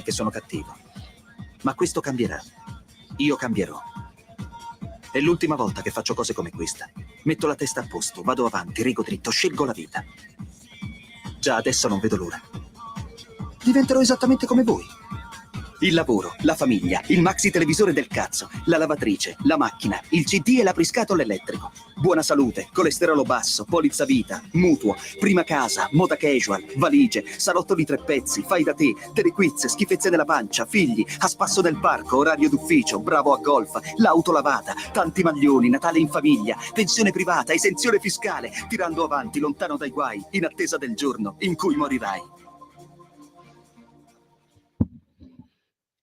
che sono cattivo. Ma questo cambierà. Io cambierò. È l'ultima volta che faccio cose come questa. Metto la testa a posto, vado avanti, rigo dritto, scelgo la vita. Già adesso non vedo l'ora. Diventerò esattamente come voi. Il lavoro, la famiglia, il maxi televisore del cazzo, la lavatrice, la macchina, il CD e l'apriscatole elettrico. Buona salute, colesterolo basso, polizza vita, mutuo, prima casa, moda casual, valigie, salotto di 3 pezzi, fai da te, telequiz, schifezze nella pancia, figli, a spasso del parco, orario d'ufficio, bravo a golf, l'auto lavata, tanti maglioni, Natale in famiglia, pensione privata, esenzione fiscale, tirando avanti, lontano dai guai, in attesa del giorno in cui morirai.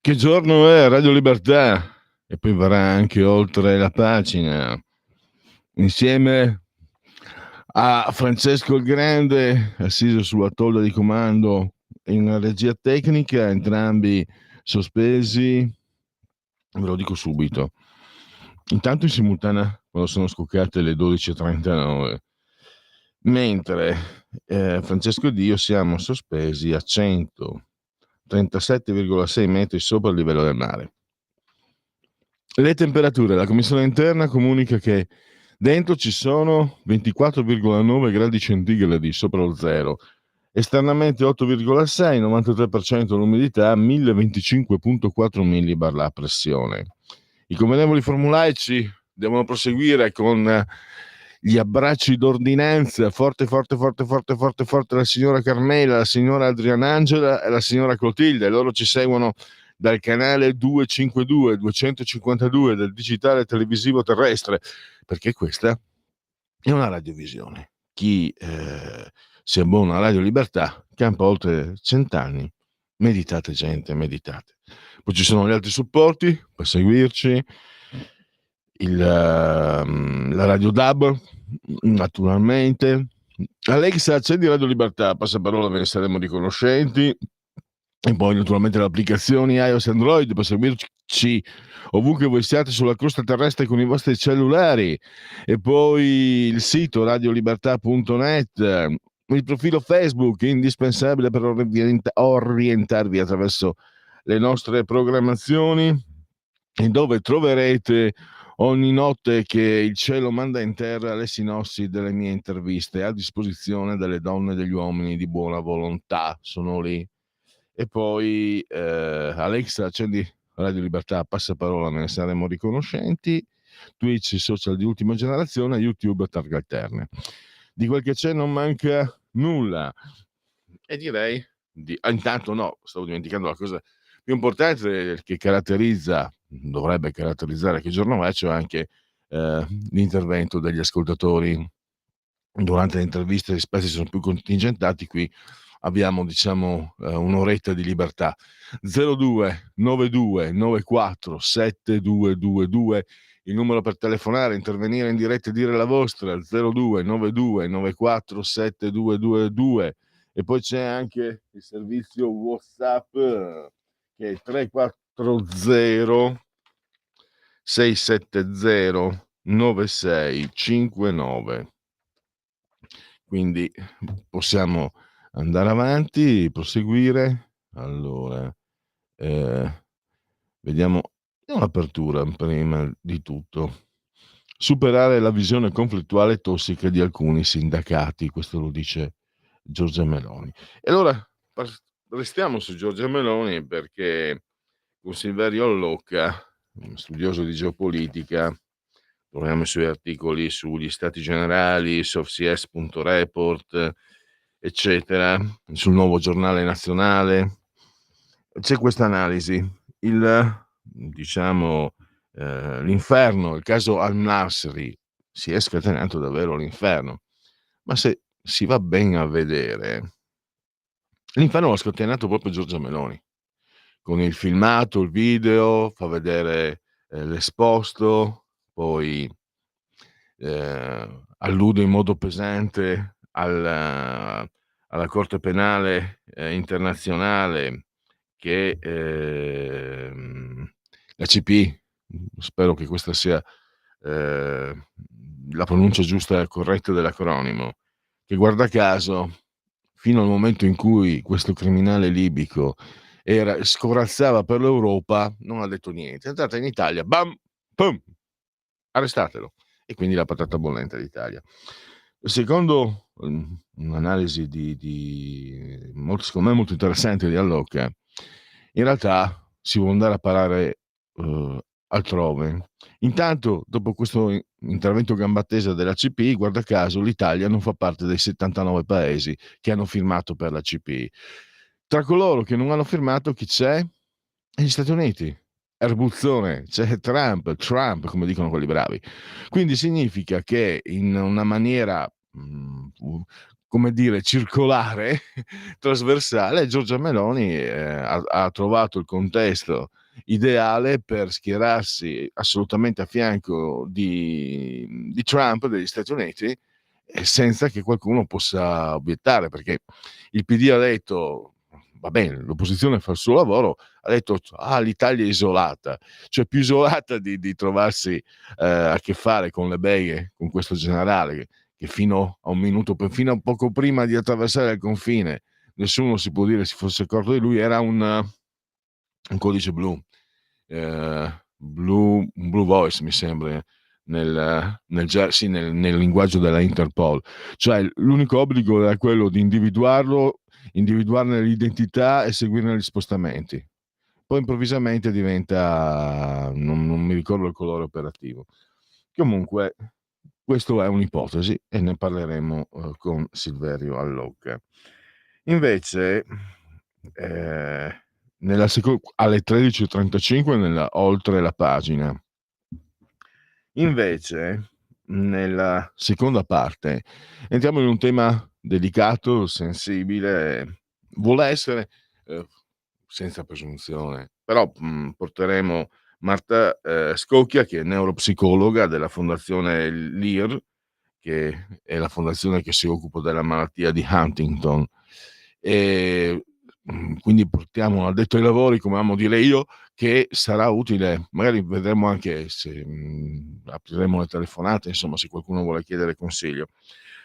Che giorno è Radio Libertà? E poi verrà anche Oltre la pagina, insieme a Francesco il Grande, assiso sulla tolla di comando in regia tecnica, entrambi sospesi, ve lo dico subito. Intanto in simultanea quando sono scoccate le 12.39, mentre Francesco ed io siamo sospesi a 137,6 metri sopra il livello del mare. Le temperature, la commissione interna comunica che dentro ci sono 24,9 gradi centigradi sopra lo zero, esternamente 8,6, 93% l'umidità, 1025,4 millibar la pressione. I convenevoli formulaici devono proseguire con gli abbracci d'ordinanza forte la signora Carmela, la signora Adrianangela e la signora Clotilde. Loro ci seguono dal canale 252 del digitale televisivo terrestre, perché questa è una radiovisione. Chi si abbona a Radio Libertà campa oltre 100 anni. Meditate gente, meditate. Poi ci sono gli altri supporti per seguirci, la Radio DAB naturalmente. Alexa, accendi Radio Libertà, passaparola, ve ne saremo riconoscenti. E poi naturalmente le applicazioni iOS e Android per seguirci ovunque voi siate sulla crosta terrestre con i vostri cellulari, e poi il sito radiolibertà.net, il profilo Facebook indispensabile per orientarvi attraverso le nostre programmazioni, dove troverete ogni notte che il cielo manda in terra le sinossi delle mie interviste a disposizione delle donne e degli uomini di buona volontà. Sono lì. E poi Alexa, accendi Radio Libertà, passaparola, me ne saremo riconoscenti. Twitch, social di ultima generazione, YouTube, targhe alterne. Di quel che c'è non manca nulla. E direi intanto no, stavo dimenticando la cosa più importante che dovrebbe caratterizzare che giorno è, cioè anche l'intervento degli ascoltatori durante le interviste. Spesso sono più contingentati. Qui abbiamo un'oretta di libertà. 02 92 94 7222 il numero per telefonare, intervenire in diretta e dire la vostra, 02 92 94 7222. E poi c'è anche il servizio WhatsApp che è 340 670 9659. Quindi possiamo andare avanti, proseguire. Allora, vediamo un'apertura prima di tutto. Superare la visione conflittuale e tossica di alcuni sindacati, questo lo dice Giorgia Meloni. E allora restiamo su Giorgia Meloni, perché con Silverio Allocca, studioso di geopolitica, troviamo i suoi articoli sugli Stati Generali, softs.report, eccetera, sul Nuovo Giornale Nazionale. C'è questa analisi, l'inferno, il caso Al-Nasri, si è scatenato davvero l'inferno, ma se si va ben a vedere, l'inferno l'ha scatenato proprio Giorgia Meloni, con il filmato, il video, fa vedere l'esposto, poi allude in modo pesante alla Corte Penale Internazionale, che la CP, spero che questa sia la pronuncia giusta e corretta dell'acronimo, che guarda caso fino al momento in cui questo criminale libico scorazzava per l'Europa, non ha detto niente. È entrata in Italia, bam, pum, arrestatelo. E quindi la patata bollente d'Italia. Secondo un'analisi secondo me molto interessante di Allocca, in realtà si vuole andare a parare altrove. Intanto, dopo questo intervento gamba tesa della CPI, guarda caso, l'Italia non fa parte dei 79 paesi che hanno firmato per la CPI. Tra coloro che non hanno firmato, chi c'è? Gli Stati Uniti. Erbuzzone, c'è Trump, come dicono quelli bravi. Quindi significa che in una maniera, come dire, circolare, trasversale, Giorgia Meloni ha trovato il contesto ideale per schierarsi assolutamente a fianco di Trump, degli Stati Uniti, senza che qualcuno possa obiettare, perché il PD ha detto, va bene, l'opposizione fa il suo lavoro, ha detto, l'Italia è isolata, cioè più isolata di trovarsi a che fare con le beghe, con questo generale, che fino a fino a poco prima di attraversare il confine, nessuno si può dire si fosse accorto di lui, era un codice blu, un blue voice mi sembra, nel linguaggio della Interpol. Cioè l'unico obbligo era quello di individuarne l'identità e seguirne gli spostamenti. Poi improvvisamente diventa, non mi ricordo il colore operativo. Comunque, questa è un'ipotesi e ne parleremo con Silverio Allocca. Invece, alle 13.35, oltre la pagina, invece, nella seconda parte, entriamo in un tema delicato, sensibile, vuole essere, senza presunzione, però porteremo Marta Scocchia, che è neuropsicologa della fondazione LIR, che è la fondazione che si occupa della malattia di Huntington. E quindi portiamo un addetto ai lavori, come amo dire io, che sarà utile. Magari vedremo anche se apriremo le telefonate, insomma, se qualcuno vuole chiedere consiglio.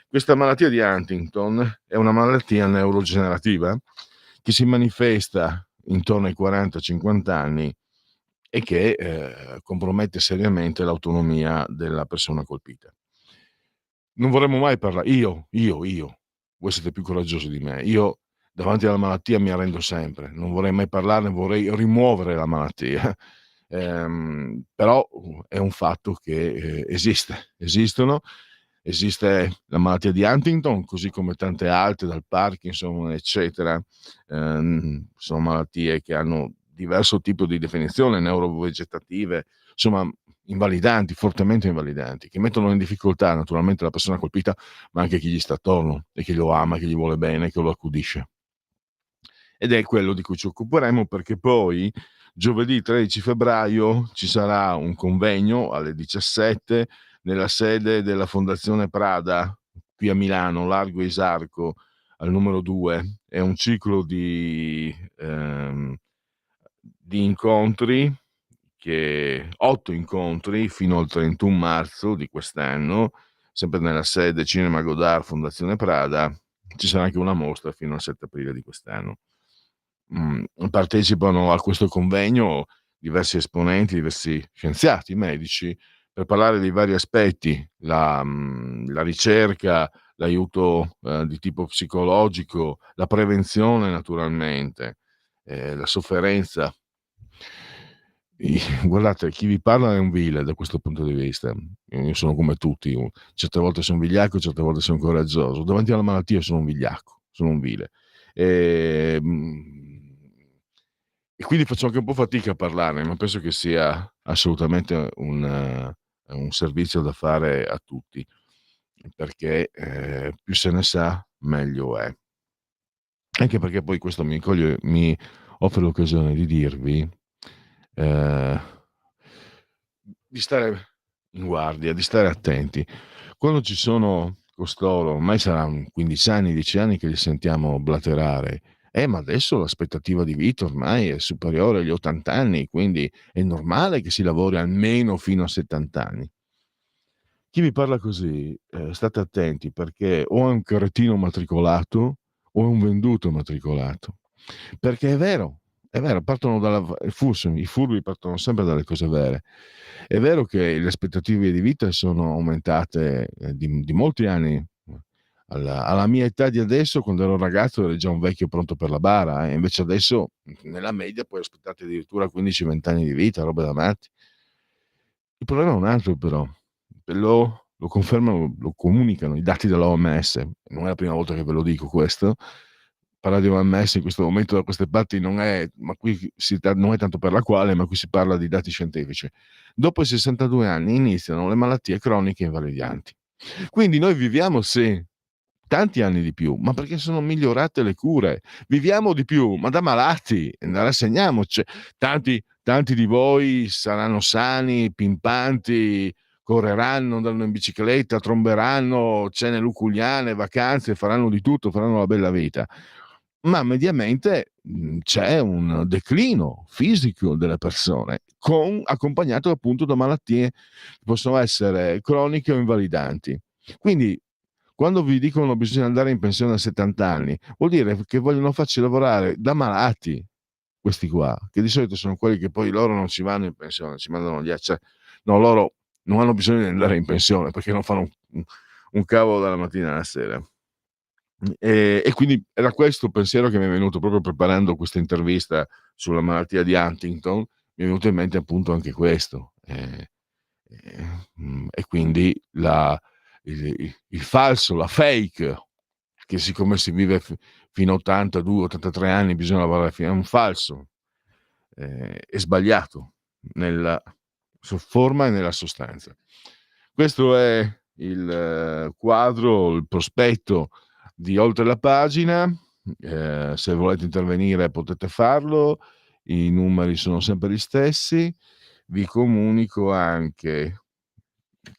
Questa malattia di Huntington è una malattia neurogenerativa che si manifesta intorno ai 40-50 anni e che compromette seriamente l'autonomia della persona colpita. Non vorremmo mai parlare, io, voi siete più coraggiosi di me, io davanti alla malattia mi arrendo sempre, non vorrei mai parlarne, vorrei rimuovere la malattia. Però è un fatto che esistono. Esiste la malattia di Huntington, così come tante altre, dal Parkinson, eccetera. Sono malattie che hanno diverso tipo di definizione, neurovegetative, insomma, invalidanti, fortemente invalidanti, che mettono in difficoltà naturalmente la persona colpita, ma anche chi gli sta attorno e che lo ama, che gli vuole bene, che lo accudisce. Ed è quello di cui ci occuperemo, perché poi giovedì 13 febbraio ci sarà un convegno alle 17 nella sede della Fondazione Prada qui a Milano, Largo Isarco, al numero 2. È un ciclo di incontri, 8 incontri fino al 31 marzo di quest'anno, sempre nella sede Cinema Godard Fondazione Prada. Ci sarà anche una mostra fino al 7 aprile di quest'anno. Partecipano a questo convegno diversi esponenti, diversi scienziati, medici, per parlare di vari aspetti, la ricerca, l'aiuto di tipo psicologico, la prevenzione naturalmente, la sofferenza. Guardate, chi vi parla è un vile da questo punto di vista. Io sono come tutti, certe volte sono vigliacco, certe volte sono coraggioso. Davanti alla malattia sono un vigliacco, sono un vile. E quindi faccio anche un po' fatica a parlarne, ma penso che sia assolutamente un servizio da fare a tutti, perché più se ne sa meglio è. Anche perché poi questo mi offre l'occasione di dirvi ehm, di stare in guardia, di stare attenti. Quando ci sono costoro, ormai saran 15 anni, 10 anni che li sentiamo blaterare: ma adesso l'aspettativa di vita ormai è superiore agli 80 anni, quindi è normale che si lavori almeno fino a 70 anni. Chi vi parla così, state attenti, perché o è un cretino matricolato o è un venduto matricolato. Perché è vero, È vero, partono i furbi partono sempre dalle cose vere. È vero che le aspettative di vita sono aumentate di molti anni. Alla mia età di adesso, quando ero ragazzo, ero già un vecchio pronto per la bara, e invece adesso nella media puoi aspettarti addirittura 15-20 anni di vita, roba da matti. Il problema è un altro però, lo confermano, lo comunicano i dati dell'OMS. Non è la prima volta che ve lo dico questo. Parlare di OMS in questo momento da queste parti non è, ma qui non è tanto per la quale, ma qui si parla di dati scientifici. Dopo i 62 anni iniziano le malattie croniche invalidanti. Quindi noi viviamo, sì, tanti anni di più, ma perché sono migliorate le cure. Viviamo di più, ma da malati, rassegniamoci. Tanti di voi saranno sani, pimpanti, correranno, andranno in bicicletta, tromberanno, cene luculiane, vacanze, faranno di tutto, faranno la bella vita. Ma mediamente c'è un declino fisico delle persone, accompagnato appunto da malattie che possono essere croniche o invalidanti. Quindi quando vi dicono bisogna andare in pensione a 70 anni, vuol dire che vogliono farci lavorare da malati, questi qua, che di solito sono quelli che poi loro non ci vanno in pensione, ci mandano no, loro non hanno bisogno di andare in pensione perché non fanno un cavolo dalla mattina alla sera. E quindi era questo il pensiero che mi è venuto proprio preparando questa intervista sulla malattia di Huntington, mi è venuto in mente appunto anche questo. E quindi il falso, la fake, che siccome si vive fino a 82, 83 anni bisogna lavorare fino è un falso, è sbagliato nella forma e nella sostanza. Questo è il quadro, il prospetto di Oltre la pagina. Se volete intervenire potete farlo, i numeri sono sempre gli stessi. Vi comunico anche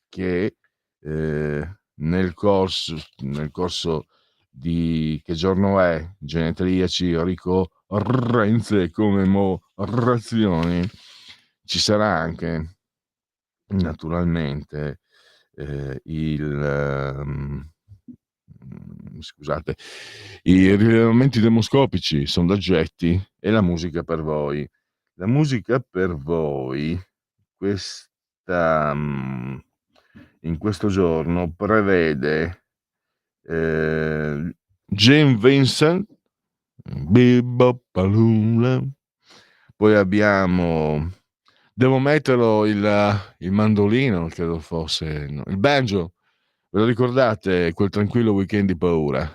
che nel corso di che giorno è? Genetriaci ricorrenze, commemorazioni, ci sarà anche naturalmente scusate, i rilevamenti demoscopici, sondaggetti e la musica per voi. La musica per voi questa in questo giorno prevede Jane Vincent, Bibbopalula. Poi abbiamo, devo metterlo il mandolino, credo fosse, no, il banjo. Ve lo ricordate quel tranquillo weekend di paura?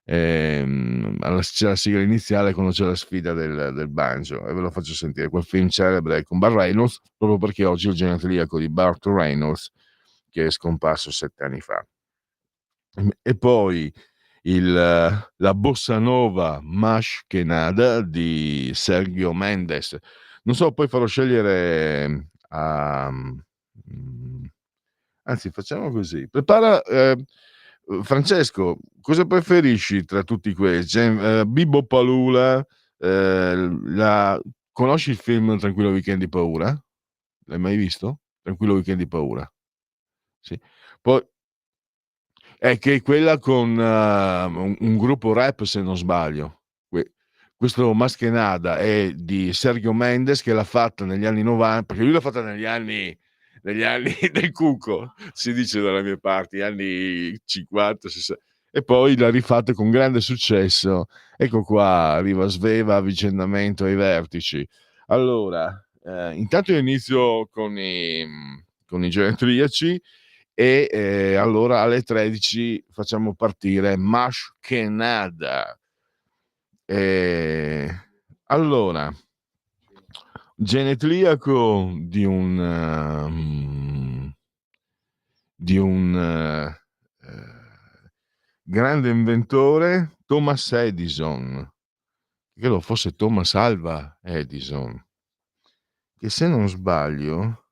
C'è la sigla iniziale quando c'è la sfida del banjo, e ve lo faccio sentire, quel film celebre con Burt Reynolds, proprio perché oggi è il genetriaco di Burt Reynolds, che è scomparso 7 anni fa. E poi la bossa nova Más que nada di Sergio Mendes. Non so, poi farò scegliere anzi facciamo così. Prepara Francesco, cosa preferisci tra tutti questi? Bibbo Palula, conosci il film Tranquillo weekend di paura? L'hai mai visto? Tranquillo weekend di paura. Sì. Poi è che è quella con un gruppo rap, se non sbaglio. Questo Más que nada è di Sergio Mendes, che l'ha fatta negli anni 90, perché lui l'ha fatta negli anni del cuco, si dice dalle mie parti, anni 50, 60, e poi l'ha rifatta con grande successo. Ecco qua, arriva Sveva, avvicendamento ai vertici. Allora, intanto io inizio con i genetriaci, e allora alle 13 facciamo partire Más que nada. Allora, genetriaco di un grande inventore, Thomas Edison, credo fosse Thomas Alva Edison, che se non sbaglio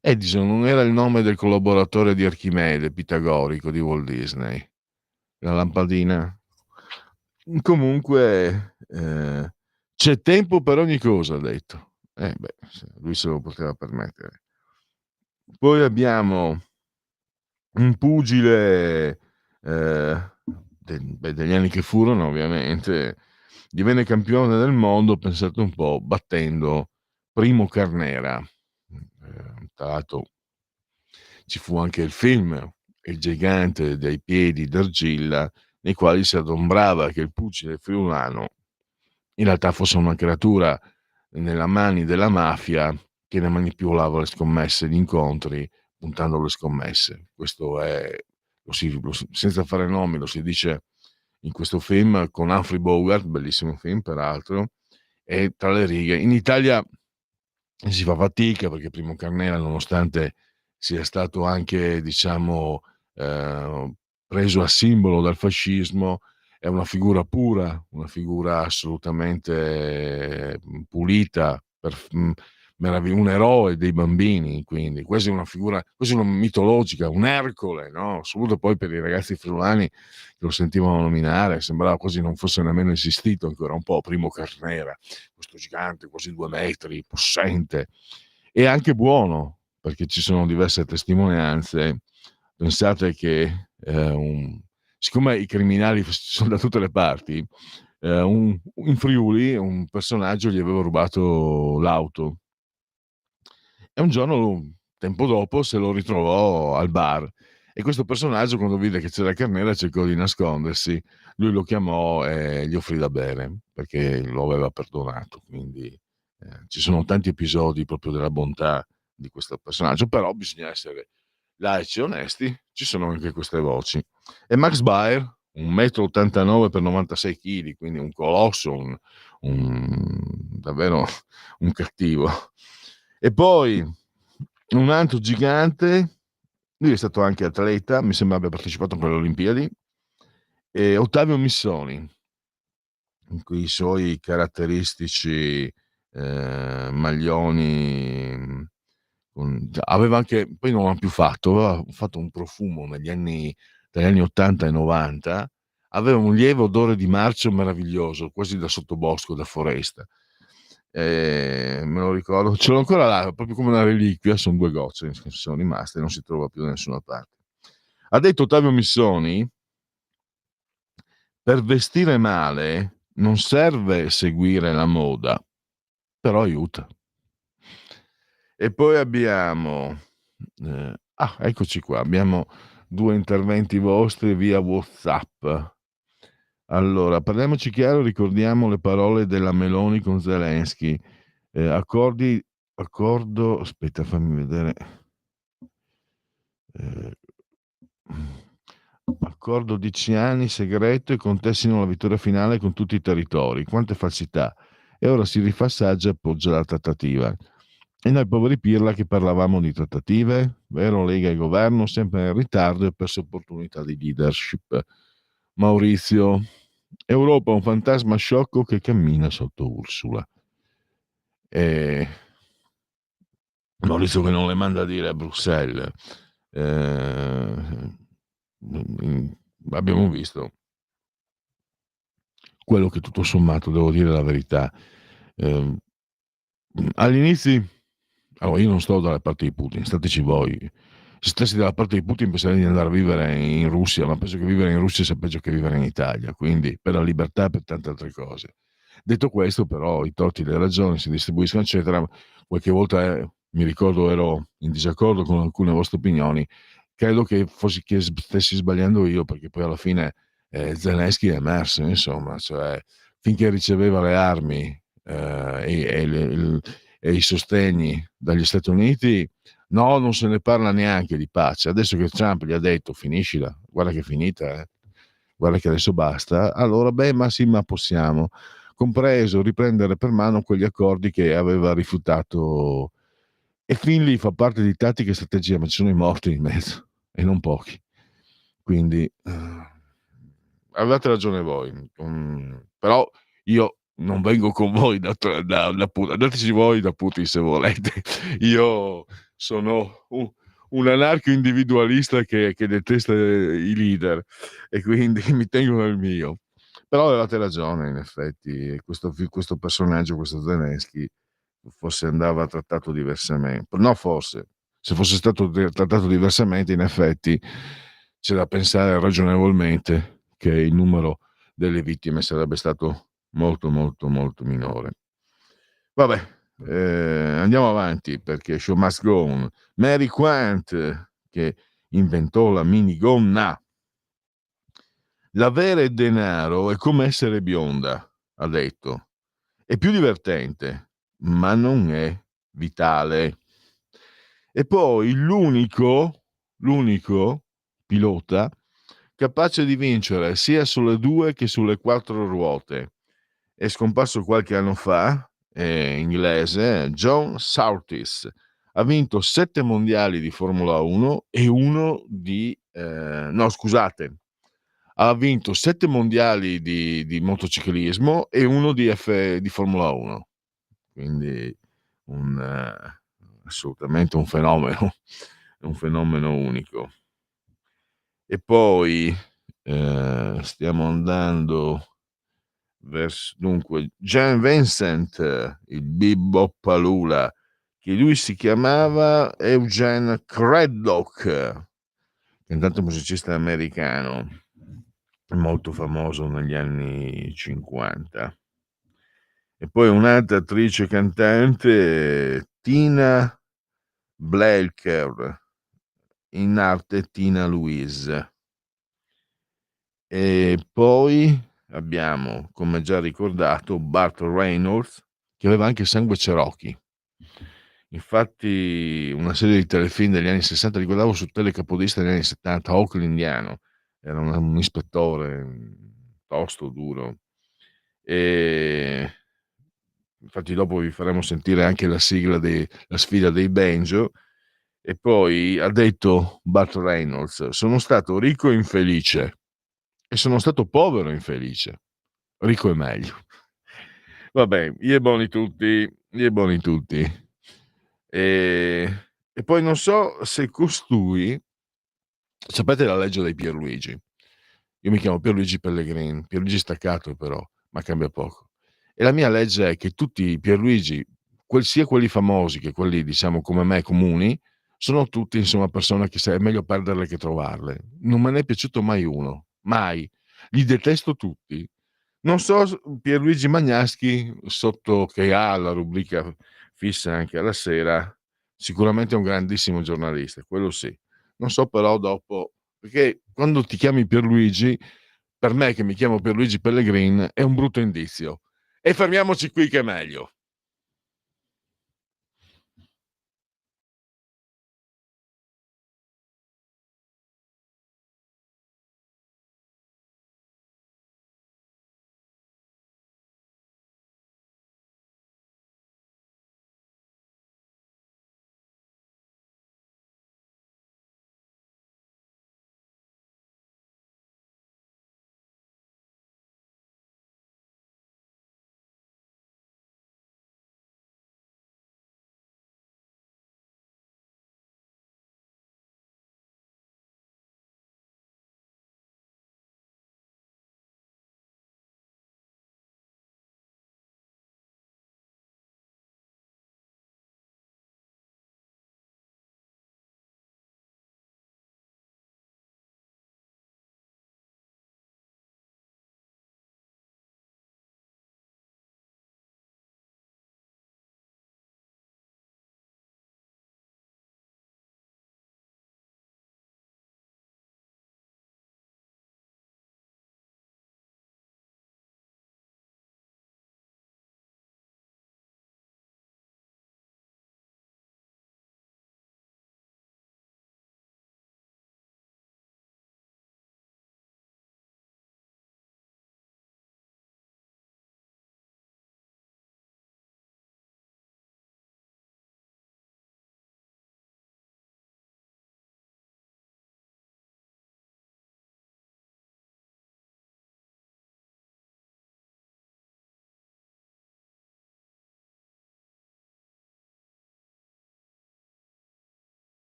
Edison non era il nome del collaboratore di Archimede, pitagorico di Walt Disney, la lampadina. Comunque c'è tempo per ogni cosa, ha detto. Lui se lo poteva permettere. Poi abbiamo un pugile degli anni che furono, ovviamente, divenne campione del mondo, pensate un po', battendo Primo Carnera. Tra l'altro ci fu anche il film Il gigante dai piedi d'argilla, nei quali si adombrava che il pugile friulano in realtà fosse una creatura nella mani della mafia che ne manipolava le scommesse, gli incontri, puntando le scommesse. Questo è, senza fare nomi, lo si dice in questo film con Humphrey Bogart, bellissimo film peraltro, e tra le righe. In Italia si fa fatica perché Primo Carnera, nonostante sia stato anche, diciamo, preso a simbolo dal fascismo, è una figura pura, una figura assolutamente pulita, un eroe dei bambini, quindi questa è una figura, questa è una mitologica, un Ercole, no? Soprattutto poi per i ragazzi friulani che lo sentivano nominare, sembrava quasi non fosse nemmeno esistito ancora un po' Primo Carnera, questo gigante quasi 2 metri, possente e anche buono, perché ci sono diverse testimonianze. Pensate che siccome i criminali sono da tutte le parti, in Friuli un personaggio gli aveva rubato l'auto e un giorno, tempo dopo, se lo ritrovò al bar e questo personaggio, quando vide che c'era Carnera, cercò di nascondersi. Lui lo chiamò e gli offrì da bere perché lo aveva perdonato. Quindi ci sono tanti episodi proprio della bontà di questo personaggio, però bisogna essere laici e onesti, ci sono anche queste voci. E Max Baer, 1,89 m per 96 kg, quindi un colosso, davvero un cattivo. E poi un altro gigante, lui è stato anche atleta, mi sembra abbia partecipato per le Olimpiadi, Ottavio Missoni, con i suoi caratteristici maglioni, aveva anche, poi non l'ha più fatto, aveva fatto un profumo dagli anni 80 e 90, aveva un lieve odore di marcio meraviglioso, quasi da sottobosco, da foresta. Me lo ricordo, ce l'ho ancora là, proprio come una reliquia, son 2 gocce che sono rimaste, non si trova più da nessuna parte. Ha detto Ottavio Missoni: "Per vestire male non serve seguire la moda, però aiuta". E poi abbiamo eccoci qua, abbiamo 2 interventi vostri via WhatsApp. Allora, parliamoci chiaro, ricordiamo le parole della Meloni con Zelensky. Accordo, aspetta, fammi vedere. Ehm, accordo 10 anni segreto e contestino la vittoria finale con tutti i territori. Quante falsità. E ora si rifà saggia e appoggia la trattativa. E noi poveri pirla che parlavamo di trattative, vero? Lega e governo sempre in ritardo e perse opportunità di leadership. Maurizio, Europa un fantasma sciocco che cammina sotto Ursula. Maurizio che non le manda a dire a Bruxelles. Abbiamo visto quello che tutto sommato, devo dire la verità, ehm, agli inizi, allora io non sto dalla parte di Putin, stateci voi. Se stessi dalla parte di Putin penserei di andare a vivere in Russia, ma penso che vivere in Russia sia peggio che vivere in Italia, quindi per la libertà e per tante altre cose. Detto questo, però, i torti e le ragioni si distribuiscono, eccetera. Qualche volta mi ricordo ero in disaccordo con alcune vostre opinioni. Credo che stessi sbagliando io, perché poi alla fine Zelensky è emerso, insomma, cioè finché riceveva le armi e i sostegni dagli Stati Uniti, no, non se ne parla neanche di pace. Adesso che Trump gli ha detto finiscila, guarda che è finita, guarda che adesso basta, allora beh, ma sì, ma possiamo, compreso riprendere per mano quegli accordi che aveva rifiutato. E fin lì fa parte di tattica e strategia, ma ci sono i morti in mezzo e non pochi. Quindi avevate ragione voi, però io non vengo con voi da Putin, andateci voi da Putin se volete. Io sono un anarco individualista che detesta i leader e quindi mi tengo nel mio. Però avevate ragione in effetti, questo personaggio, questo Zelensky, forse andava trattato diversamente. No, forse, se fosse stato trattato diversamente, in effetti c'è da pensare ragionevolmente che il numero delle vittime sarebbe stato molto, molto, molto minore. Vabbè, andiamo avanti perché show must go on. Mary Quant, che inventò la minigonna. L'avere denaro è come essere bionda, ha detto. È più divertente, ma non è vitale. E poi l'unico pilota capace di vincere sia sulle 2 che sulle 4 ruote. È scomparso qualche anno fa, è inglese, John Surtees. Ha vinto 7 mondiali di Formula 1 e uno di... no, scusate, ha vinto 7 mondiali di motociclismo e uno di Formula 1. Quindi assolutamente un fenomeno unico. E poi stiamo andando verso, dunque, Jan Vincent, il Bibbopalula, che lui si chiamava Eugene Craddock, cantante musicista americano molto famoso negli anni 50. E poi un'altra attrice cantante, Tina Blaker, in arte Tina Louise. E poi abbiamo, come già ricordato, Burt Reynolds, che aveva anche sangue Cherokee. Infatti una serie di telefilm degli anni 60 li guardavo su Telecapodista degli anni 70, Occhio l'indiano, era un ispettore tosto, duro. E infatti dopo vi faremo sentire anche la sigla la sfida dei Banjo. E poi ha detto Burt Reynolds: sono stato ricco e infelice e sono stato povero e infelice. Ricco è meglio. Vabbè, gli buoni tutti, gli buoni tutti. E poi non so se costui, sapete la legge dei Pierluigi. Io mi chiamo Pierluigi Pellegrini, Pierluigi staccato però, ma cambia poco. E la mia legge è che tutti i Pierluigi, sia quelli famosi che quelli, diciamo, come me, comuni, sono tutti, insomma, persone che è meglio perderle che trovarle. Non me ne è piaciuto mai uno, mai. Li detesto tutti. Non so, Pierluigi Magnaschi, sotto che ha la rubrica fissa anche alla sera, sicuramente è un grandissimo giornalista, quello sì. Non so però dopo, perché quando ti chiami Pierluigi, per me che mi chiamo Pierluigi Pellegrin, è un brutto indizio. E fermiamoci qui che è meglio.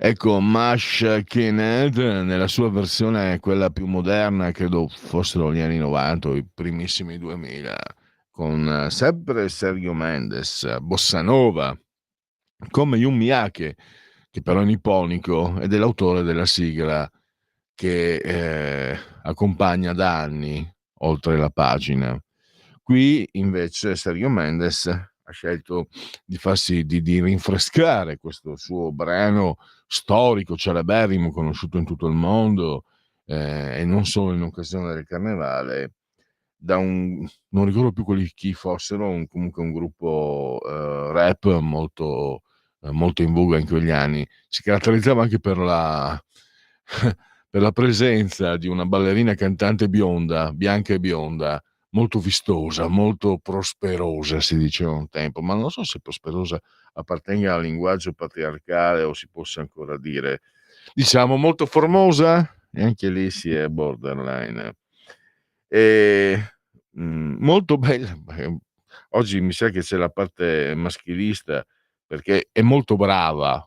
Ecco, Mash Kenneth nella sua versione, quella più moderna, credo fossero gli anni 90 o i primissimi 2000, con sempre Sergio Mendes, Bossa Nova, come Yun Miyake, che però è nipponico ed è l'autore della sigla che accompagna da anni oltre la pagina. Qui invece Sergio Mendes ha scelto di rinfrescare questo suo brano storico, celeberrimo, conosciuto in tutto il mondo, e non solo in occasione del carnevale, da non ricordo più chi fossero, comunque un gruppo rap molto in voga in quegli anni. Si caratterizzava anche per per la presenza di una ballerina cantante bionda, bianca e bionda, molto vistosa, molto prosperosa, si diceva un tempo, ma non so se prosperosa appartenga al linguaggio patriarcale o si possa ancora dire, diciamo, molto formosa, e anche lì si è borderline. E, molto bella. Oggi mi sa che c'è la parte maschilista, perché è molto brava,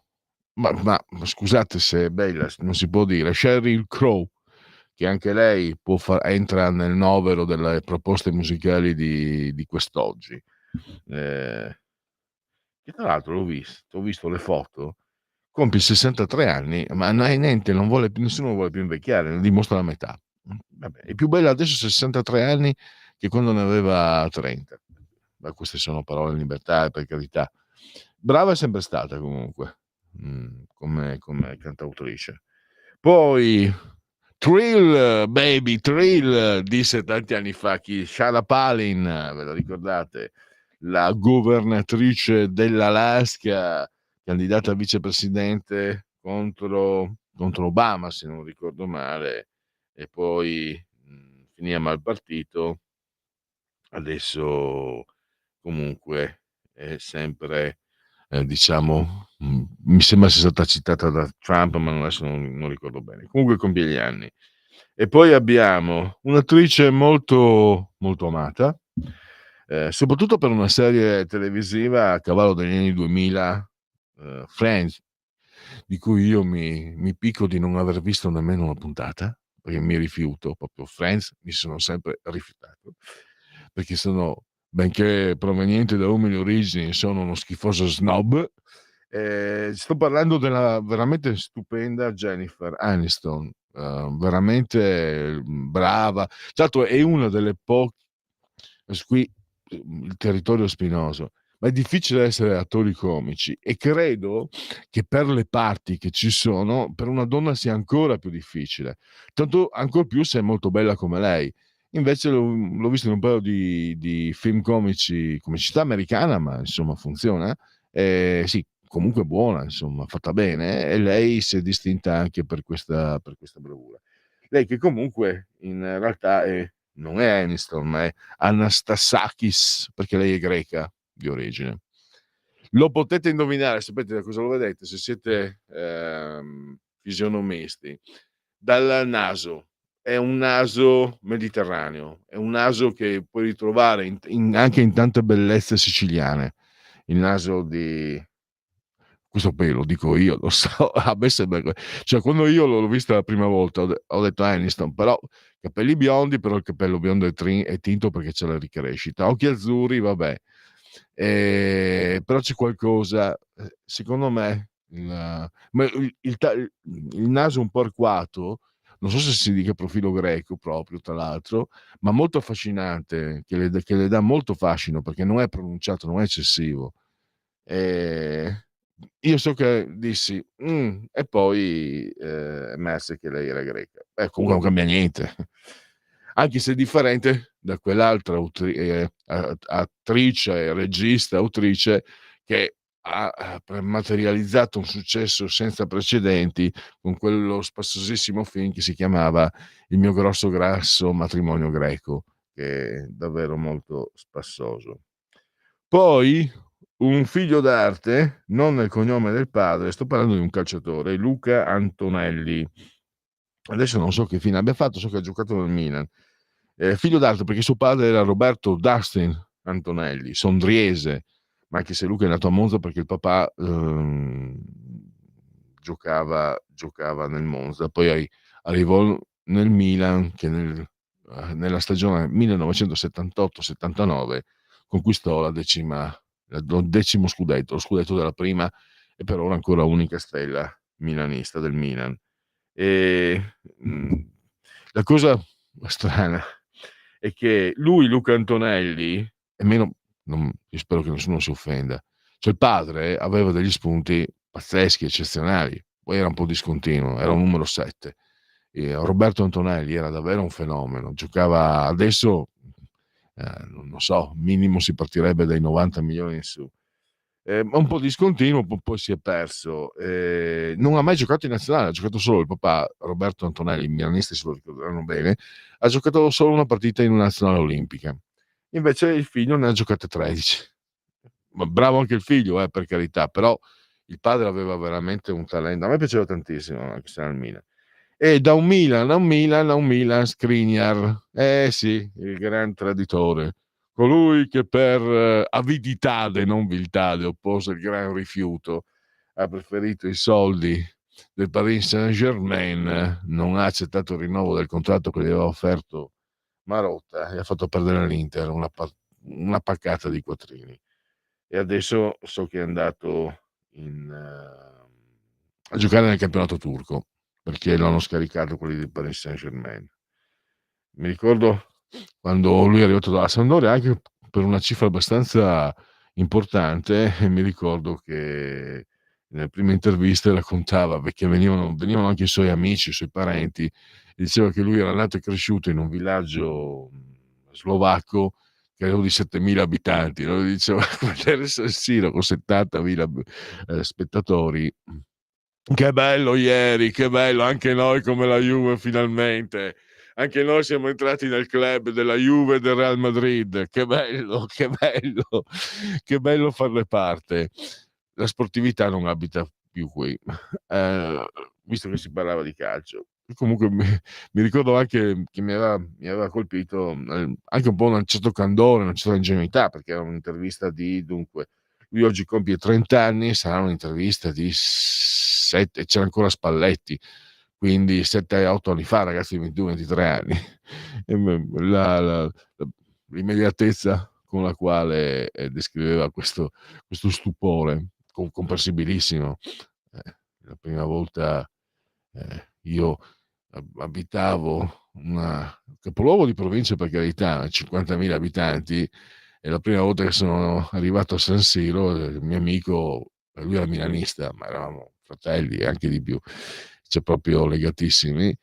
ma scusate se è bella, non si può dire. Sheryl Crow, che anche lei entra nel novero delle proposte musicali di quest'oggi. Che tra l'altro ho visto le foto, compie 63 anni, ma no, niente, nessuno vuole più invecchiare, ne dimostra la metà. Vabbè, è più bella adesso 63 anni che quando ne aveva 30. Ma queste sono parole in libertà, per carità. Brava è sempre stata comunque, come cantautrice. Poi Thrill, baby, Thrill, disse tanti anni fa chi? Sarah Palin, ve lo ricordate? La governatrice dell'Alaska, candidata a vicepresidente contro Obama, se non ricordo male, e poi finì a mal partito. Adesso comunque è sempre, diciamo, mi sembra sia stata citata da Trump, ma adesso non ricordo bene. Comunque compie gli anni. E poi abbiamo un'attrice molto, molto amata, soprattutto per una serie televisiva a cavallo degli anni 2000, Friends, di cui io mi picco di non aver visto nemmeno una puntata, perché mi rifiuto, proprio Friends mi sono sempre rifiutato, perché benché proveniente da umili origini, sono uno schifoso snob. Sto parlando della veramente stupenda Jennifer Aniston, veramente brava. Tra l'altro è una delle poche, qui il territorio spinoso, ma è difficile essere attori comici e credo che per le parti che ci sono, per una donna sia ancora più difficile, tanto ancor più se è molto bella come lei. Invece l'ho visto in un paio di film comici, comicità americana, ma insomma funziona. Sì, comunque buona, insomma, fatta bene, e lei si è distinta anche per questa bravura. Lei che comunque in realtà non è Aniston, ma è Anastassakis, perché lei è greca di origine. Lo potete indovinare, sapete da cosa lo vedete, se siete fisionomisti. Dal naso. È un naso mediterraneo, è un naso che puoi ritrovare anche in tante bellezze siciliane. Il naso di questo poi lo dico io, lo so, a me sembra cioè quando io l'ho vista la prima volta ho detto Aniston, però capelli biondi, però il capello biondo è tinto perché c'è la ricrescita, occhi azzurri, vabbè. Però c'è qualcosa, secondo me, il naso un po' arcuato, non so se si dica profilo greco proprio, tra l'altro, ma molto affascinante, che le dà molto fascino perché non è pronunciato, non è eccessivo. Io so che dissi: e poi, emerse che lei era greca. Comunque non cambia niente, anche se è differente da quell'altra attrice, regista, autrice che ha materializzato un successo senza precedenti con quello spassosissimo film che si chiamava Il mio grosso grasso matrimonio greco, che è davvero molto spassoso. Poi un figlio d'arte, non nel cognome del padre, sto parlando di un calciatore, Luca Antonelli. Adesso non so che fine abbia fatto, so che ha giocato nel Milan. Figlio d'arte perché suo padre era Roberto Dustin Antonelli, sondriese, ma anche se Luca è nato a Monza perché il papà giocava nel Monza, poi arrivò nel Milan che nella stagione 1978-79 conquistò il 10° scudetto, lo scudetto della prima e per ora ancora unica stella milanista del Milan. E la cosa strana è che lui, Luca Antonelli, io spero che nessuno si offenda, cioè il padre aveva degli spunti pazzeschi, eccezionali, poi era un po' discontinuo, era un numero 7. Roberto Antonelli era davvero un fenomeno, giocava adesso, non so, minimo si partirebbe dai 90 milioni in su. Un po' discontinuo, poi si è perso. Non ha mai giocato in nazionale, ha giocato solo il papà, Roberto Antonelli, i milanisti se lo ricorderanno bene, ha giocato solo una partita in una nazionale olimpica. Invece il figlio ne ha giocate 13. Ma bravo anche il figlio, per carità, però il padre aveva veramente un talento. A me piaceva tantissimo anche se era al Milan. E da un Milan Skriniar, sì, il gran traditore, colui che per aviditade, non viltade, oppose il gran rifiuto, ha preferito i soldi del Paris Saint-Germain, non ha accettato il rinnovo del contratto che gli aveva offerto Marotta e ha fatto perdere l'Inter una paccata di quattrini. E adesso so che è andato a giocare nel campionato turco, perché l'hanno scaricato quelli del Paris Saint-Germain. Mi ricordo quando lui è arrivato dalla Sampdoria anche per una cifra abbastanza importante, e mi ricordo che nelle prime interviste raccontava, perché venivano anche i suoi amici, i suoi parenti, e diceva che lui era nato e cresciuto in un villaggio slovacco credo di 7.000 abitanti, no? Diceva vedere San Siro con 70.000 spettatori. Che bello ieri, che bello, anche noi come la Juve finalmente. Anche noi siamo entrati nel club della Juve e del Real Madrid. Che bello, che bello, che bello farne parte. La sportività non abita più qui, visto che si parlava di calcio. Comunque mi ricordo anche che mi aveva colpito anche un po' un certo candore, una certa ingenuità, perché era un'intervista dunque, lui oggi compie 30 anni, sarà un'intervista di 7, c'era ancora Spalletti, quindi 7-8 anni fa, ragazzi di 22-23 anni. L'immediatezza con la quale descriveva questo stupore, comprensibilissimo. La prima volta io abitavo un capoluogo di provincia, per carità, 50.000 abitanti, e la prima volta che sono arrivato a San Siro, il mio amico, lui era milanista, ma eravamo fratelli e anche di più, cioè proprio legatissimi,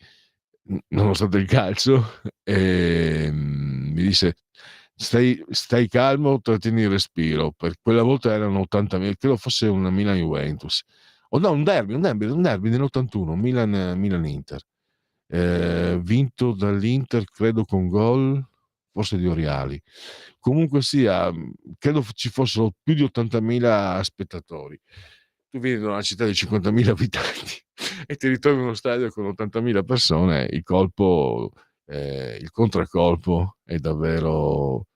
nonostante il calcio, e mi disse stai calmo, trattieni il respiro. Per quella volta erano 80.000, credo fosse una Milan Juventus, o no, un derby nell'81, Milan-Inter, vinto dall'Inter credo con gol forse di Oriali. Comunque sia, credo ci fossero più di 80.000 spettatori. Tu vieni da una città di 50.000 abitanti e ti ritrovi in uno stadio con 80.000 persone, il contraccolpo è davvero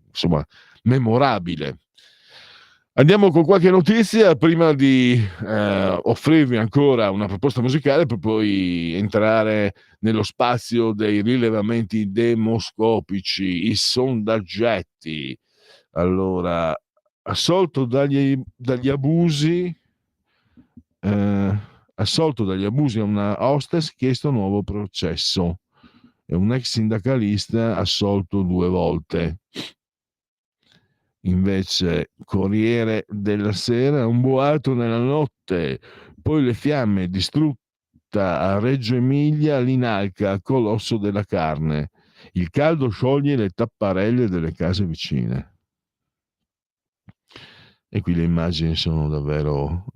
insomma memorabile. Andiamo con qualche notizia prima di offrirvi ancora una proposta musicale per poi entrare nello spazio dei rilevamenti demoscopici, i sondaggetti. Allora, assolto dagli abusi a una hostess, chiesto nuovo processo. È un ex sindacalista assolto 2 volte. Invece Corriere della Sera, un boato nella notte, poi le fiamme, distrutta a Reggio Emilia l'Inalca, colosso della carne, il caldo scioglie le tapparelle delle case vicine. E qui le immagini sono davvero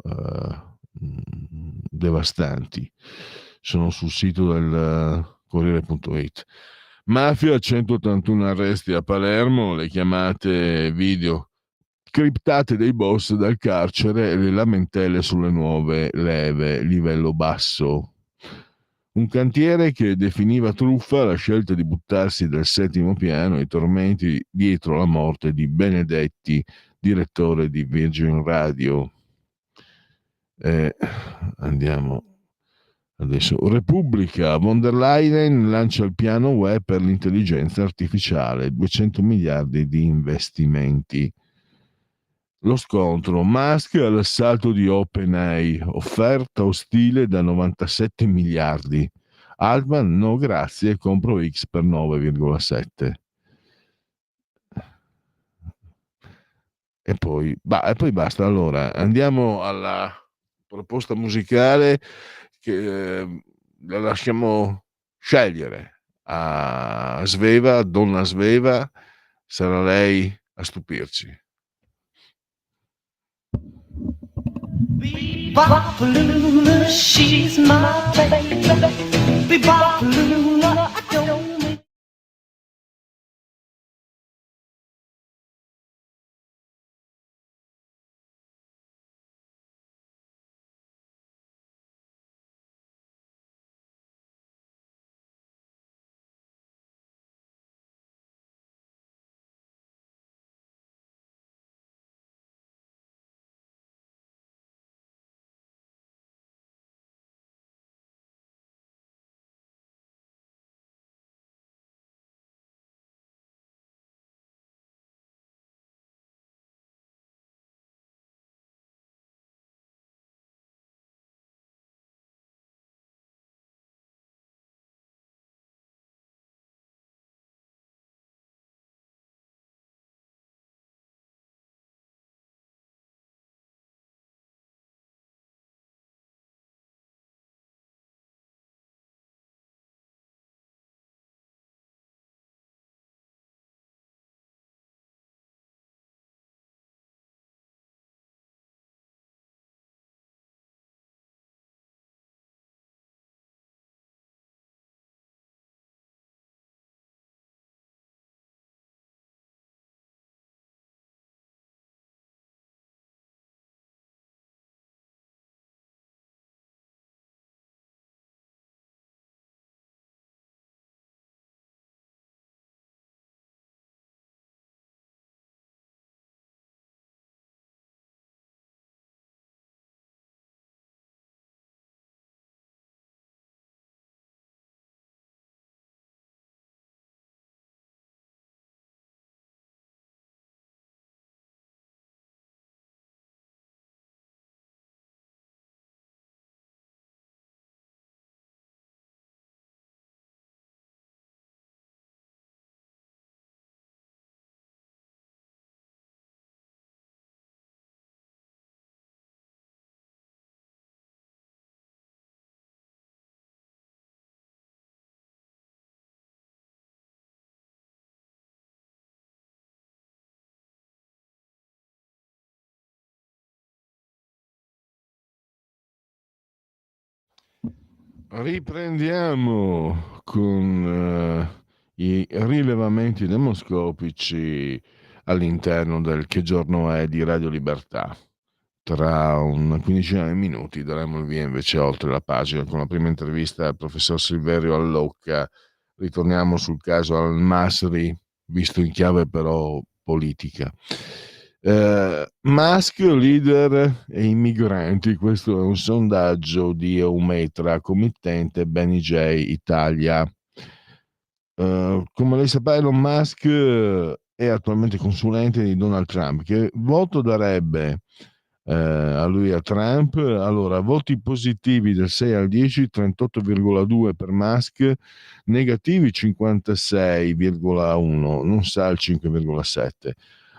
devastanti, sono sul sito del Corriere.it. Mafia, 181 arresti a Palermo, le chiamate video criptate dei boss dal carcere e le lamentele sulle nuove leve, livello basso. Un cantiere che definiva truffa la scelta di buttarsi dal 7° piano, i tormenti dietro la morte di Benedetti, direttore di Virgin Radio. Andiamo adesso. Repubblica, von der Leyen lancia il piano UE per l'intelligenza artificiale, 200 miliardi di investimenti. Lo scontro, Musk all'assalto di OpenAI, offerta ostile da 97 miliardi. Altman, no grazie, compro X per 9,7. E poi basta. Allora, andiamo alla proposta musicale che la lasciamo scegliere a Sveva, donna Sveva, sarà lei a stupirci. Bebop she's my baby. Bebop I don't make Riprendiamo con i rilevamenti demoscopici all'interno del Che giorno è di Radio Libertà. Tra una quindicina di minuti daremo il via invece oltre la pagina con la prima intervista al professor Silverio Allocca. Ritorniamo sul caso Al-Masri, visto in chiave però politica. Musk, leader e i migranti, questo è un sondaggio di Eumetra, committente Benny J Italia. Come lei sa, Elon Musk è attualmente consulente di Donald Trump. Che voto darebbe a lui, a Trump? Allora, voti positivi del 6 al 10, 38,2 per Musk, negativi 56,1, non sa il 5,7.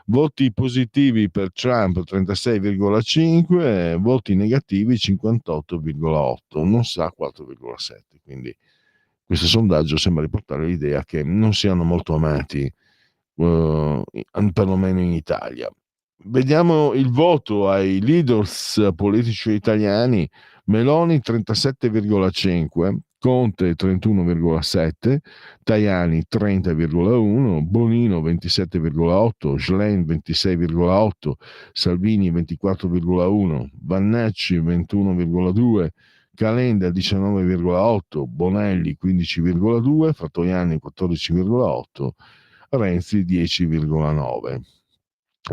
Voti positivi per Trump 36,5, voti negativi 58,8, non sa 4,7. Quindi questo sondaggio sembra riportare l'idea che non siano molto amati, perlomeno in Italia. Vediamo il voto ai leaders politici italiani. Meloni 37,5, Conte 31,7, Tajani 30,1, Bonino 27,8, Schlein 26,8, Salvini 24,1, Vannacci 21,2, Calenda 19,8, Bonelli 15,2, Fattoiani 14,8, Renzi 10,9.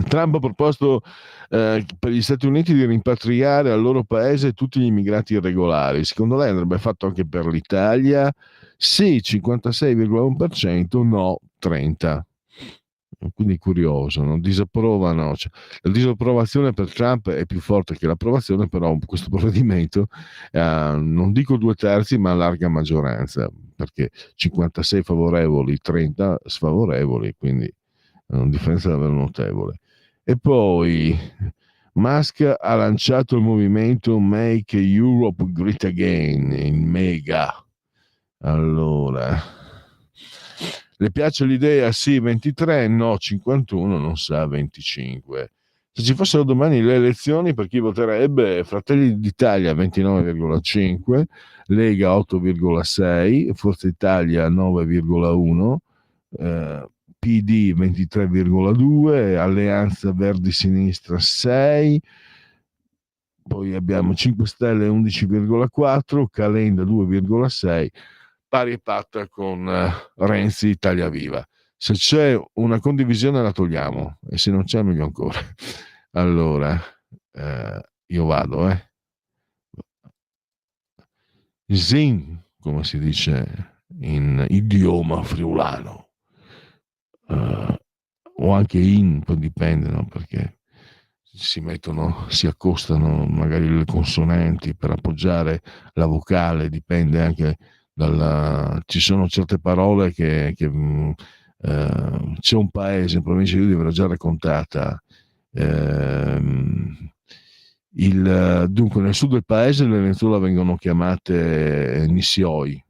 Trump ha proposto per gli Stati Uniti di rimpatriare al loro paese tutti gli immigrati irregolari. Secondo lei andrebbe fatto anche per l'Italia? Sì, 56,1%, no, 30%. Quindi curioso, non disapprovano. Cioè, la disapprovazione per Trump è più forte che l'approvazione, però questo provvedimento non dico 2/3, ma a larga maggioranza, perché 56 favorevoli, 30 sfavorevoli, quindi è una differenza davvero notevole. E poi Musk ha lanciato il movimento Make Europe Great Again in mega. Allora, le piace l'idea? Sì, 23, no, 51, non sa, 25. Se ci fossero domani le elezioni, per chi voterebbe? Fratelli d'Italia 29,5, Lega 8,6, Forza Italia 9,1, PD 23,2, Alleanza Verdi Sinistra 6, poi abbiamo 5 Stelle 11,4, Calenda 2,6, pari e patta con Renzi Italia Viva. Se c'è una condivisione la togliamo, e se non c'è meglio ancora. Allora, io vado, Zin, come si dice in idioma friulano, o anche in, poi dipende, no? Perché si accostano magari le consonanti per appoggiare la vocale, dipende anche ci sono certe parole che c'è un paese in provincia di Udine, ve l'ho già raccontata, dunque nel sud del paese le lenzuola vengono chiamate nissioi,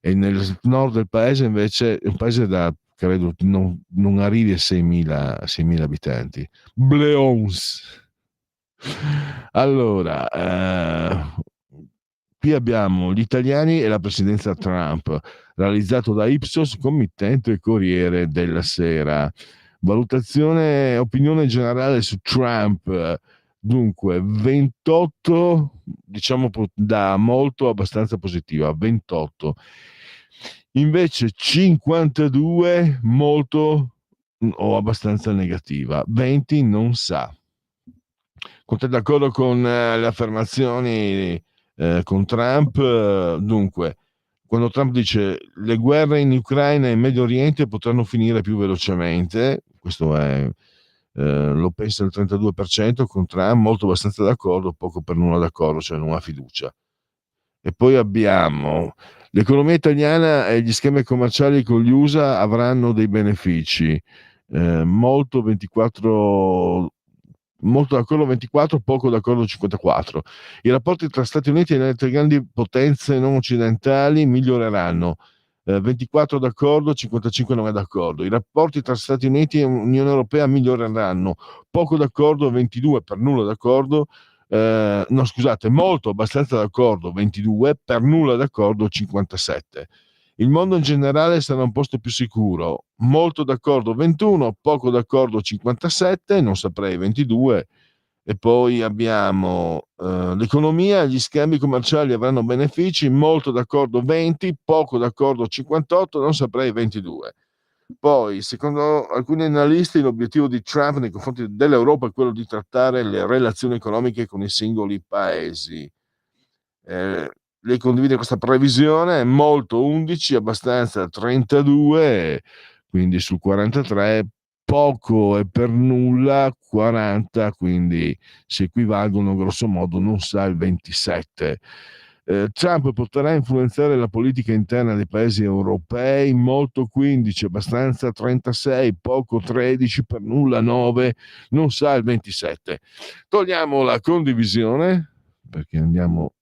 e nel nord del paese invece è un paese da credo non arrivi a 6.000 abitanti, Bleons. Allora, qui abbiamo gli italiani e la presidenza Trump, realizzato da Ipsos, committente Corriere della Sera. Valutazione, opinione generale su Trump. Dunque, 28, diciamo da molto abbastanza positiva, 28. Invece 52 molto o abbastanza negativa, 20 non sa. Siete d'accordo con le affermazioni con Trump? Dunque, quando Trump dice le guerre in Ucraina e in Medio Oriente potranno finire più velocemente, questo è, lo pensa il 32%, con Trump molto abbastanza d'accordo, poco per nulla d'accordo, cioè non ha fiducia. E poi abbiamo l'economia italiana e gli schemi commerciali con gli USA avranno dei benefici, molto 24, molto d'accordo 24, poco d'accordo 54. I rapporti tra Stati Uniti e le altre grandi potenze non occidentali miglioreranno, 24 d'accordo, 55 non è d'accordo. I rapporti tra Stati Uniti e Unione Europea miglioreranno, poco d'accordo 22, per nulla d'accordo, no scusate, molto abbastanza d'accordo 22, per nulla d'accordo 57. Il mondo in generale sarà un posto più sicuro, molto d'accordo 21, poco d'accordo 57, non saprei 22. E poi abbiamo l'economia e gli scambi commerciali avranno benefici, molto d'accordo 20, poco d'accordo 58, non saprei 22. Poi, secondo alcuni analisti, l'obiettivo di Trump nei confronti dell'Europa è quello di trattare le relazioni economiche con i singoli paesi. Lei condivide questa previsione? Molto 11, abbastanza 32, quindi sul 43, poco e per nulla 40, quindi si equivalgono grosso modo, non sa il 27. Trump potrà influenzare la politica interna dei paesi europei, molto 15, abbastanza 36, poco 13, per nulla 9, non sa il 27. Togliamo la condivisione perché andiamo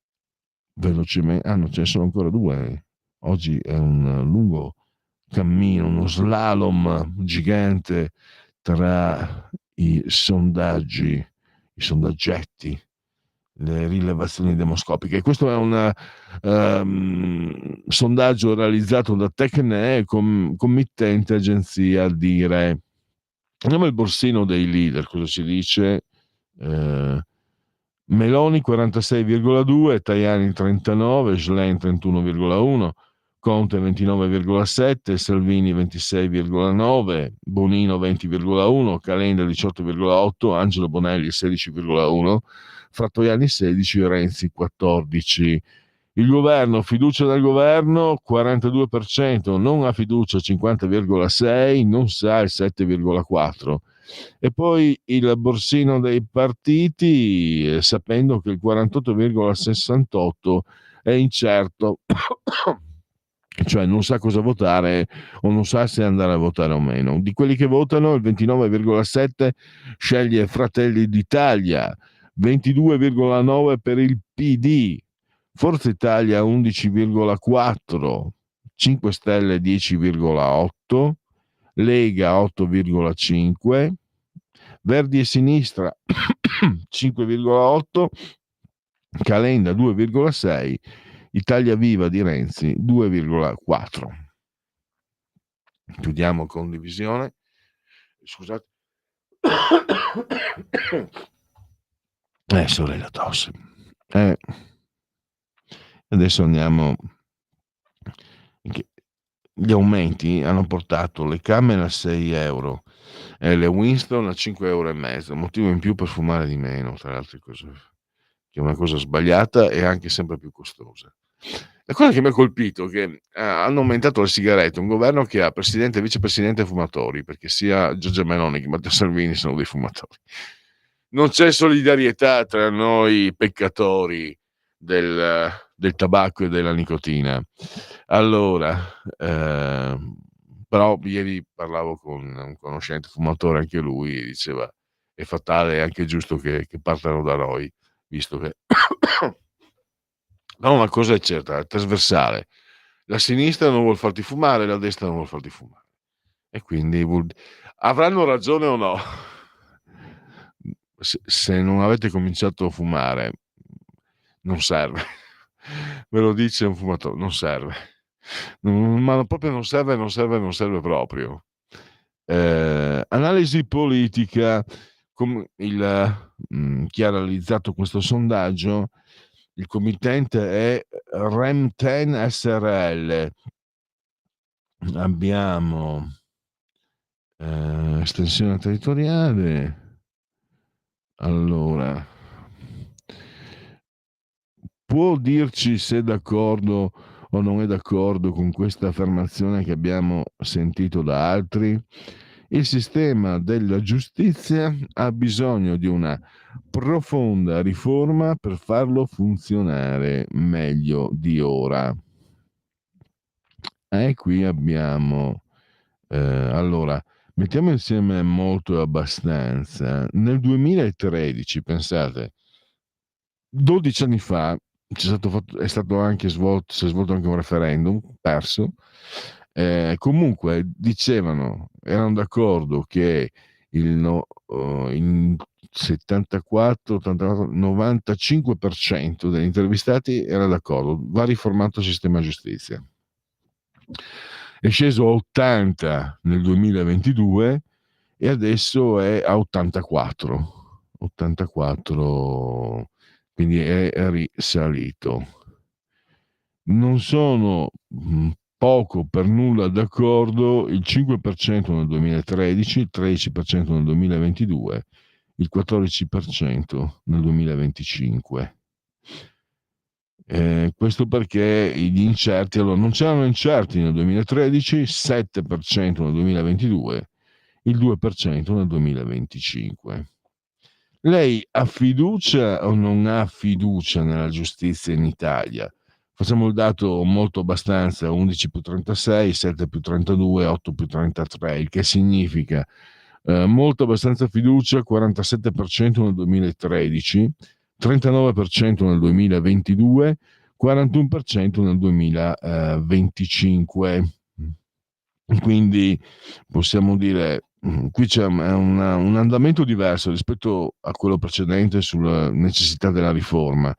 velocemente. No, ce ne sono ancora due. Oggi è un lungo cammino, uno slalom gigante tra i sondaggi, i sondaggetti, le rilevazioni demoscopiche. Questo è un sondaggio realizzato da Tecne, committente agenzia Dire. Andiamo al borsino dei leader, cosa ci dice? Meloni 46,2, Tajani 39, Schlein 31,1, Conte 29,7, Salvini 26,9, Bonino 20,1, Calenda 18,8, Angelo Bonelli 16,1, Frattoiani 16, Renzi 14. Il governo, fiducia del governo 42%, non ha fiducia 50,6, non sa il 7,4. E poi il borsino dei partiti, sapendo che il 48,68 è incerto, cioè non sa cosa votare o non sa se andare a votare o meno. Di quelli che votano, il 29,7 sceglie Fratelli d'Italia, 22,9 per il PD, Forza Italia 11,4, 5 Stelle 10,8, Lega 8,5, Verdi e Sinistra 5,8, Calenda 2,6, Italia Viva di Renzi 2,4. Chiudiamo con divisione. Scusate. Sorella tosse. Adesso andiamo. Gli aumenti hanno portato le Camel a 6 euro e le Winston a 5,5 euro, motivo in più per fumare di meno, tra le altre cose, che è una cosa sbagliata e anche sempre più costosa. La cosa che mi ha colpito è che hanno aumentato le sigarette, un governo che ha presidente e vicepresidente fumatori, perché sia Giorgia Meloni che Matteo Salvini sono dei fumatori. Non c'è solidarietà tra noi peccatori del tabacco e della nicotina. Allora, però ieri parlavo con un conoscente fumatore, anche lui, e diceva è fatale, è anche giusto che partano da noi, visto che no, una cosa è certa, è trasversale. La sinistra non vuol farti fumare, la destra non vuol farti fumare. E quindi avranno ragione o no? Se non avete cominciato a fumare, non serve. Ve lo dice un fumatore, non serve. Ma proprio non serve proprio. Analisi politica, chi ha realizzato questo sondaggio, il committente è Rem10 SRL. Abbiamo estensione territoriale. Allora, può dirci se è d'accordo o non è d'accordo con questa affermazione che abbiamo sentito da altri? Il sistema della giustizia ha bisogno di una profonda riforma per farlo funzionare meglio di ora. E qui abbiamo allora, mettiamo insieme molto e abbastanza. Nel 2013, pensate, 12 anni fa si è svolto anche un referendum perso. Comunque dicevano, erano d'accordo che il 74, 84, 95% degli intervistati era d'accordo, va riformato il sistema giustizia. È sceso a 80 nel 2022 e adesso è a 84, quindi è risalito. Non sono poco per nulla d'accordo il 5% nel 2013, il 13% nel 2022, il 14% nel 2025. Questo perché gli incerti, allora non c'erano incerti nel 2013, 7% nel 2022, il 2% nel 2025. Lei ha fiducia o non ha fiducia nella giustizia in Italia? Facciamo il dato molto abbastanza, 11 più 36, 7 più 32, 8 più 33, il che significa molto abbastanza fiducia, 47% nel 2013, 39% nel 2022, 41% nel 2025. Quindi possiamo dire, qui c'è un andamento diverso rispetto a quello precedente sulla necessità della riforma,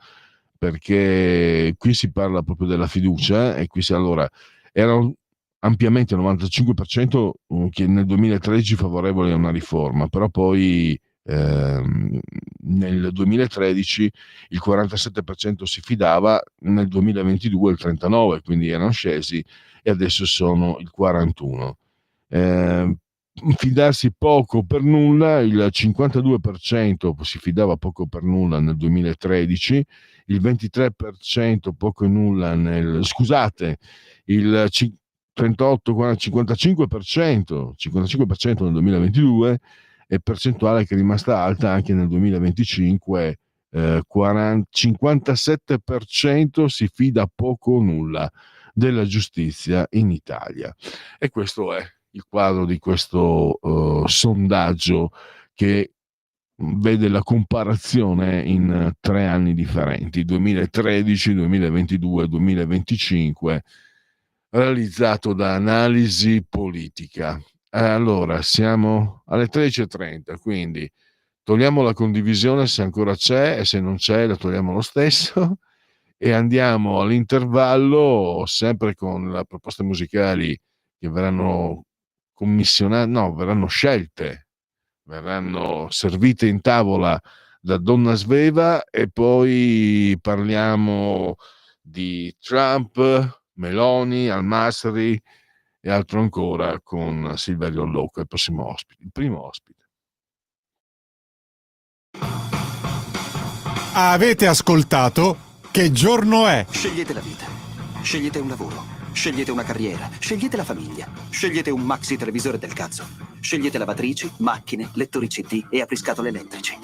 perché qui si parla proprio della fiducia e qui allora erano ampiamente il 95% che nel 2013 favorevoli a una riforma, però poi nel 2013 il 47% si fidava, nel 2022 il 39%, quindi erano scesi e adesso sono il 41%. Fidarsi poco per nulla, il 52% si fidava poco per nulla nel 2013, il 23% poco e nulla il 55% nel 2022, e percentuale che è rimasta alta anche nel 2025. 57% si fida poco o nulla della giustizia in Italia, e questo è il quadro di questo sondaggio che vede la comparazione in 3 anni differenti, 2013, 2022, 2025, realizzato da Analisi Politica. Allora, siamo alle 13:30, quindi togliamo la condivisione se ancora c'è, e se non c'è la togliamo lo stesso, e andiamo all'intervallo, sempre con le proposte musicali che verranno commissionate, no, verranno scelte, verranno servite in tavola da Donna Sveva, e poi parliamo di Trump, Meloni, Al-Masri e altro ancora con Silverio Allocco, il primo ospite. Avete ascoltato Che giorno è? Scegliete la vita. Scegliete un lavoro. Scegliete una carriera. Scegliete la famiglia. Scegliete un maxi televisore del cazzo. Scegliete lavatrici, macchine, lettori CD e apriscatole elettrici.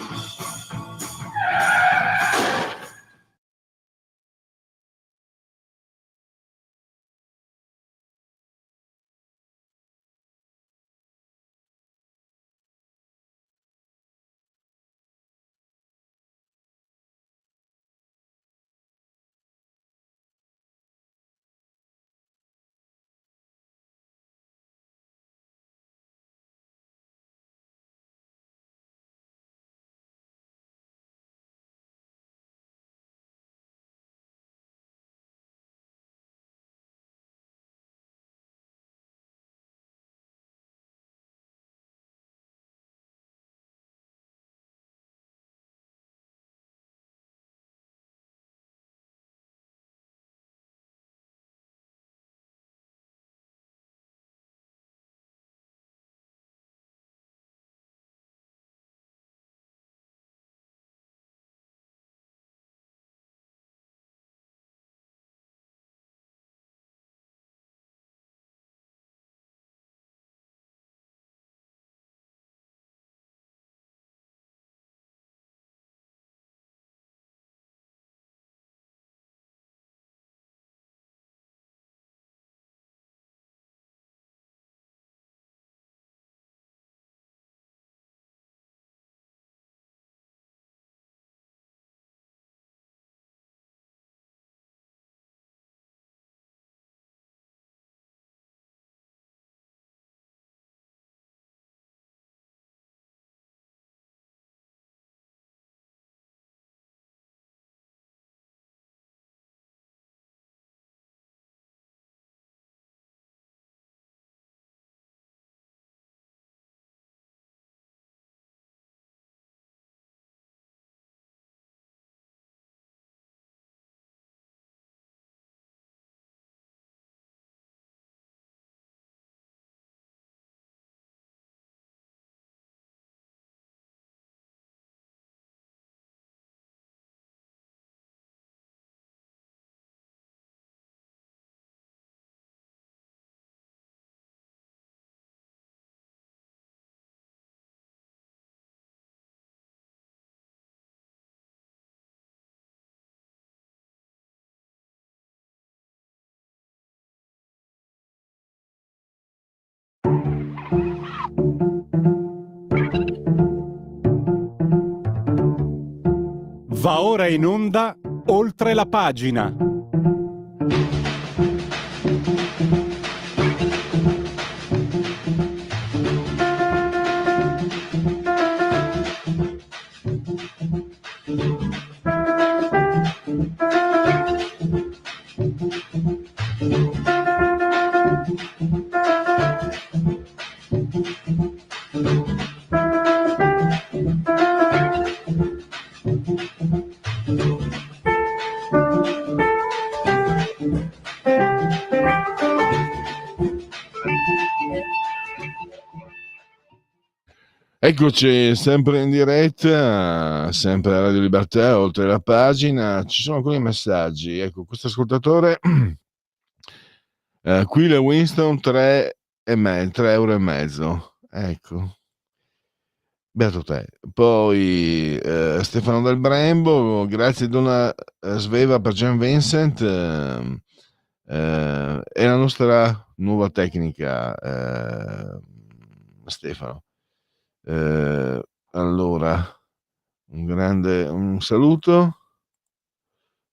Va ora in onda Oltre la pagina. Eccoci sempre in diretta, sempre a Radio Libertà, oltre la pagina. Ci sono alcuni messaggi. Ecco, questo ascoltatore, qui le Winston 3 euro e mezzo. Ecco, beato te. Poi Stefano del Brembo, grazie ad una sveva per Gian Vincent. È la nostra nuova tecnica, Stefano. Allora, un saluto.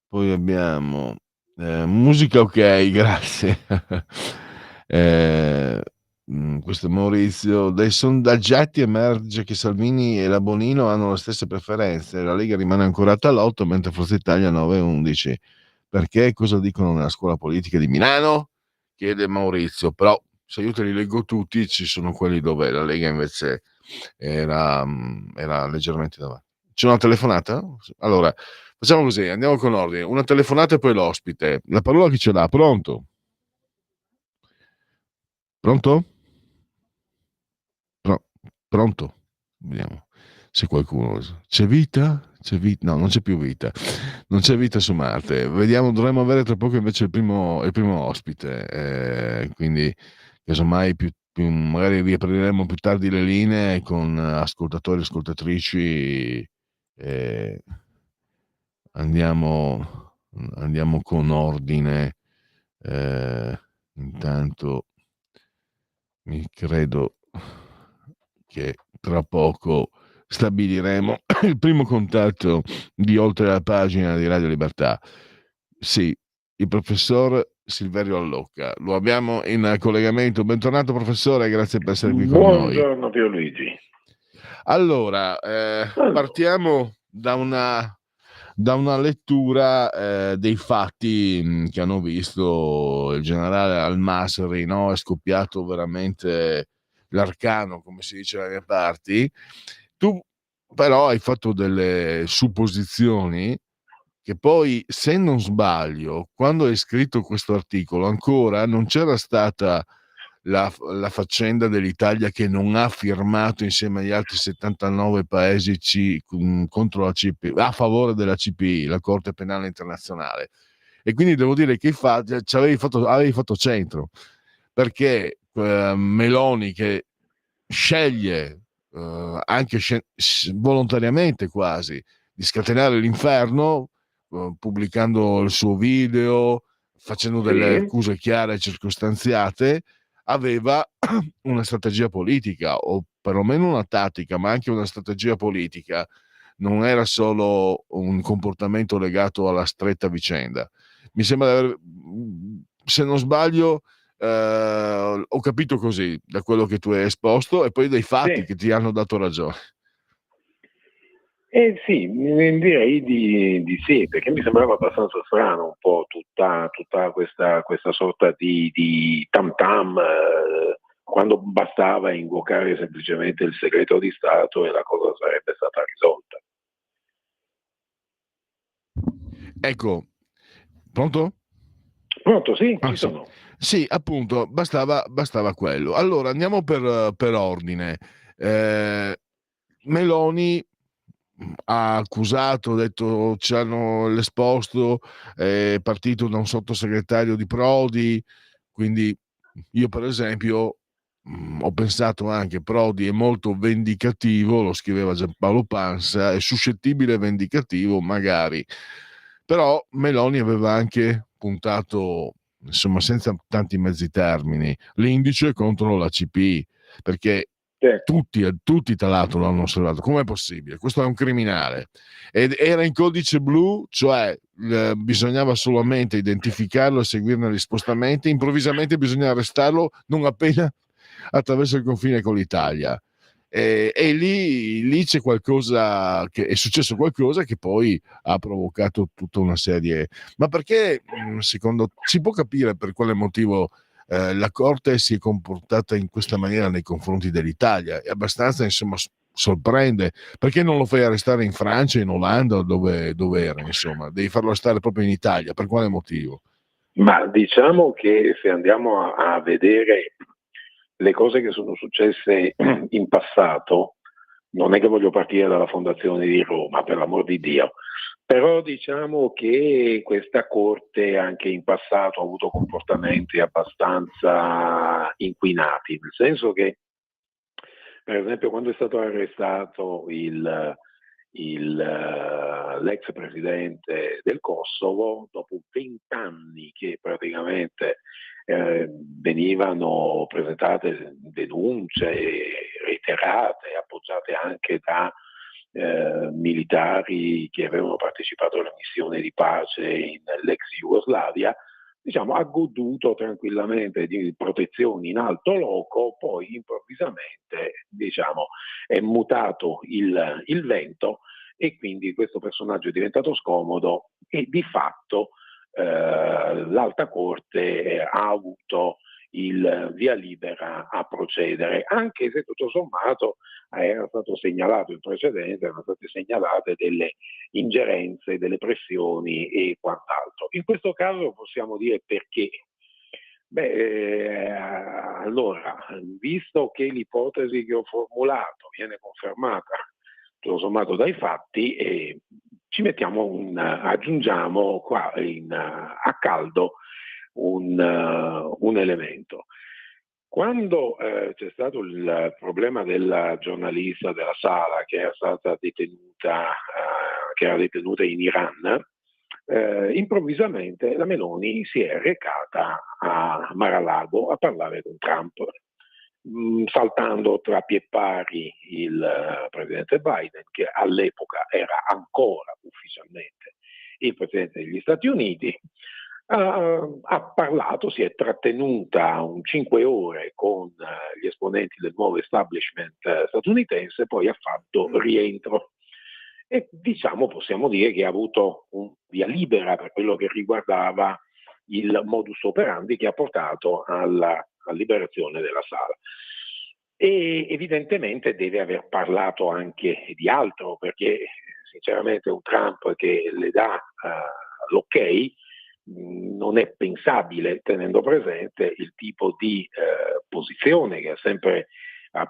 Poi abbiamo musica, ok, grazie. Questo è Maurizio. Dai sondaggiati emerge che Salvini e la Bonino hanno le stesse preferenze. La Lega rimane ancorata all'8, mentre Forza Italia 9 e 11. Perché? Cosa dicono nella scuola politica di Milano? Chiede Maurizio. Però se io te li leggo tutti, ci sono quelli dove la Lega invece era leggermente davanti. C'è una telefonata? Allora, facciamo così, andiamo con ordine. Una telefonata e poi l'ospite. La parola chi ce l'ha? Pronto? Pronto? Pronto? Vediamo se qualcuno... C'è vita? C'è vita? No, non c'è più vita. Non c'è vita su Marte. Vediamo, dovremmo avere tra poco invece il primo ospite. Quindi, casomai, magari riapriremo più tardi le linee con ascoltatori e ascoltatrici. eh, andiamo con ordine. Intanto mi credo che tra poco stabiliremo il primo contatto di oltre la pagina di Radio Libertà. Sì, il professor Silverio Allocca. Lo abbiamo in collegamento. Bentornato professore, grazie per essere qui con noi. Buongiorno Pierluigi. Allora, partiamo da una lettura dei fatti che hanno visto il generale Al-Masri, no? È scoppiato veramente l'arcano, come si dice dalle mie parti. Tu però hai fatto delle supposizioni che poi, se non sbaglio, quando hai scritto questo articolo ancora non c'era stata la faccenda dell'Italia che non ha firmato insieme agli altri 79 paesi contro la CPI, a favore della CPI, la Corte Penale Internazionale. E quindi devo dire che avevi fatto centro, perché Meloni, che sceglie anche volontariamente quasi di scatenare l'inferno, pubblicando il suo video, facendo delle accuse chiare e circostanziate, aveva una strategia politica, o perlomeno una tattica, ma anche una strategia politica. Non era solo un comportamento legato alla stretta vicenda. Mi sembra di aver, se non sbaglio, ho capito così da quello che tu hai esposto e poi dai fatti che ti hanno dato ragione. Sì, direi di sì, perché mi sembrava abbastanza strano un po' tutta questa sorta di tam tam, quando bastava invocare semplicemente il segreto di Stato e la cosa sarebbe stata risolta. Ecco, pronto? Pronto, sì, ci sono. Sì, appunto, bastava quello. Allora, andiamo per ordine. Meloni ha accusato, ha detto ci hanno l'esposto, è partito da un sottosegretario di Prodi, quindi io per esempio ho pensato anche Prodi è molto vendicativo, lo scriveva Giampaolo Pansa, è suscettibile e vendicativo magari, però Meloni aveva anche puntato, insomma senza tanti mezzi termini, l'indice contro la CPI, perché tutti tra l'altro l'hanno osservato. Com'è possibile? Questo è un criminale. Ed era in codice blu, cioè bisognava solamente identificarlo e seguirne gli spostamenti. Improvvisamente bisogna arrestarlo non appena attraverso il confine con l'Italia. E lì c'è qualcosa, che è successo qualcosa che poi ha provocato tutta una serie. Ma perché, secondo, si può capire per quale motivo la Corte si è comportata in questa maniera nei confronti dell'Italia? È abbastanza, insomma, sorprende. Perché non lo fai arrestare in Francia, in Olanda, dove era, insomma? Devi farlo arrestare proprio in Italia, per quale motivo? Ma diciamo che se andiamo a vedere le cose che sono successe in passato, non è che voglio partire dalla fondazione di Roma, per l'amor di Dio, però diciamo che questa corte anche in passato ha avuto comportamenti abbastanza inquinati, nel senso che, per esempio, quando è stato arrestato l'ex presidente del Kosovo, dopo 20 anni che praticamente venivano presentate denunce reiterate, appoggiate anche da militari che avevano partecipato alla missione di pace nell'ex Jugoslavia, diciamo, ha goduto tranquillamente di protezioni in alto loco, poi improvvisamente, diciamo, è mutato il vento e quindi questo personaggio è diventato scomodo e di fatto l'Alta Corte ha avuto il via libera a procedere, anche se tutto sommato era stato segnalato in precedenza, erano state segnalate delle ingerenze, delle pressioni e quant'altro. In questo caso possiamo dire perché. Allora, visto che l'ipotesi che ho formulato viene confermata tutto sommato dai fatti, ci mettiamo aggiungiamo qua a caldo un elemento. Quando c'è stato il problema della giornalista della Sala che era stata detenuta, in Iran, improvvisamente la Meloni si è recata a Mar-a-Lago a parlare con Trump, saltando tra pie pari il presidente Biden, che all'epoca era ancora ufficialmente il presidente degli Stati Uniti. Ha parlato, si è trattenuta 5 ore con gli esponenti del nuovo establishment statunitense, poi ha fatto rientro. E diciamo, possiamo dire che ha avuto un via libera per quello che riguardava il modus operandi che ha portato alla liberazione della Sala. E evidentemente deve aver parlato anche di altro, perché sinceramente un Trump che le dà l'ok non è pensabile, tenendo presente il tipo di posizione che ha sempre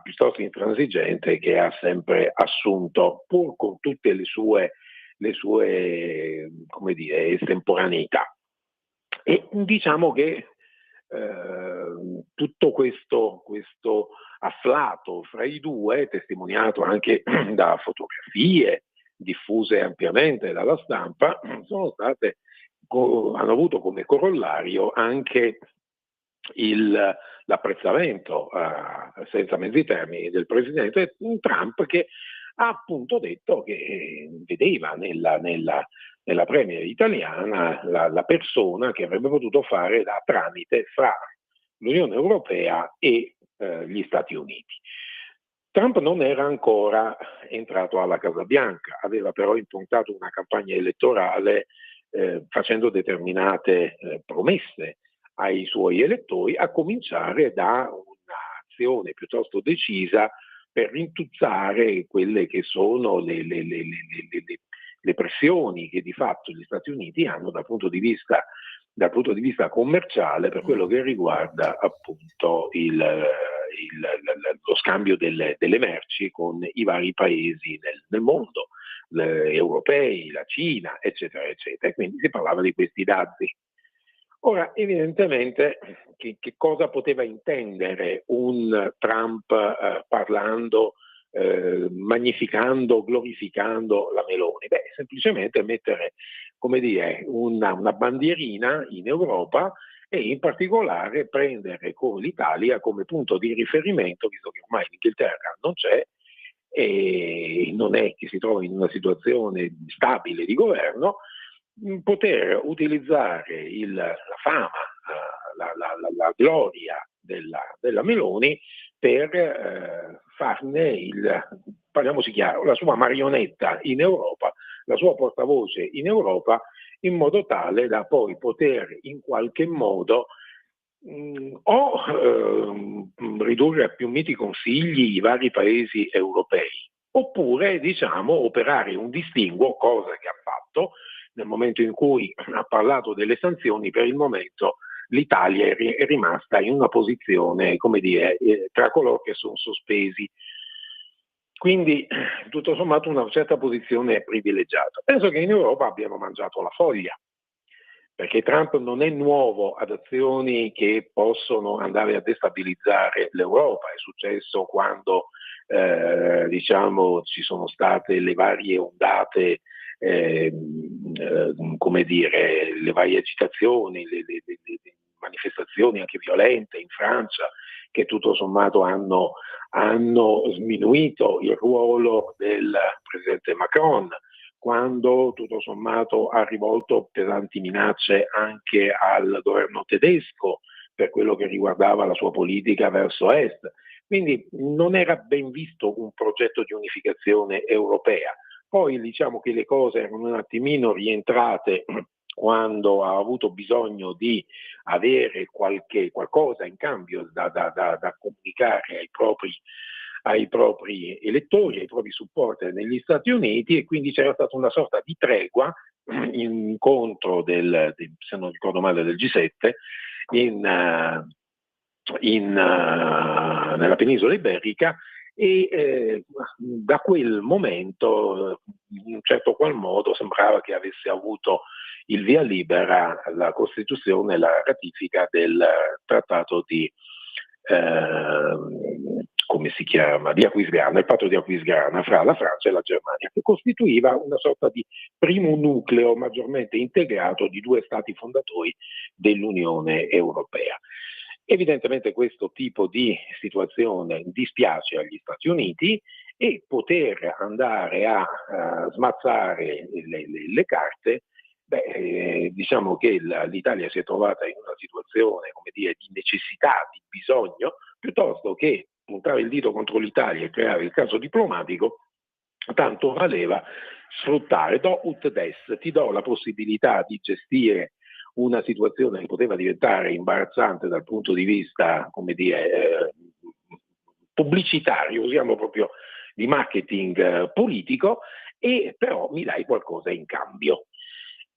piuttosto intransigente, che ha sempre assunto, pur con tutte le sue come dire, estemporaneità. E diciamo che tutto questo afflato fra i due, testimoniato anche da fotografie diffuse ampiamente dalla stampa, hanno avuto come corollario anche l'apprezzamento senza mezzi termini del presidente Trump, che ha appunto detto che vedeva nella premier italiana la persona che avrebbe potuto fare da tramite fra l'Unione Europea e gli Stati Uniti. Trump non era ancora entrato alla Casa Bianca, aveva però improntato una campagna elettorale facendo determinate promesse ai suoi elettori, a cominciare da un'azione piuttosto decisa per rintuzzare quelle che sono le pressioni che di fatto gli Stati Uniti hanno dal punto di vista commerciale per quello che riguarda appunto lo scambio delle merci con i vari paesi nel mondo, europei, la Cina, eccetera, eccetera. E quindi si parlava di questi dazi. Ora, evidentemente, che cosa poteva intendere un Trump parlando, magnificando, glorificando la Meloni? Semplicemente mettere, come dire, una bandierina in Europa e in particolare prendere con l'Italia come punto di riferimento, visto che ormai l'Inghilterra non c'è e non è che si trova in una situazione stabile di governo, poter utilizzare la fama, la gloria della Meloni per farne parliamoci chiaro, la sua marionetta in Europa, la sua portavoce in Europa, in modo tale da poi poter in qualche modo ridurre a più miti consigli i vari paesi europei, oppure diciamo operare un distinguo, cosa che ha fatto nel momento in cui ha parlato delle sanzioni. Per il momento l'Italia è rimasta in una posizione, come dire, tra coloro che sono sospesi. quindi tutto sommato una certa posizione privilegiata. Penso che in Europa abbiano mangiato la foglia, perché Trump non è nuovo ad azioni che possono andare a destabilizzare l'Europa. È successo quando ci sono state le varie ondate, come dire, le varie agitazioni, le manifestazioni anche violente in Francia, che tutto sommato hanno sminuito il ruolo del presidente Macron, quando tutto sommato ha rivolto pesanti minacce anche al governo tedesco per quello che riguardava la sua politica verso est. Quindi non era ben visto un progetto di unificazione europea. Poi diciamo che le cose erano un attimino rientrate quando ha avuto bisogno di avere qualcosa in cambio da comunicare ai propri elettori, ai propri supporter negli Stati Uniti, e quindi c'era stata una sorta di tregua, incontro se non ricordo male, del G7 nella penisola iberica, e da quel momento in un certo qual modo sembrava che avesse avuto il via libera la Costituzione e la ratifica del trattato di come si chiama, di Aquisgrana, il patto di Aquisgrana fra la Francia e la Germania, che costituiva una sorta di primo nucleo maggiormente integrato di due stati fondatori dell'Unione Europea. Evidentemente questo tipo di situazione dispiace agli Stati Uniti, e poter andare a smazzare le carte, diciamo che l'Italia si è trovata in una situazione, come dire, di necessità, di bisogno, piuttosto che puntare il dito contro l'Italia e creare il caso diplomatico. Tanto valeva sfruttare, do ut des, ti do la possibilità di gestire una situazione che poteva diventare imbarazzante dal punto di vista, come dire, pubblicitario, usiamo proprio di marketing politico, e però mi dai qualcosa in cambio.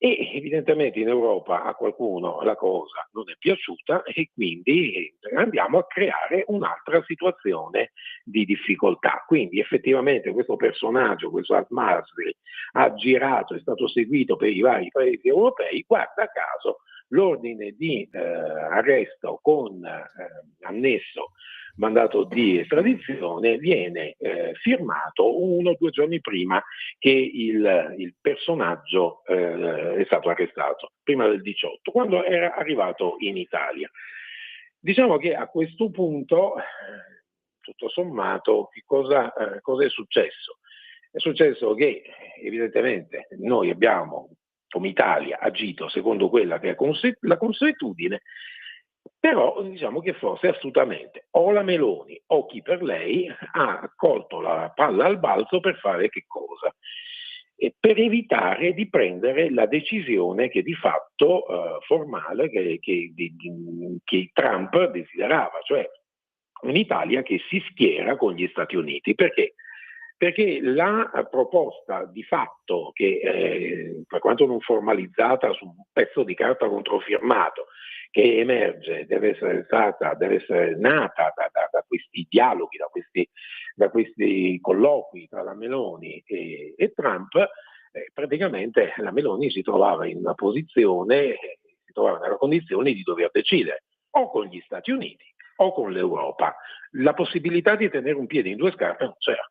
E evidentemente in Europa a qualcuno la cosa non è piaciuta, e quindi andiamo a creare un'altra situazione di difficoltà. Quindi effettivamente questo personaggio, questo Al-Masri, ha girato, è stato seguito per i vari paesi europei. Guarda caso l'ordine di arresto con annesso mandato di estradizione viene firmato 1 o 2 giorni prima che il personaggio è stato arrestato, prima del 18, quando era arrivato in Italia. Diciamo che a questo punto, tutto sommato, cosa è successo? È successo che evidentemente noi abbiamo, come Italia, agito secondo quella che è la consuetudine, però diciamo che forse astutamente o la Meloni o chi per lei ha colto la palla al balzo per fare che cosa? E per evitare di prendere la decisione che di fatto formale che Trump desiderava, cioè un'Italia che si schiera con gli Stati Uniti. Perché? Perché la proposta di fatto, che per quanto non formalizzata su un pezzo di carta controfirmato, che emerge, deve essere nata da questi dialoghi, da questi colloqui tra la Meloni e Trump, praticamente la Meloni si trovava nella condizione di dover decidere o con gli Stati Uniti o con l'Europa. La possibilità di tenere un piede in due scarpe non c'era.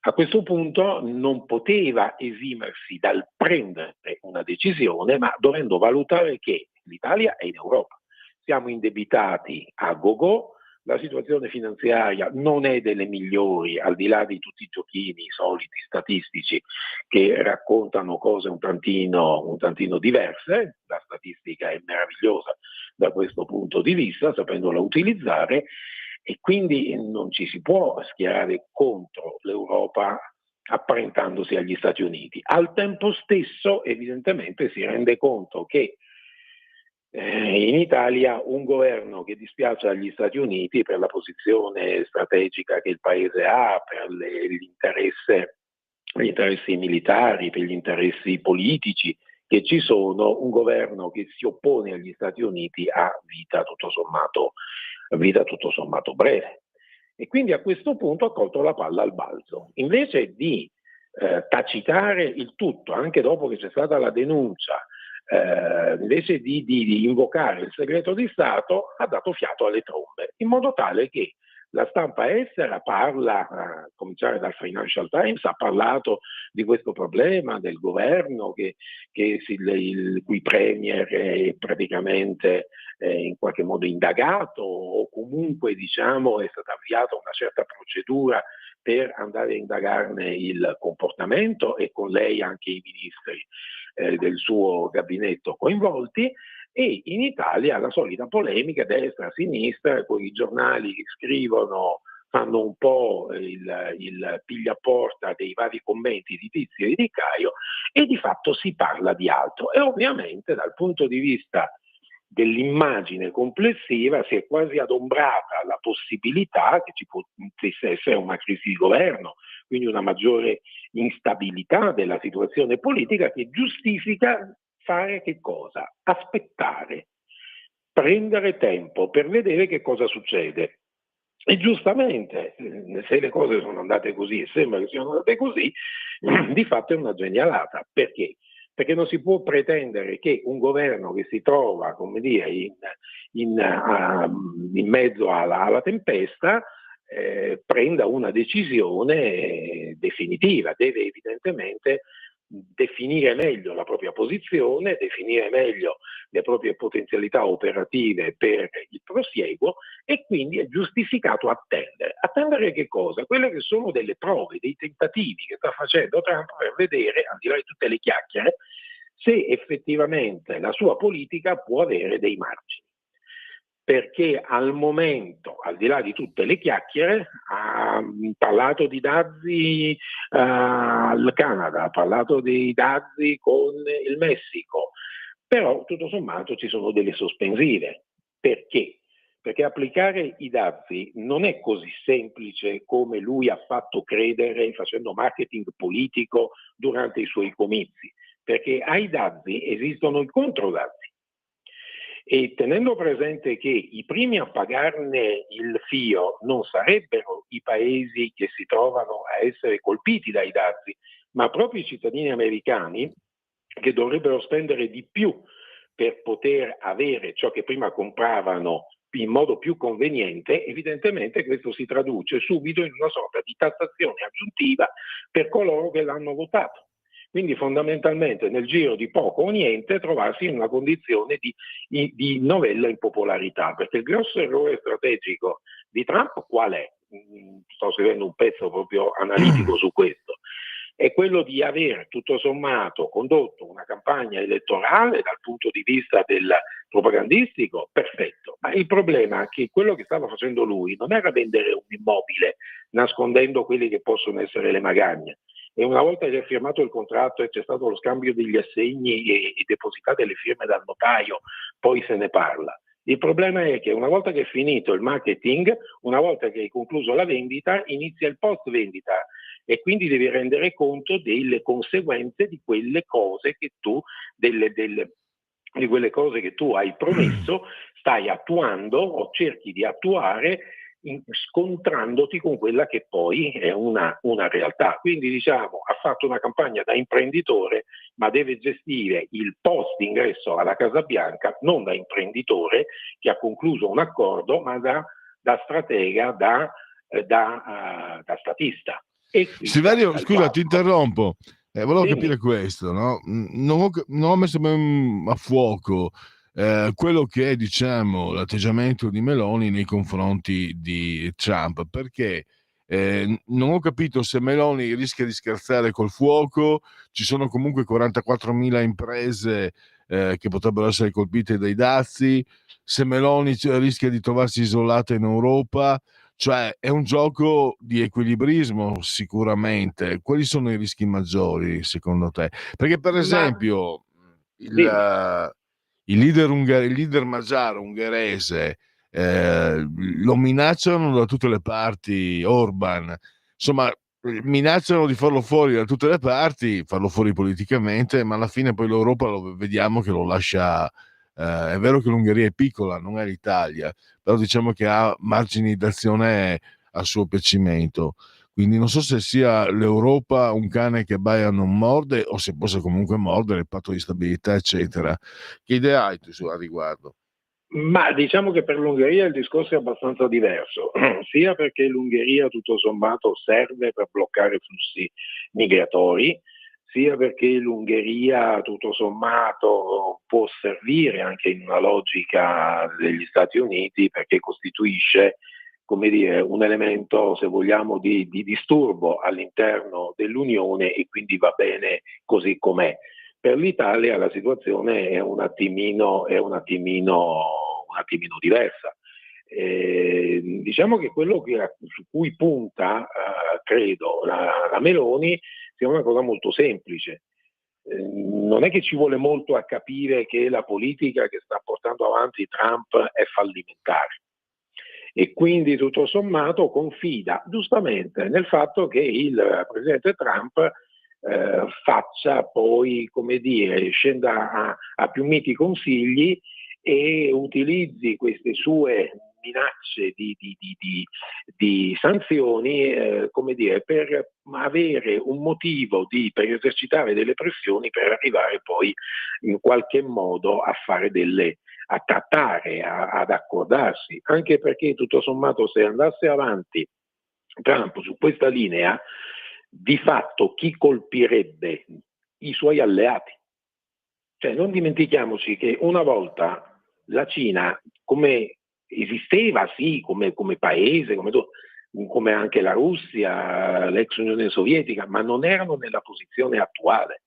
A questo punto non poteva esimersi dal prendere una decisione, ma dovendo valutare che l'Italia è in Europa. Siamo indebitati a go-go, la situazione finanziaria non è delle migliori, al di là di tutti i giochini soliti statistici che raccontano cose un tantino diverse. La statistica è meravigliosa da questo punto di vista, sapendola utilizzare, e quindi non ci si può schierare contro l'Europa apparentandosi agli Stati Uniti. Al tempo stesso, evidentemente, si rende conto che in Italia un governo che dispiace agli Stati Uniti per la posizione strategica che il paese ha, per gli interessi militari, per gli interessi politici che ci sono, un governo che si oppone agli Stati Uniti ha vita tutto sommato breve. E quindi a questo punto ha colto la palla al balzo. Invece di tacitare il tutto, anche dopo che c'è stata la denuncia, invece di invocare il segreto di Stato, ha dato fiato alle trombe, in modo tale che la stampa estera parla, a cominciare dal Financial Times, ha parlato di questo problema del governo il cui premier è praticamente in qualche modo indagato, o comunque diciamo è stata avviata una certa procedura per andare a indagarne il comportamento, e con lei anche i ministri del suo gabinetto coinvolti. E in Italia la solita polemica destra-sinistra, con i giornali che scrivono, fanno un po' il pigliaporta dei vari commenti di Tizio e di Caio, e di fatto si parla di altro. E ovviamente dal punto di vista dell'immagine complessiva si è quasi adombrata la possibilità che ci potesse essere una crisi di governo, quindi una maggiore instabilità della situazione politica, che giustifica fare che cosa? Aspettare, prendere tempo per vedere che cosa succede. E giustamente, se le cose sono andate così, e sembra che siano andate così, di fatto è una genialata. Perché? Perché non si può pretendere che un governo che si trova, come dire, in mezzo alla tempesta prenda una decisione definitiva. Deve evidentemente definire meglio la propria posizione, definire meglio le proprie potenzialità operative per il prosieguo, e quindi è giustificato attendere. Attendere che cosa? Quelle che sono delle prove, dei tentativi che sta facendo Trump per vedere, al di là di tutte le chiacchiere, se effettivamente la sua politica può avere dei margini. Perché al momento, al di là di tutte le chiacchiere, ha parlato di dazi al Canada, ha parlato di dazi con il Messico, però tutto sommato ci sono delle sospensive. Perché? Perché applicare i dazi non è così semplice come lui ha fatto credere facendo marketing politico durante i suoi comizi, perché ai dazi esistono i controdazi. E tenendo presente che i primi a pagarne il fio non sarebbero i paesi che si trovano a essere colpiti dai dazi, ma proprio i cittadini americani, che dovrebbero spendere di più per poter avere ciò che prima compravano in modo più conveniente, evidentemente questo si traduce subito in una sorta di tassazione aggiuntiva per coloro che l'hanno votato. Quindi fondamentalmente nel giro di poco o niente trovarsi in una condizione di novella impopolarità, perché il grosso errore strategico di Trump qual è? Sto scrivendo un pezzo proprio analitico su questo. È quello di aver tutto sommato condotto una campagna elettorale dal punto di vista del propagandistico perfetto, ma il problema è che quello che stava facendo lui non era vendere un immobile nascondendo quelli che possono essere le magagne. E una volta che ha firmato il contratto e c'è stato lo scambio degli assegni e depositate le firme dal notaio, poi se ne parla. Il problema è che una volta che è finito il marketing, una volta che hai concluso la vendita, inizia il post vendita, e quindi devi rendere conto delle conseguenze di quelle cose che tu, di quelle cose che tu hai promesso, stai attuando o cerchi di attuare, scontrandoti con quella che poi è una realtà. Quindi diciamo, ha fatto una campagna da imprenditore, ma deve gestire il post ingresso alla Casa Bianca non da imprenditore che ha concluso un accordo, ma da stratega, da statista. Silverio, scusa, ti interrompo. Volevo Dimmi. capire questo, no? Non ho messo ben a fuoco quello che è, diciamo, l'atteggiamento di Meloni nei confronti di Trump, perché non ho capito se Meloni rischia di scherzare col fuoco. Ci sono comunque 44.000 imprese che potrebbero essere colpite dai dazi, se Meloni rischia di trovarsi isolata in Europa. Cioè è un gioco di equilibrismo sicuramente. Quali sono i rischi maggiori secondo te? Perché per esempio il leader magiaro ungherese lo minacciano da tutte le parti, Orban, insomma minacciano di farlo fuori da tutte le parti, farlo fuori politicamente, ma alla fine poi l'Europa vediamo che lo lascia. È vero che l'Ungheria è piccola, non è l'Italia, però diciamo che ha margini d'azione a suo piacimento. Quindi non so se sia l'Europa un cane che abbaia non morde o se possa comunque mordere, il patto di stabilità, eccetera. Che idea hai tu a riguardo? Ma diciamo che per l'Ungheria il discorso è abbastanza diverso, sia perché l'Ungheria tutto sommato serve per bloccare flussi migratori, sia perché l'Ungheria tutto sommato può servire anche in una logica degli Stati Uniti perché costituisce, come dire, un elemento, se vogliamo, di disturbo all'interno dell'Unione e quindi va bene così com'è. Per l'Italia la situazione è un attimino diversa. Diciamo che quello su cui punta, credo, la Meloni sia una cosa molto semplice. Non è che ci vuole molto a capire che la politica che sta portando avanti Trump è fallimentare. E quindi tutto sommato confida giustamente nel fatto che il presidente Trump faccia poi, come dire, scenda a più miti consigli e utilizzi queste sue minacce di sanzioni, come dire, per avere un motivo per esercitare delle pressioni per arrivare poi in qualche modo a fare a trattare, ad accordarsi, anche perché tutto sommato se andasse avanti Trump su questa linea, di fatto chi colpirebbe? I suoi alleati. Cioè non dimentichiamoci che una volta la Cina, come esisteva sì come paese, come anche la Russia, l'ex Unione Sovietica, ma non erano nella posizione attuale.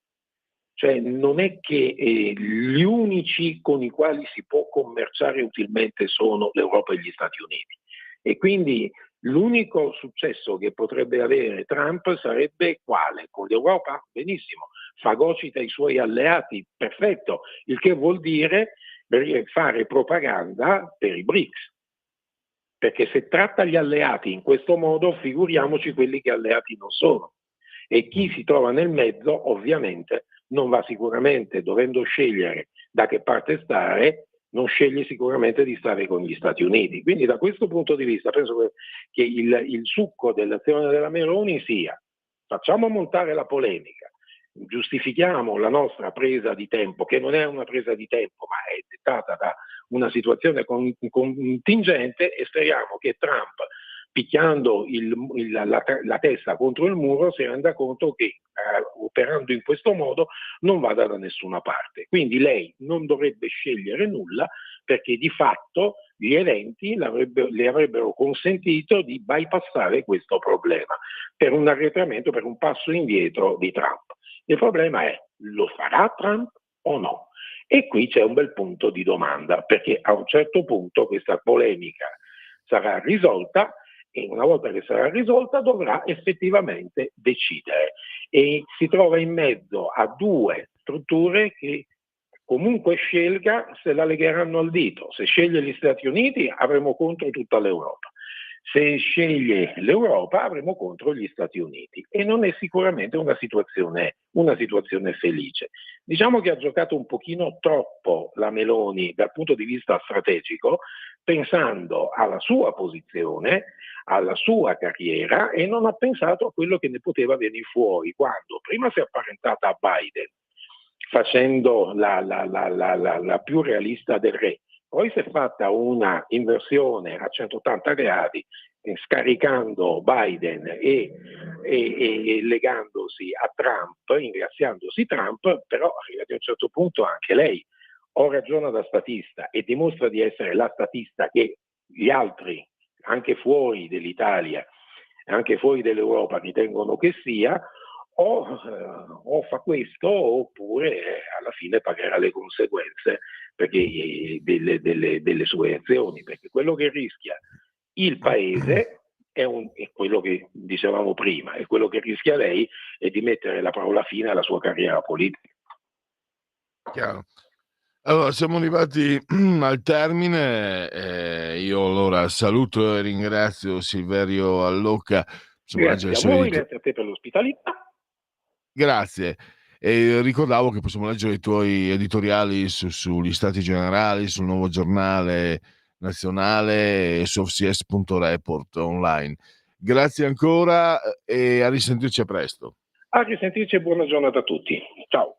Cioè non è che gli unici con i quali si può commerciare utilmente sono l'Europa e gli Stati Uniti. E quindi l'unico successo che potrebbe avere Trump sarebbe quale? Con l'Europa? Benissimo. Fagocita i suoi alleati? Perfetto. Il che vuol dire fare propaganda per i BRICS. Perché se tratta gli alleati in questo modo, figuriamoci quelli che alleati non sono. E chi si trova nel mezzo, ovviamente, non va sicuramente, dovendo scegliere da che parte stare, non sceglie sicuramente di stare con gli Stati Uniti. Quindi da questo punto di vista penso che il succo dell'azione della Meloni sia: facciamo montare la polemica, giustifichiamo la nostra presa di tempo, che non è una presa di tempo, ma è dettata da una situazione contingente, e speriamo che Trump, picchiando la testa contro il muro, si renda conto che operando in questo modo non vada da nessuna parte. Quindi lei non dovrebbe scegliere nulla, perché di fatto gli eventi le avrebbero consentito di bypassare questo problema per un arretramento, per un passo indietro di Trump. Il problema è: lo farà Trump o no? E qui c'è un bel punto di domanda, perché a un certo punto questa polemica sarà risolta, e una volta che sarà risolta dovrà effettivamente decidere, e si trova in mezzo a due strutture che comunque scelga se la legheranno al dito. Se sceglie gli Stati Uniti avremo contro tutta l'Europa, se sceglie l'Europa avremo contro gli Stati Uniti, e non è sicuramente una situazione felice. Diciamo che ha giocato un pochino troppo la Meloni dal punto di vista strategico, pensando alla sua posizione, alla sua carriera, e non ha pensato a quello che ne poteva venire fuori quando prima si è apparentata a Biden facendo la più realista del re. Poi si è fatta una inversione a 180 gradi, scaricando Biden e legandosi a Trump, ringraziandosi Trump, però arrivati a un certo punto anche lei o ragiona da statista e dimostra di essere la statista che gli altri, anche fuori dell'Italia, anche fuori dell'Europa, ritengono che sia, o fa questo, oppure alla fine pagherà le conseguenze delle sue azioni, perché quello che rischia il paese è quello che dicevamo prima, e quello che rischia lei è di mettere la parola fine alla sua carriera politica. Chiaro. Allora, siamo arrivati al termine. Io allora saluto e ringrazio Silverio Allocca. Grazie a voi, grazie a te per l'ospitalità. Grazie. E ricordavo che possiamo leggere i tuoi editoriali sugli Stati Generali, sul Nuovo Giornale Nazionale e su FCS.report online. Grazie ancora e a risentirci a presto. A risentirci e buona giornata a tutti. Ciao.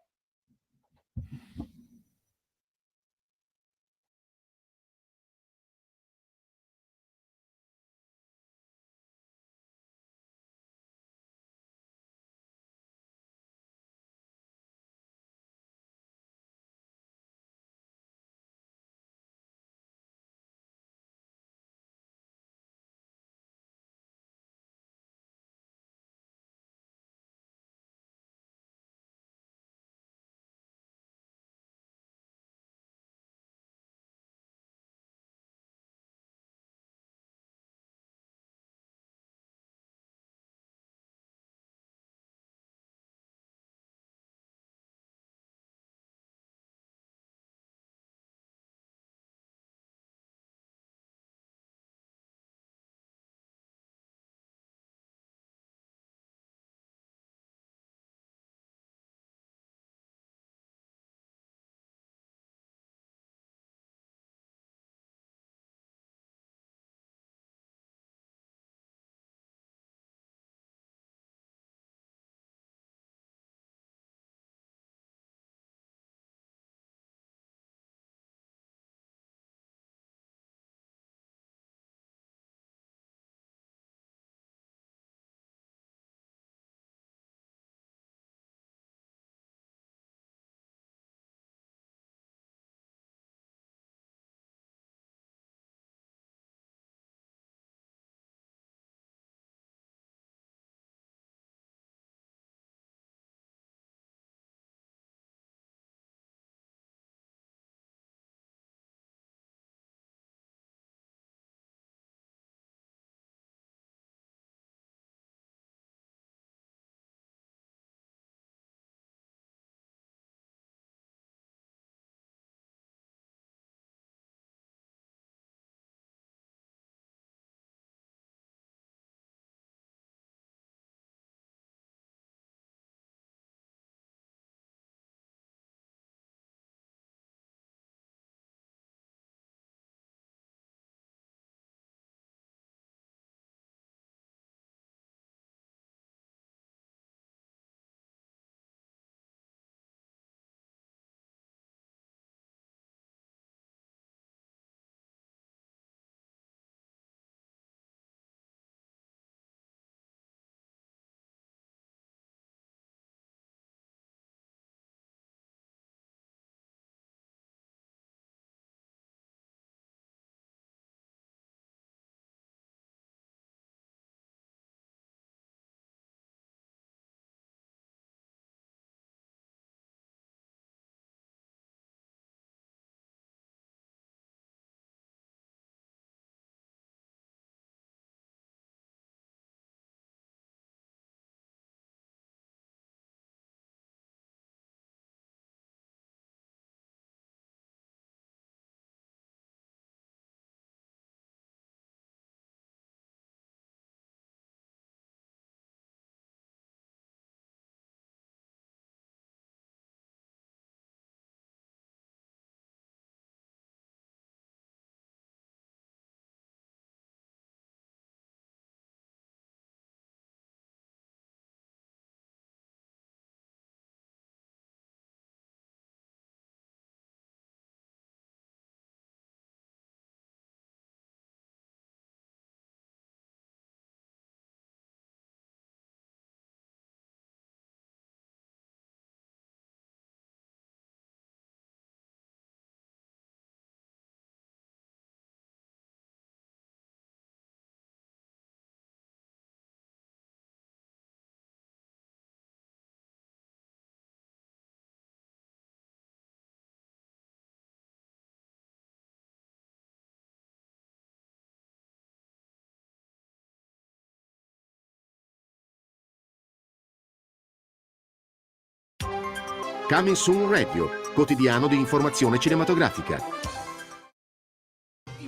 Coming Soon Radio, quotidiano di informazione cinematografica.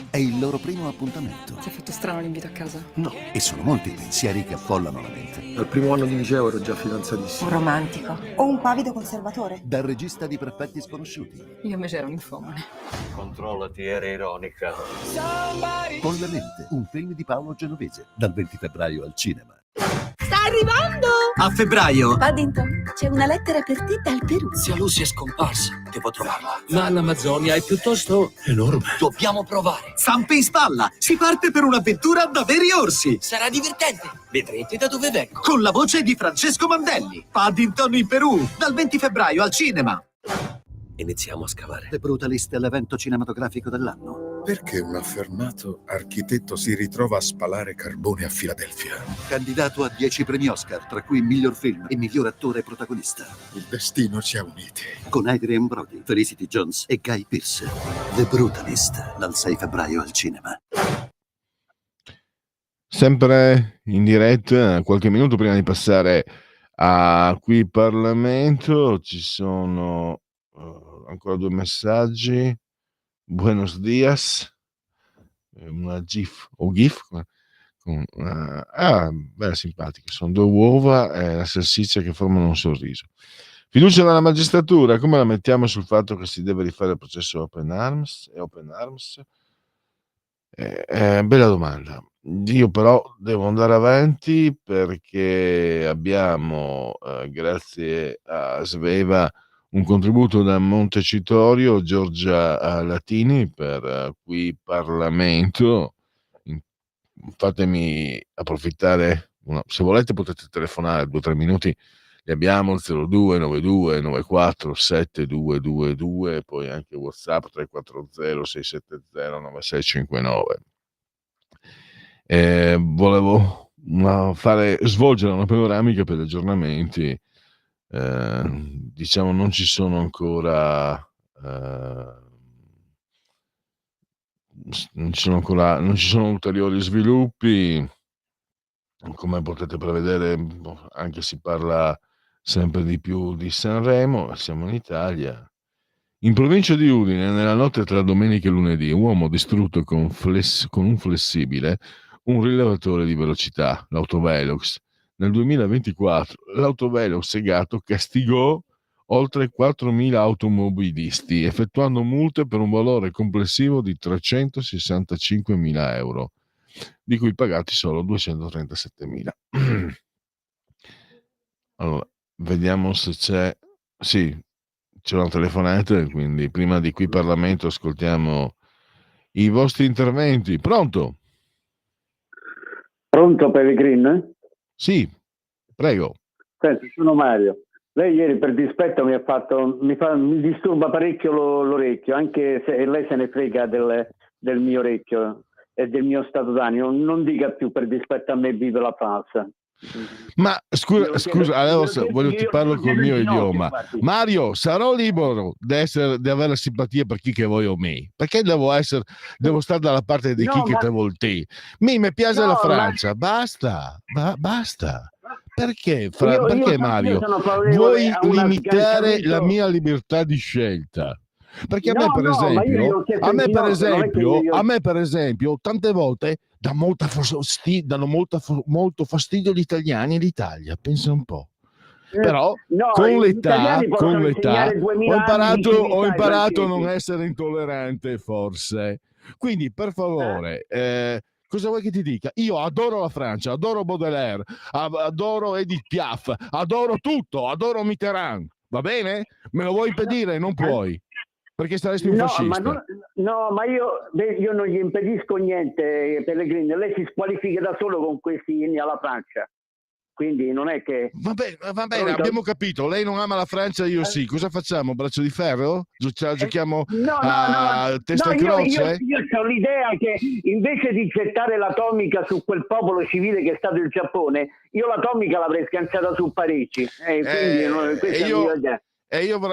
È il loro primo appuntamento. Ti ha fatto strano l'invito a casa? No. E sono molti i pensieri che affollano la mente. Al primo anno di liceo ero già fidanzatissimo. Un romantico. O un pavido conservatore. Dal regista di Perfetti Sconosciuti. Io invece ero un infomane. Controllati, era ironica. Con la mente, un film di Paolo Genovese, dal 20 febbraio al cinema. Sta arrivando! A febbraio! Paddington, c'è una lettera per te dal Perù. Zia Lucy è scomparsa. Devo trovarla. Ma l'Amazzonia è piuttosto enorme. Dobbiamo provare. Zampe in spalla! Si parte per un'avventura da veri orsi! Sarà divertente. Vedrete da dove vengo. Con la voce di Francesco Mandelli. Paddington in Perù, dal 20 febbraio al cinema. Iniziamo a scavare. The Brutalist è l'evento cinematografico dell'anno. Perché un affermato architetto si ritrova a spalare carbone a Filadelfia? Candidato a 10 premi Oscar, tra cui miglior film e miglior attore protagonista. Il destino ci ha uniti. Con Adrian Brody, Felicity Jones e Guy Pearce. The Brutalist, dal 6 febbraio al cinema. Sempre in diretta, qualche minuto prima di passare a qui Parlamento, ci sono ancora 2 messaggi. Buenos dias, una GIF o GIF bella simpatica, sono 2 uova e la salsiccia che formano un sorriso. Fiducia nella magistratura, come la mettiamo sul fatto che si deve rifare il processo Open Arms? Bella domanda. Io però devo andare avanti perché abbiamo, grazie a Sveva, un contributo da Montecitorio, Giorgia Latini, per qui Parlamento. Fatemi approfittare, se volete potete telefonare 2-3 minuti, li abbiamo, 0292 94 7222, poi anche WhatsApp 340 670 9659. Volevo svolgere una panoramica per gli aggiornamenti. Diciamo non ci sono ancora non ci sono ulteriori sviluppi, come potete prevedere. Anche si parla sempre di più di Sanremo. Siamo in Italia. In provincia di Udine, nella notte tra domenica e lunedì, un uomo distrutto con un flessibile un rilevatore di velocità, l'autovelox. Nel 2024 l'autovelox segato castigò oltre 4.000 automobilisti, effettuando multe per un valore complessivo di 365.000 euro, di cui pagati solo 237.000. Allora, vediamo se c'è... Sì, c'è una telefonata, quindi prima di qui Parlamento ascoltiamo i vostri interventi. Pronto? Pronto Pellegrin? Sì, prego. Senti, sono Mario. Lei ieri per dispetto mi disturba parecchio l'orecchio, anche se lei se ne frega del mio orecchio e del mio stato d'animo. Non dica più per dispetto a me vive la falsa. Ma scusa, adesso ti parlo col mio idioma. Mario, sarò libero di avere la simpatia per chi che voglio me, perché devo stare dalla parte di chi che te vuol te. Mi piace la Francia, basta. Perché Mario vuoi limitare la mia libertà di scelta? Perché a me per esempio tante volte danno molto fastidio gli italiani e l'Italia, pensa un po'. Però con l'età ho imparato a non essere intollerante, forse. Quindi per favore, cosa vuoi che ti dica? Io adoro la Francia, adoro Baudelaire, adoro Edith Piaf, adoro tutto, adoro Mitterrand, va bene? Me lo vuoi impedire? Non puoi, perché saresti un fascista. Ma io non gli impedisco niente, Pellegrini. Lei si squalifica da solo con questi inni alla Francia. Quindi non è che... Va bene, abbiamo capito. Lei non ama la Francia, io sì. Cosa facciamo? Braccio di ferro? Giochiamo a testa e croce? Io ho l'idea che invece di gettare l'atomica su quel popolo civile che è stato il Giappone, io l'atomica l'avrei sganciata su Parigi.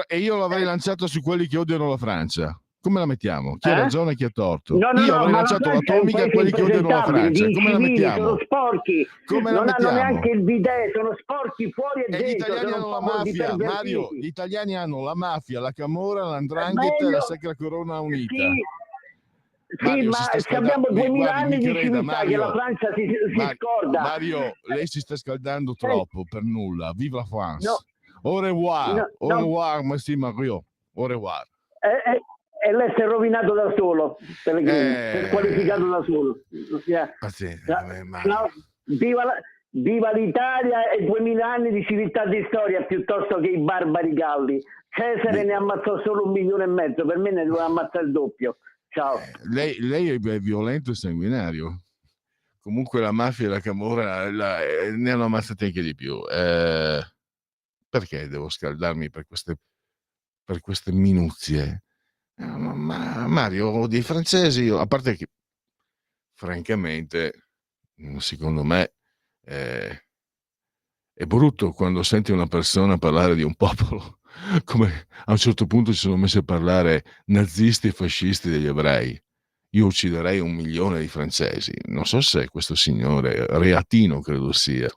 Io l'avrei lanciato su quelli che odiano la Francia. Come la mettiamo? Chi ha ragione e chi ha torto? Io avrei lanciato l'atomica a quelli che odiano la Francia. Come la mettiamo? Sono sporchi, non hanno neanche il bidet, sono sporchi fuori e dentro. Gli italiani hanno la mafia, Mario. Gli italiani hanno la mafia, la camorra, l''ndrangheta e la Sacra Corona Unita. Mario, ma si sta se abbiamo scaldando. 2000 Guardi, anni mi di creda, civiltà che la Francia si scorda. Mario, lei si sta scaldando troppo per nulla. Vive la France. No, Au revoir. no, Au no. revoir, merci Mario. Au revoir. E lei si è rovinato da solo, Pellegrini, si è qualificato da solo. No, viva l'Italia e 2000 anni di civiltà di storia piuttosto che i barbari galli. Cesare ne ammazzò solo 1,5 milioni, per me ne doveva ammazzare il doppio. Ciao. Lei è violento e sanguinario. Comunque la mafia e la camorra ne hanno ammazzati anche di più. Perché devo scaldarmi per queste minuzie? Ma Mario, dei francesi, a parte che francamente, secondo me, è brutto quando senti una persona parlare di un popolo come a un certo punto si sono messi a parlare nazisti e fascisti degli ebrei. Io ucciderei 1 milione di francesi. Non so se questo signore, Reatino credo sia,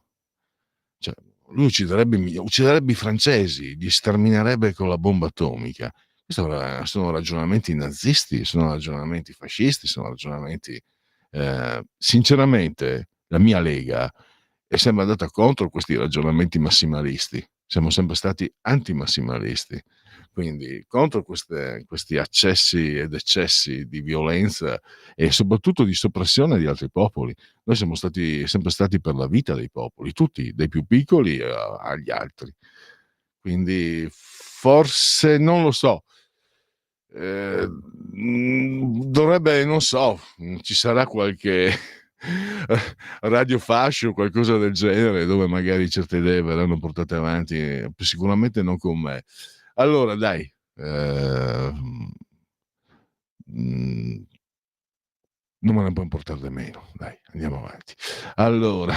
cioè, lui ucciderebbe i francesi, li sterminerebbe con la bomba atomica. Questi sono ragionamenti nazisti, sono ragionamenti fascisti, sono ragionamenti... sinceramente, la mia Lega è sempre andata contro questi ragionamenti massimalisti. Siamo sempre stati antimassimalisti, quindi contro questi accessi ed eccessi di violenza e soprattutto di soppressione di altri popoli. Noi siamo sempre stati per la vita dei popoli, tutti, dai più piccoli agli altri. Quindi forse, non lo so, dovrebbe, non so, ci sarà qualche radiofascio o qualcosa del genere dove magari certe idee verranno portate avanti, sicuramente non con me. Allora dai, non me ne può importare nemmeno, dai, andiamo avanti. Allora,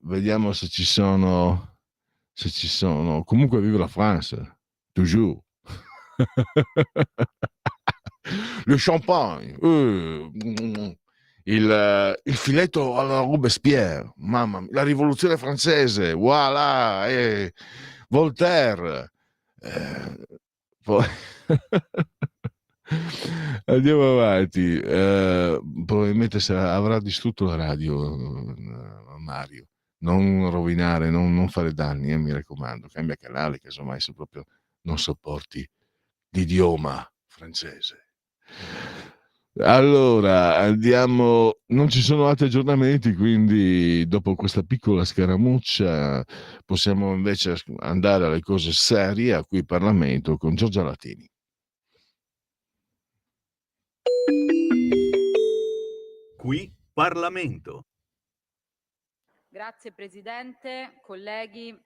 vediamo se ci sono, comunque vive la France, toujours. Le champagne, il filetto alla Robespierre, mamma mia, la rivoluzione francese, voilà, Voltaire, poi andiamo avanti. Probabilmente avrà distrutto la radio, Mario. Non rovinare, non fare danni, mi raccomando, cambia canale, casomai se proprio non sopporti l'idioma francese. Allora andiamo, non ci sono altri aggiornamenti, quindi dopo questa piccola scaramuccia possiamo invece andare alle cose serie, a cui Parlamento con Giorgia Latini. Qui Parlamento. Grazie Presidente, colleghi.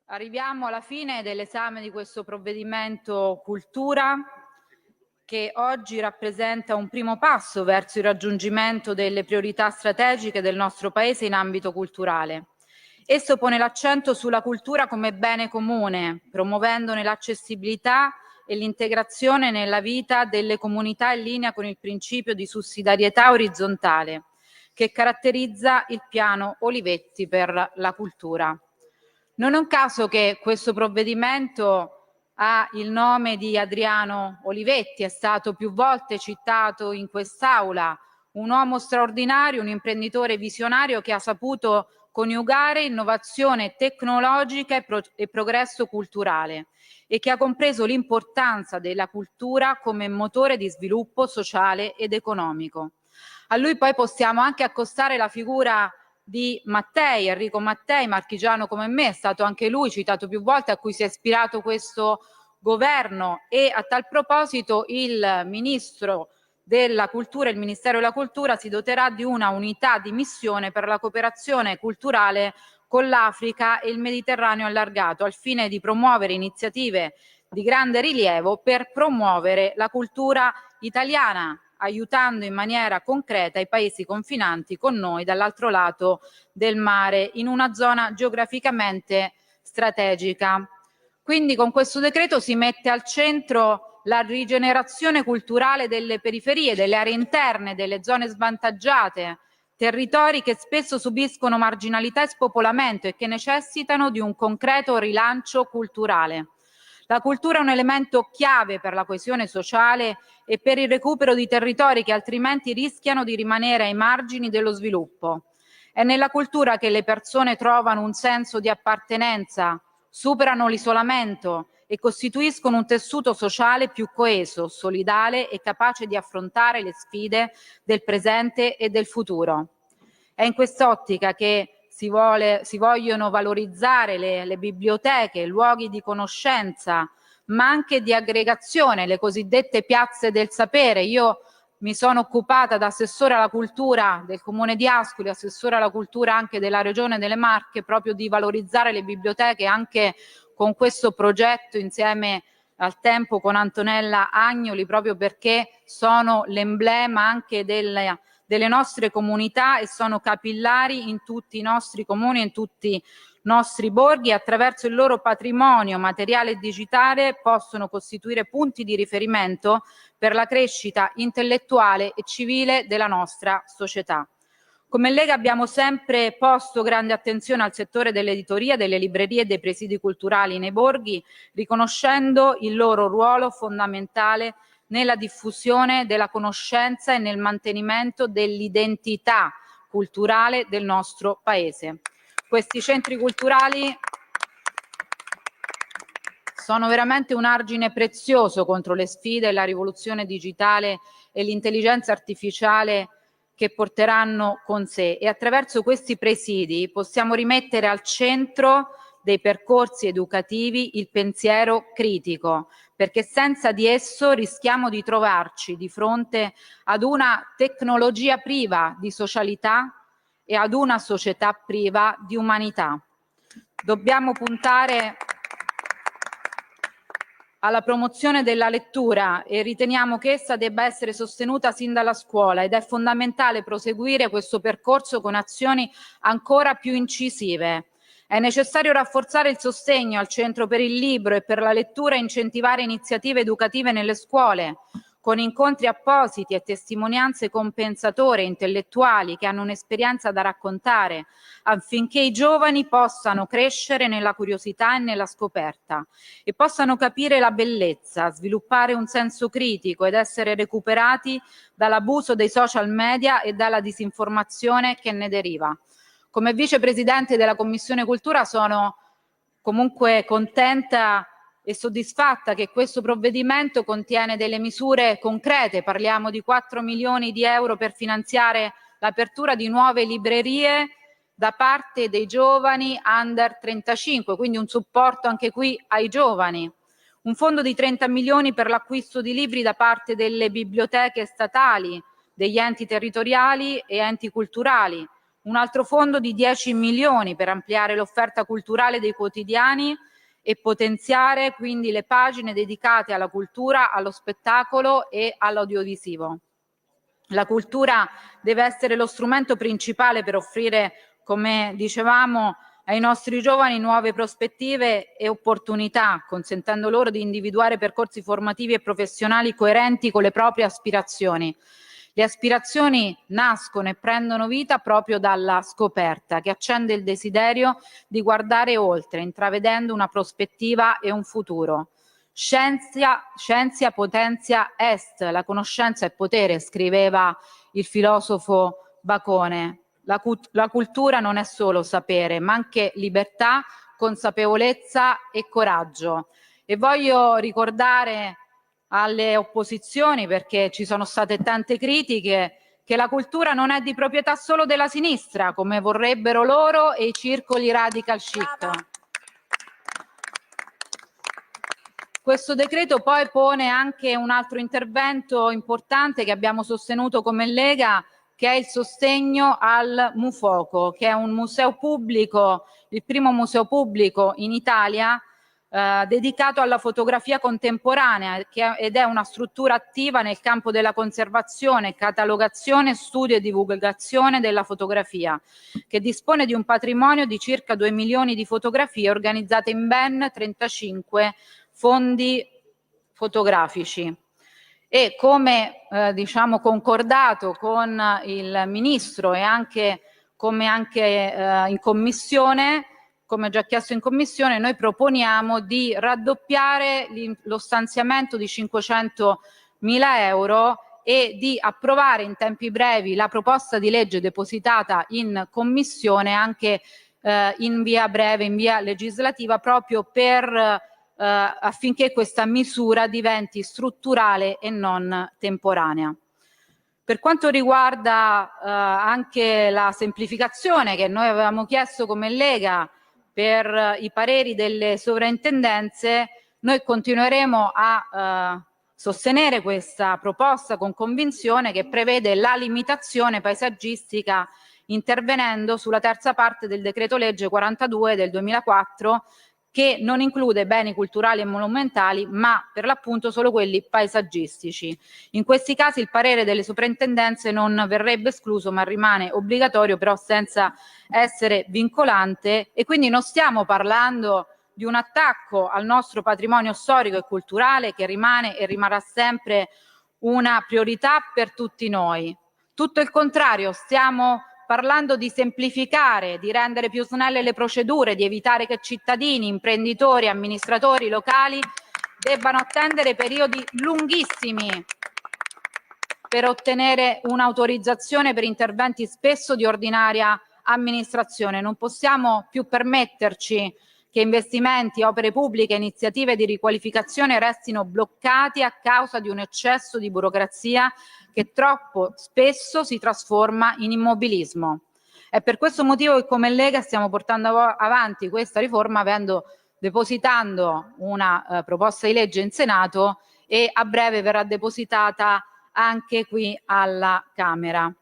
Arriviamo alla fine dell'esame di questo provvedimento cultura, che oggi rappresenta un primo passo verso il raggiungimento delle priorità strategiche del nostro Paese in ambito culturale. Esso pone l'accento sulla cultura come bene comune, promuovendone l'accessibilità e l'integrazione nella vita delle comunità in linea con il principio di sussidiarietà orizzontale che caratterizza il piano Olivetti per la cultura. Non è un caso che questo provvedimento ha il nome di Adriano Olivetti, è stato più volte citato in quest'Aula, un uomo straordinario, un imprenditore visionario che ha saputo coniugare innovazione tecnologica e progresso culturale e che ha compreso l'importanza della cultura come motore di sviluppo sociale ed economico. A lui poi possiamo anche accostare la figura di Mattei, Enrico Mattei, marchigiano come me, è stato anche lui citato più volte, a cui si è ispirato questo governo, e a tal proposito il Ministro della Cultura, il Ministero della Cultura si doterà di una unità di missione per la cooperazione culturale con l'Africa e il Mediterraneo allargato, al fine di promuovere iniziative di grande rilievo per promuovere la cultura italiana, aiutando in maniera concreta i paesi confinanti con noi dall'altro lato del mare, in una zona geograficamente strategica. Quindi con questo decreto si mette al centro la rigenerazione culturale delle periferie, delle aree interne, delle zone svantaggiate, territori che spesso subiscono marginalità e spopolamento e che necessitano di un concreto rilancio culturale. La cultura è un elemento chiave per la coesione sociale e per il recupero di territori che altrimenti rischiano di rimanere ai margini dello sviluppo. È nella cultura che le persone trovano un senso di appartenenza, superano l'isolamento e costituiscono un tessuto sociale più coeso, solidale e capace di affrontare le sfide del presente e del futuro. È in quest'ottica che si vogliono valorizzare le biblioteche, luoghi di conoscenza, ma anche di aggregazione, le cosiddette piazze del sapere. Io mi sono occupata da assessore alla cultura del Comune di Ascoli, assessore alla cultura anche della Regione delle Marche, proprio di valorizzare le biblioteche anche con questo progetto insieme al tempo con Antonella Agnoli, proprio perché sono l'emblema anche delle nostre comunità e sono capillari in tutti i nostri comuni, in tutti i nostri borghi. Attraverso il loro patrimonio materiale e digitale possono costituire punti di riferimento per la crescita intellettuale e civile della nostra società. Come Lega abbiamo sempre posto grande attenzione al settore dell'editoria, delle librerie e dei presidi culturali nei borghi, riconoscendo il loro ruolo fondamentale nella diffusione della conoscenza e nel mantenimento dell'identità culturale del nostro Paese. Questi centri culturali sono veramente un argine prezioso contro le sfide, la rivoluzione digitale e l'intelligenza artificiale che porteranno con sé, e attraverso questi presidi possiamo rimettere al centro dei percorsi educativi il pensiero critico, perché senza di esso rischiamo di trovarci di fronte ad una tecnologia priva di socialità e ad una società priva di umanità. Dobbiamo puntare alla promozione della lettura e riteniamo che essa debba essere sostenuta sin dalla scuola, ed è fondamentale proseguire questo percorso con azioni ancora più incisive. È necessario rafforzare il sostegno al Centro per il Libro e per la Lettura e incentivare iniziative educative nelle scuole, con incontri appositi e testimonianze compensatorie intellettuali che hanno un'esperienza da raccontare, affinché i giovani possano crescere nella curiosità e nella scoperta e possano capire la bellezza, sviluppare un senso critico ed essere recuperati dall'abuso dei social media e dalla disinformazione che ne deriva. Come vicepresidente della Commissione Cultura sono comunque contenta e soddisfatta che questo provvedimento contiene delle misure concrete. Parliamo di 4 milioni di euro per finanziare l'apertura di nuove librerie da parte dei giovani under 35, quindi un supporto anche qui ai giovani. Un fondo di 30 milioni per l'acquisto di libri da parte delle biblioteche statali, degli enti territoriali e enti culturali. Un altro fondo di 10 milioni per ampliare l'offerta culturale dei quotidiani e potenziare quindi le pagine dedicate alla cultura, allo spettacolo e all'audiovisivo. La cultura deve essere lo strumento principale per offrire, come dicevamo, ai nostri giovani nuove prospettive e opportunità, consentendo loro di individuare percorsi formativi e professionali coerenti con le proprie aspirazioni. Le aspirazioni nascono e prendono vita proprio dalla scoperta, che accende il desiderio di guardare oltre, intravedendo una prospettiva e un futuro. Scientia potentia est, la conoscenza è potere, scriveva il filosofo Bacone. La cultura non è solo sapere, ma anche libertà, consapevolezza e coraggio. E voglio ricordare alle opposizioni, perché ci sono state tante critiche, che la cultura non è di proprietà solo della sinistra, come vorrebbero loro e i circoli radical chic. Questo decreto poi pone anche un altro intervento importante che abbiamo sostenuto come Lega, che è il sostegno al Mufoco, che è un museo pubblico, il primo museo pubblico in Italia dedicato alla fotografia contemporanea, ed è una struttura attiva nel campo della conservazione, catalogazione, studio e divulgazione della fotografia, che dispone di un patrimonio di circa 2 milioni di fotografie organizzate in ben 35 fondi fotografici. E come concordato con il Ministro e come anche in Commissione, come già chiesto in commissione, noi proponiamo di raddoppiare lo stanziamento di 500.000 euro e di approvare in tempi brevi la proposta di legge depositata in commissione anche in via breve, in via legislativa, proprio per affinché questa misura diventi strutturale e non temporanea. Per quanto riguarda anche la semplificazione che noi avevamo chiesto come Lega per i pareri delle sovrintendenze, noi continueremo a sostenere questa proposta con convinzione, che prevede la limitazione paesaggistica intervenendo sulla terza parte del decreto legge 42 del 2004, che non include beni culturali e monumentali, ma per l'appunto solo quelli paesaggistici. In questi casi il parere delle soprintendenze non verrebbe escluso, ma rimane obbligatorio, però senza essere vincolante, e quindi non stiamo parlando di un attacco al nostro patrimonio storico e culturale, che rimane e rimarrà sempre una priorità per tutti noi. Tutto il contrario, stiamo parlando di semplificare, di rendere più snelle le procedure, di evitare che cittadini, imprenditori, amministratori locali debbano attendere periodi lunghissimi per ottenere un'autorizzazione per interventi spesso di ordinaria amministrazione. Non possiamo più permetterci che investimenti, opere pubbliche, iniziative di riqualificazione restino bloccati a causa di un eccesso di burocrazia che troppo spesso si trasforma in immobilismo. È per questo motivo che come Lega stiamo portando avanti questa riforma, depositando una proposta di legge in Senato, e a breve verrà depositata anche qui alla Camera.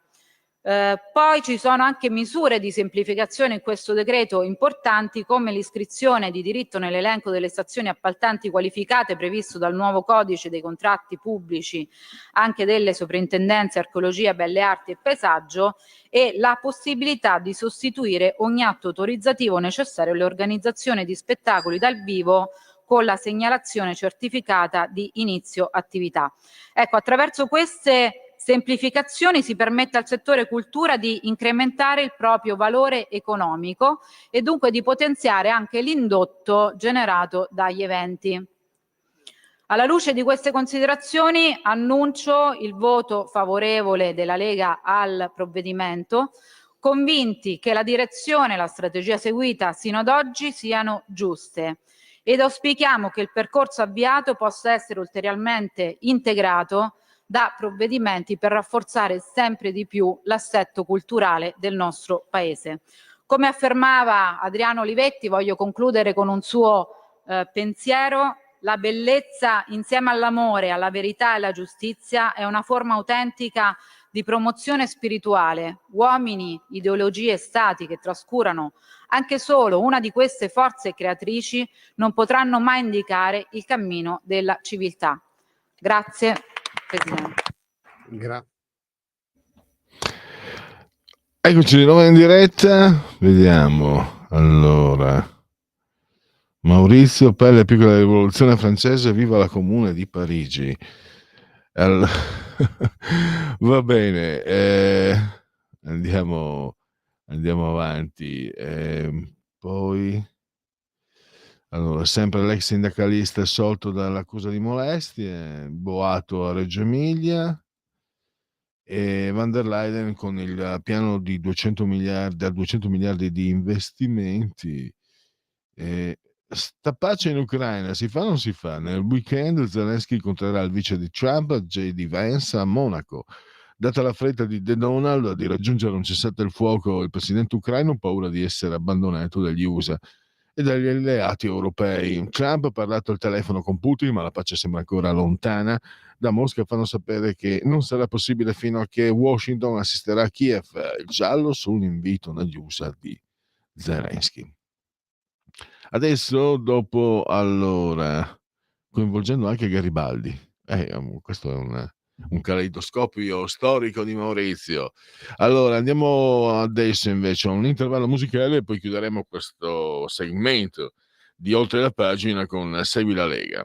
Poi ci sono anche misure di semplificazione in questo decreto importanti, come l'iscrizione di diritto nell'elenco delle stazioni appaltanti qualificate previsto dal nuovo codice dei contratti pubblici anche delle soprintendenze archeologia, belle arti e paesaggio, e la possibilità di sostituire ogni atto autorizzativo necessario all'organizzazione di spettacoli dal vivo con la segnalazione certificata di inizio attività. Ecco, attraverso queste semplificazioni si permette al settore cultura di incrementare il proprio valore economico e dunque di potenziare anche l'indotto generato dagli eventi. Alla luce di queste considerazioni annuncio il voto favorevole della Lega al provvedimento, convinti che la direzione e la strategia seguita sino ad oggi siano giuste, ed auspichiamo che il percorso avviato possa essere ulteriormente integrato da provvedimenti per rafforzare sempre di più l'assetto culturale del nostro Paese. Come affermava Adriano Olivetti, voglio concludere con un suo pensiero: la bellezza insieme all'amore, alla verità e alla giustizia è una forma autentica di promozione spirituale. Uomini, ideologie e stati che trascurano anche solo una di queste forze creatrici non potranno mai indicare il cammino della civiltà. Grazie, Presidente. Eccoci di nuovo in diretta, vediamo. Allora, Maurizio Pelle, piccola rivoluzione francese, viva la Comune di Parigi. Va bene, andiamo avanti. Poi, allora, sempre l'ex sindacalista assolto dall'accusa di molestie, boato a Reggio Emilia, e van der Leyen con il piano di 200 miliardi di investimenti. Sta pace in Ucraina si fa o non si fa? Nel weekend Zelensky incontrerà il vice di Trump, J.D. Vance, a Monaco. Data la fretta di The Donald di raggiungere un cessate il fuoco, il presidente ucraino ha paura di essere abbandonato dagli USA e dagli alleati europei. Trump ha parlato al telefono con Putin, ma la pace sembra ancora lontana. Da Mosca fanno sapere che non sarà possibile fino a che Washington assisterà a Kiev, il giallo sull'invito negli USA di Zelensky. Adesso, dopo, allora, coinvolgendo anche Garibaldi, questo è un caleidoscopio storico di Maurizio. Allora, andiamo adesso invece a un intervallo musicale e poi chiuderemo questo segmento di Oltre la Pagina con Segui la Lega.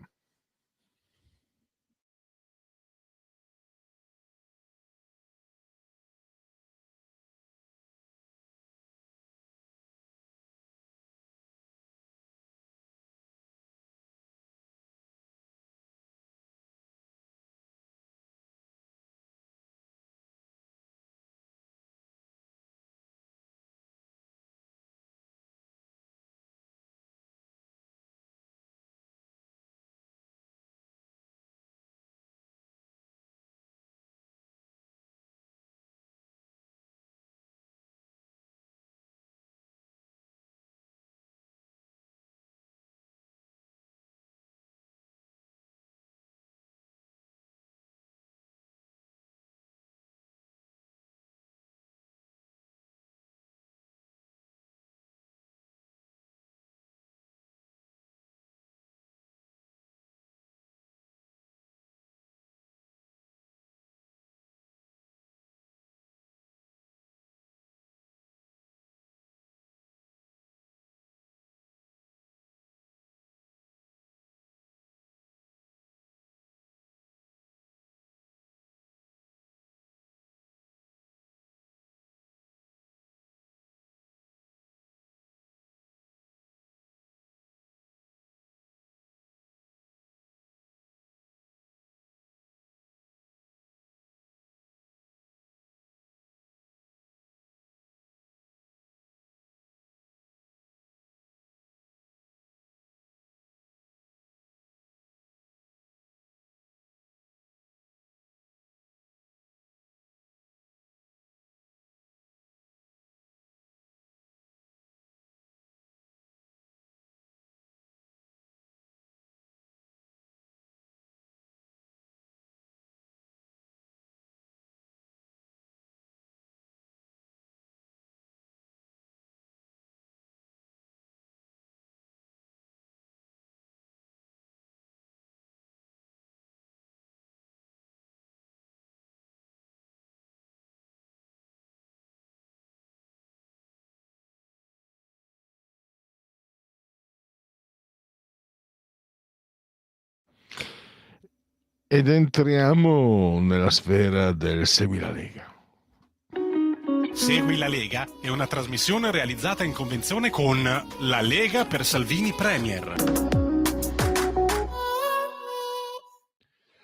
ed entriamo nella sfera del Segui la Lega. Segui la Lega è una trasmissione realizzata in convenzione con La Lega per Salvini Premier.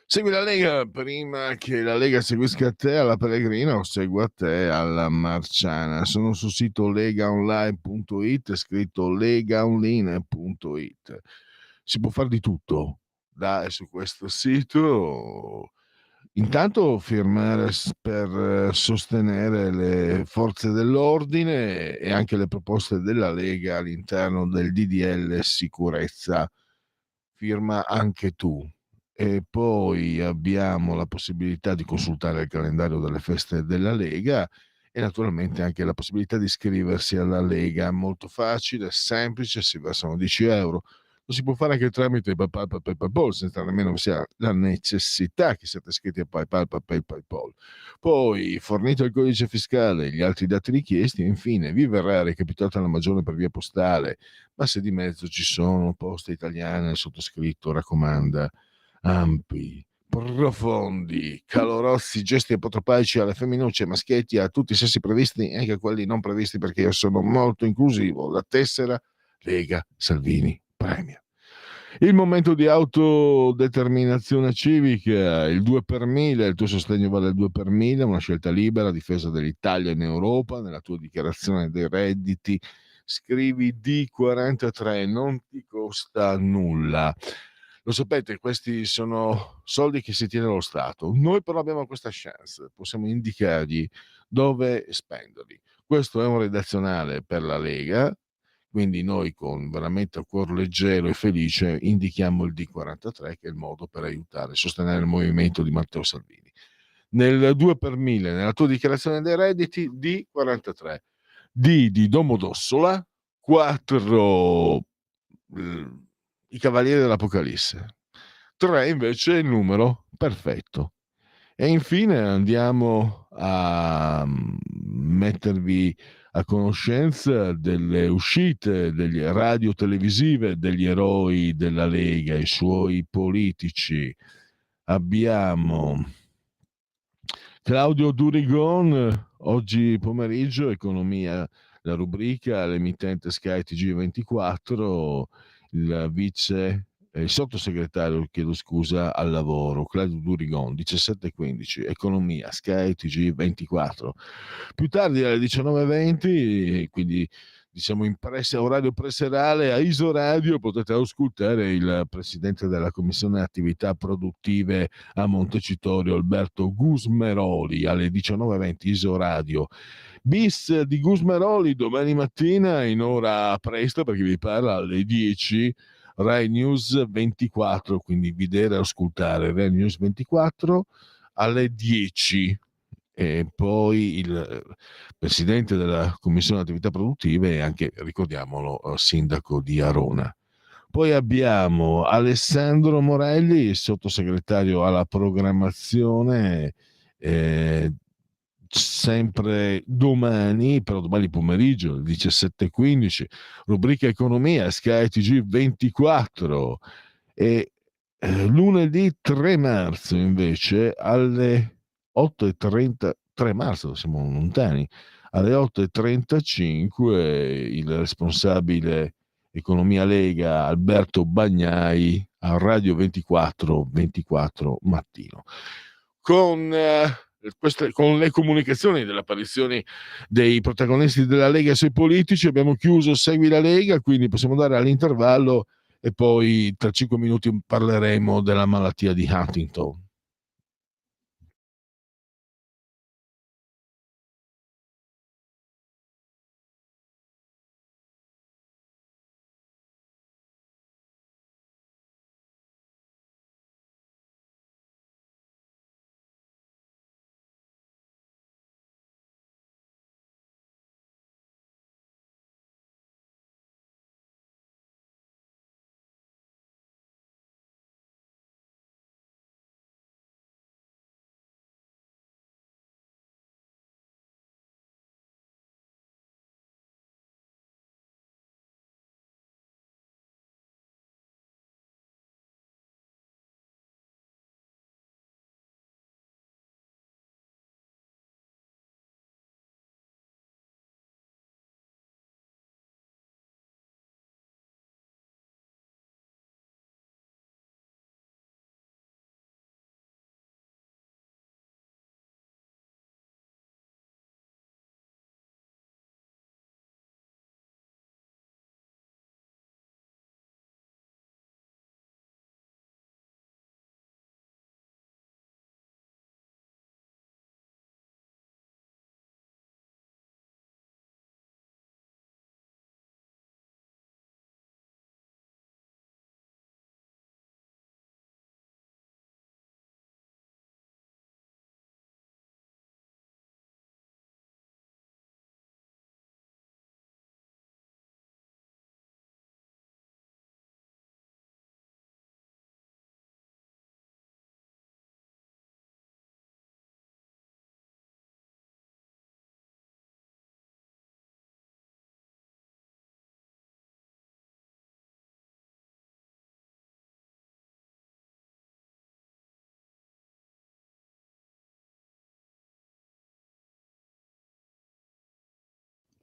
Segui la Lega prima che la Lega seguisca te alla Pellegrina o segua te alla Marciana. Sono sul sito legaonline.it, è scritto legaonline.it. Si può fare di tutto su questo sito. Intanto firmare per sostenere le forze dell'ordine e anche le proposte della Lega all'interno del DDL sicurezza. Firma anche tu. E poi abbiamo la possibilità di consultare il calendario delle feste della Lega e naturalmente anche la possibilità di iscriversi alla Lega. Molto facile, semplice, si versano 10 euro. Lo si può fare anche tramite PayPal, senza nemmeno sia la necessità che siate iscritti a PayPal. Poi, fornito il codice fiscale e gli altri dati richiesti, infine vi verrà recapitata la maggiore per via postale, ma se di mezzo ci sono Poste Italiane, il sottoscritto raccomanda ampi, profondi, calorosi gesti apotropaici alle femminucce, maschietti, a tutti i sessi previsti e anche a quelli non previsti, perché io sono molto inclusivo. La tessera Lega Salvini Premier. Il momento di autodeterminazione civica, il 2 per 1000, il tuo sostegno vale il 2 per 1000, una scelta libera, difesa dell'Italia in Europa. Nella tua dichiarazione dei redditi scrivi D43, non ti costa nulla. Lo sapete, questi sono soldi che si tiene lo Stato. Noi però abbiamo questa chance, possiamo indicargli dove spenderli. Questo è un redazionale per la Lega, quindi noi con veramente a cuor leggero e felice indichiamo il D43, che è il modo per aiutare e sostenere il movimento di Matteo Salvini. Nel 2 per 1000, nella tua dichiarazione dei redditi, D43. D di Domodossola, 4 i Cavalieri dell'Apocalisse. 3 invece è il numero perfetto. E infine andiamo a mettervi a conoscenza delle uscite delle radio televisive degli eroi della Lega, i suoi politici. Abbiamo Claudio Durigon, oggi pomeriggio, economia, la rubrica, l'emittente Sky TG24, il sottosegretario, chiedo scusa, al lavoro, Claudio Durigon, 17:15, economia, Sky TG24. Più tardi alle 19:20, quindi diciamo in orario preserale a Isoradio, potete ascoltare il presidente della Commissione Attività Produttive a Montecitorio, Alberto Gusmeroli, alle 19:20 Isoradio. Bis di Gusmeroli domani mattina in ora presto, perché vi parla alle 10 Rai News 24, quindi vedere e ascoltare Rai News 24 alle 10. E poi il presidente della Commissione Attività Produttive e anche, ricordiamolo, sindaco di Arona. Poi abbiamo Alessandro Morelli, sottosegretario alla programmazione, sempre domani, però domani pomeriggio, alle 17:15, rubrica Economia, Sky TG24, e lunedì 3 marzo invece alle 8:30, 3 marzo, siamo lontani, alle 8:35 il responsabile Economia Lega Alberto Bagnai a Radio 24 mattino. Con le comunicazioni delle apparizioni dei protagonisti della Lega sui politici abbiamo chiuso Segui la Lega, quindi possiamo dare all'intervallo e poi tra 5 minuti parleremo della malattia di Huntington.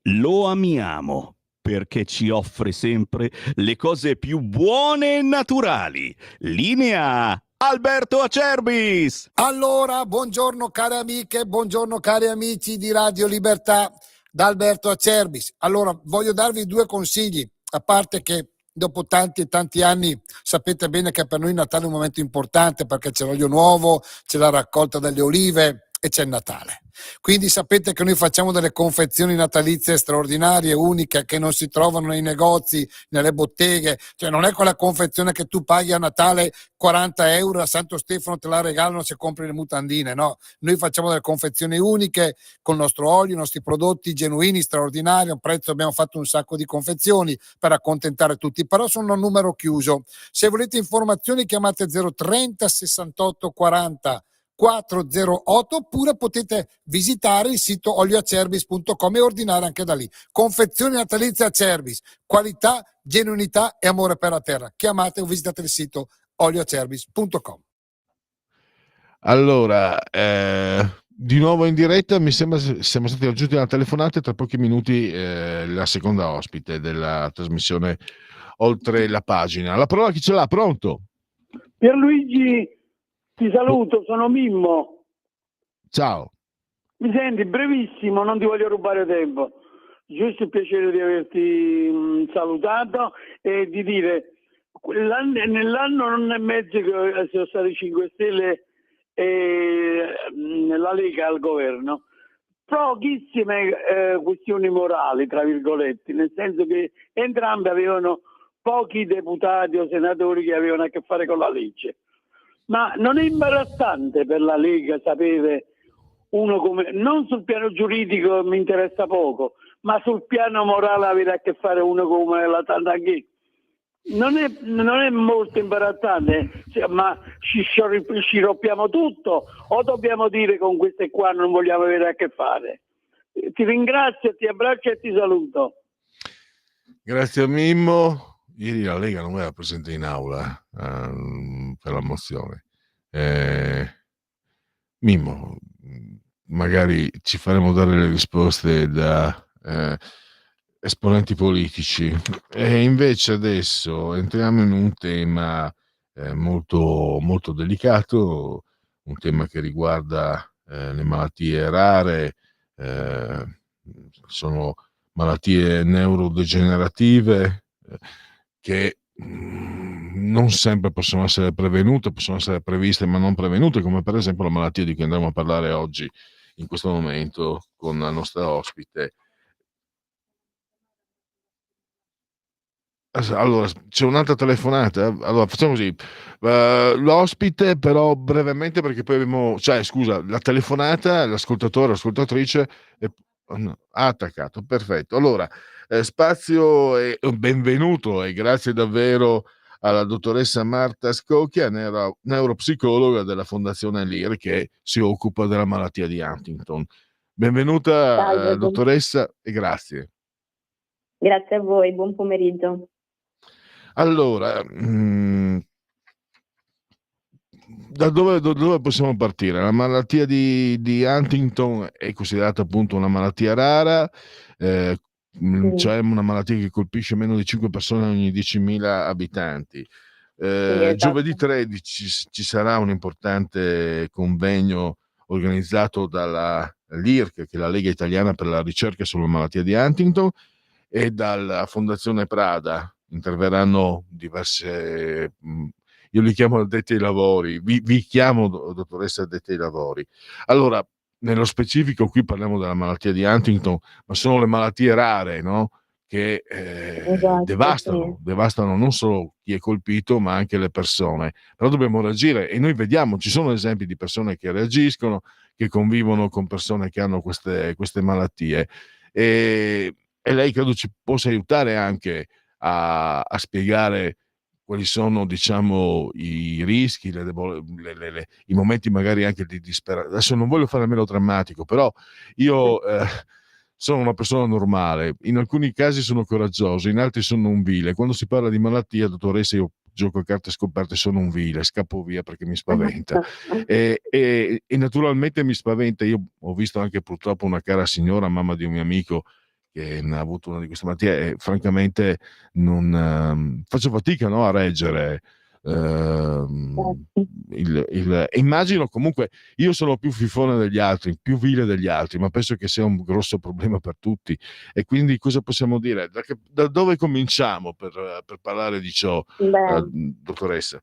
Lo amiamo perché ci offre sempre le cose più buone e naturali. Linea Alberto Acerbis! Allora, buongiorno care amiche, buongiorno cari amici di Radio Libertà, da Alberto Acerbis. Allora, voglio darvi 2 consigli, a parte che dopo tanti e tanti anni sapete bene che per noi Natale è un momento importante perché c'è l'olio nuovo, c'è la raccolta delle olive e c'è il Natale. Quindi sapete che noi facciamo delle confezioni natalizie straordinarie, uniche, che non si trovano nei negozi, nelle botteghe, cioè non è quella confezione che tu paghi a Natale 40 euro, a Santo Stefano te la regalano se compri le mutandine, no, noi facciamo delle confezioni uniche con il nostro olio, i nostri prodotti genuini, straordinari, a un prezzo, abbiamo fatto un sacco di confezioni per accontentare tutti, però sono a numero chiuso. Se volete informazioni chiamate 030 68 40 408 oppure potete visitare il sito olioacerbis.com e ordinare anche da lì. Confezioni natalizie Acerbis, qualità, genuinità e amore per la terra. Chiamate o visitate il sito olioacerbis.com. Allora, di nuovo in diretta, mi sembra siamo stati raggiunti dalla telefonata e tra pochi minuti la seconda ospite della trasmissione Oltre la pagina. La parola chi ce l'ha? Pronto? Pierluigi, ti saluto, sono Mimmo. Ciao. Mi senti? Brevissimo, non ti voglio rubare tempo. Giusto il piacere di averti salutato e di dire, nell'anno non e mezzo che sono stati 5 Stelle e la Lega al governo, pochissime questioni morali, tra virgolette, nel senso che entrambi avevano pochi deputati o senatori che avevano a che fare con la legge. Ma non è imbarazzante per la Lega sapere uno come, non sul piano giuridico mi interessa poco, ma sul piano morale avere a che fare uno come la Santanchè? Non è molto imbarazzante, ma ci rompiamo tutto o dobbiamo dire con queste qua non vogliamo avere a che fare? Ti ringrazio, ti abbraccio e ti saluto. Grazie a Mimmo. Ieri la Lega non era presente in aula per la mozione. Mimmo, magari ci faremo dare le risposte da esponenti politici. E invece adesso entriamo in un tema molto, molto delicato, un tema che riguarda le malattie rare, sono malattie neurodegenerative che non sempre possono essere prevenute, possono essere previste ma non prevenute, come per esempio la malattia di cui andremo a parlare oggi in questo momento con la nostra ospite. Allora, c'è un'altra telefonata? Allora, facciamo così. L'ospite, però brevemente, perché poi abbiamo... Cioè, scusa, la telefonata, l'ascoltatore, l'ascoltatrice ha attaccato. Perfetto. Allora, spazio e benvenuto e grazie davvero alla dottoressa Marta Scocchia, neuropsicologa della Fondazione LIR, che si occupa della malattia di Huntington. Benvenuta, dottoressa, e grazie. Grazie a voi, buon pomeriggio. Allora, da dove possiamo partire? La malattia di Huntington è considerata appunto una malattia rara, cioè una malattia che colpisce meno di 5 persone ogni 10.000 abitanti. Esatto. Giovedì 13 ci sarà un importante convegno organizzato dalla LIRC, che è la Lega Italiana per la Ricerca sulla Malattia di Huntington, e dalla Fondazione Prada. Interverranno diverse, io li chiamo addetti ai lavori, vi chiamo dottoressa addetti ai lavori. Allora, nello specifico qui parliamo della malattia di Huntington, ma sono le malattie rare, no? Che Esatto, devastano non solo chi è colpito, ma anche le persone. Però dobbiamo reagire e noi vediamo, ci sono esempi di persone che reagiscono, che convivono con persone che hanno queste malattie. E lei credo ci possa aiutare anche a spiegare quali sono, diciamo, i rischi, i momenti magari anche di disperazione. Adesso non voglio fare melodrammatico, però io sono una persona normale, in alcuni casi sono coraggioso, in altri sono un vile. Quando si parla di malattia, dottoressa, io gioco a carte scoperte, sono un vile, scappo via perché mi spaventa. E naturalmente mi spaventa. Io ho visto anche purtroppo una cara signora, mamma di un mio amico, che ha avuto una di queste malattie e francamente non faccio fatica, no, a reggere. Immagino comunque, io sono più fifone degli altri, più vile degli altri, ma penso che sia un grosso problema per tutti, e quindi cosa possiamo dire? Da dove cominciamo per parlare di ciò, dottoressa?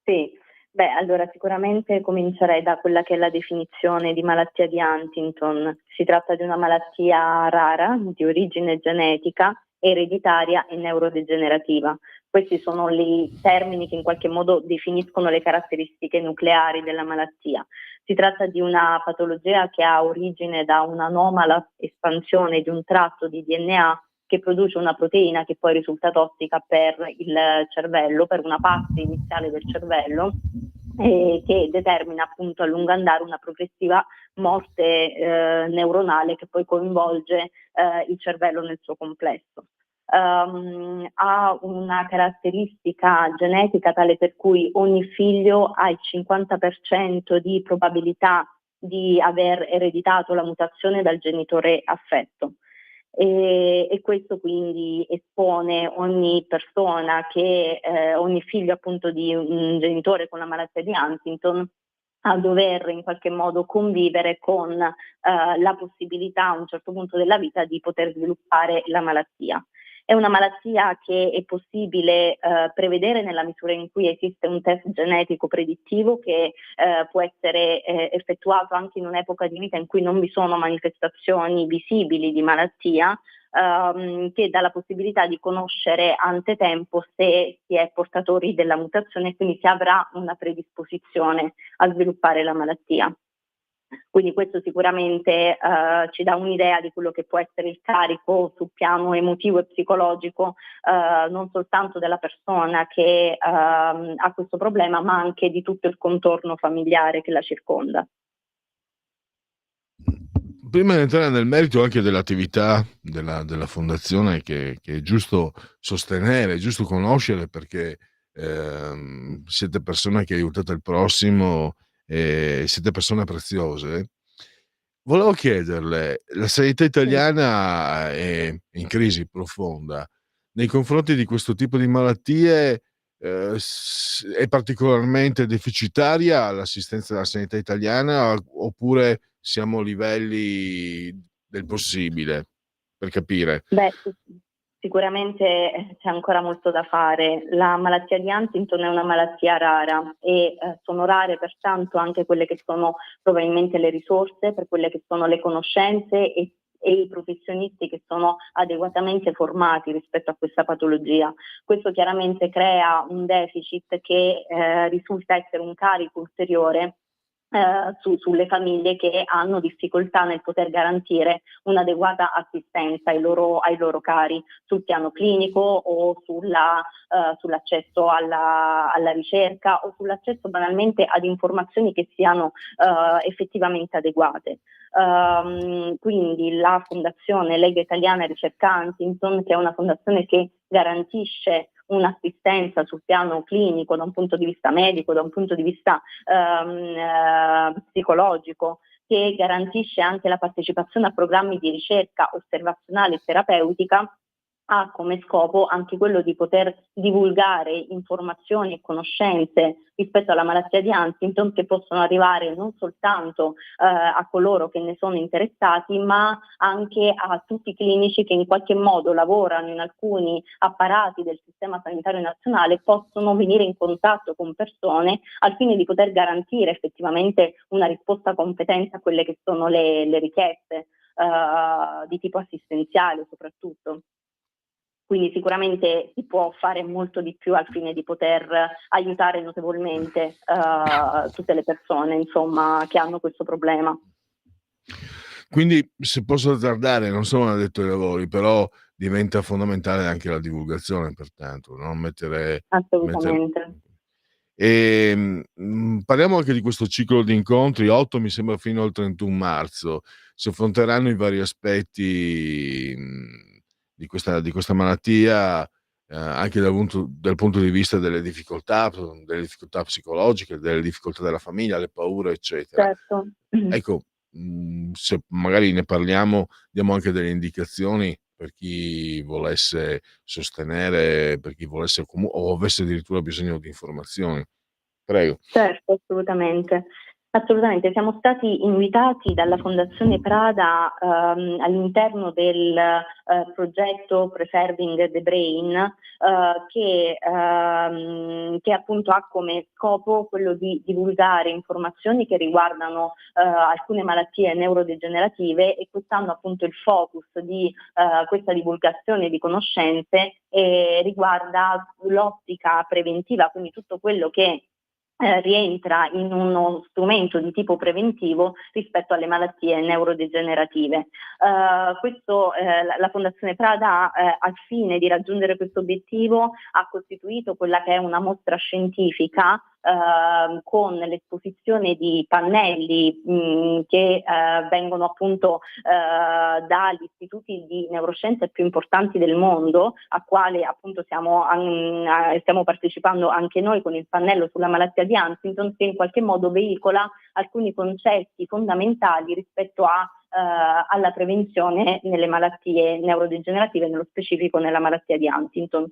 Sì, beh, allora sicuramente comincerei da quella che è la definizione di malattia di Huntington. Si tratta di una malattia rara, di origine genetica, ereditaria e neurodegenerativa. Questi sono i termini che in qualche modo definiscono le caratteristiche nucleari della malattia. Si tratta di una patologia che ha origine da un'anomala espansione di un tratto di DNA che produce una proteina che poi risulta tossica per il cervello, per una parte iniziale del cervello, e che determina appunto a lungo andare una progressiva morte neuronale che poi coinvolge il cervello nel suo complesso. Ha una caratteristica genetica tale per cui ogni figlio ha il 50% di probabilità di aver ereditato la mutazione dal genitore affetto. E questo quindi espone ogni persona ogni figlio appunto di un genitore con la malattia di Huntington a dover in qualche modo convivere con la possibilità a un certo punto della vita di poter sviluppare la malattia. È una malattia che è possibile prevedere nella misura in cui esiste un test genetico predittivo che può essere effettuato anche in un'epoca di vita in cui non vi sono manifestazioni visibili di malattia, che dà la possibilità di conoscere antetempo se si è portatori della mutazione e quindi si avrà una predisposizione a sviluppare la malattia. Quindi questo sicuramente ci dà un'idea di quello che può essere il carico sul piano emotivo e psicologico, non soltanto della persona che ha questo problema, ma anche di tutto il contorno familiare che la circonda. Prima di entrare nel merito anche dell'attività della fondazione, che è giusto sostenere, è giusto conoscere, perché siete persone che aiutate il prossimo, siete persone preziose. Volevo chiederle, la sanità italiana è in crisi profonda. Nei confronti di questo tipo di malattie è particolarmente deficitaria l'assistenza della sanità italiana, oppure siamo a livelli del possibile, per capire? Beh, sicuramente c'è ancora molto da fare. La malattia di Huntington è una malattia rara e sono rare pertanto anche quelle che sono probabilmente le risorse, per quelle che sono le conoscenze e i professionisti che sono adeguatamente formati rispetto a questa patologia. Questo chiaramente crea un deficit che risulta essere un carico ulteriore sulle famiglie che hanno difficoltà nel poter garantire un'adeguata assistenza ai loro cari sul piano clinico o sull'accesso alla ricerca o sull'accesso banalmente ad informazioni che siano effettivamente adeguate. Quindi la Fondazione Lega Italiana Ricerca Huntington, che è una fondazione che garantisce un'assistenza sul piano clinico, da un punto di vista medico, da un punto di vista psicologico, che garantisce anche la partecipazione a programmi di ricerca osservazionale e terapeutica, ha come scopo anche quello di poter divulgare informazioni e conoscenze rispetto alla malattia di Huntington che possono arrivare non soltanto a coloro che ne sono interessati, ma anche a tutti i clinici che in qualche modo lavorano in alcuni apparati del sistema sanitario nazionale e possono venire in contatto con persone al fine di poter garantire effettivamente una risposta competente a quelle che sono le richieste di tipo assistenziale soprattutto. Quindi sicuramente si può fare molto di più al fine di poter aiutare notevolmente tutte le persone, insomma, che hanno questo problema. Quindi, se posso azzardare, non sono un addetto ai lavori, però diventa fondamentale anche la divulgazione, pertanto, no? Assolutamente. Parliamo anche di questo ciclo di incontri, 8 mi sembra fino al 31 marzo. Si affronteranno i vari aspetti di questa malattia, anche dal punto di vista delle difficoltà psicologiche, delle difficoltà della famiglia, le paure, eccetera. Certo. Ecco, se magari ne parliamo, diamo anche delle indicazioni per chi volesse sostenere, per chi volesse o avesse addirittura bisogno di informazioni. Prego. Certo, assolutamente. Assolutamente, siamo stati invitati dalla Fondazione Prada all'interno del progetto Preserving the Brain che appunto ha come scopo quello di divulgare informazioni che riguardano alcune malattie neurodegenerative, e quest'anno appunto il focus di questa divulgazione di conoscenze riguarda l'ottica preventiva, quindi tutto quello che rientra in uno strumento di tipo preventivo rispetto alle malattie neurodegenerative. La Fondazione Prada al fine di raggiungere questo obiettivo ha costituito quella che è una mostra scientifica con l'esposizione di pannelli che vengono appunto dagli istituti di neuroscienze più importanti del mondo, a quale appunto stiamo partecipando anche noi con il pannello sulla malattia di Huntington, che in qualche modo veicola alcuni concetti fondamentali rispetto alla prevenzione nelle malattie neurodegenerative, nello specifico nella malattia di Huntington.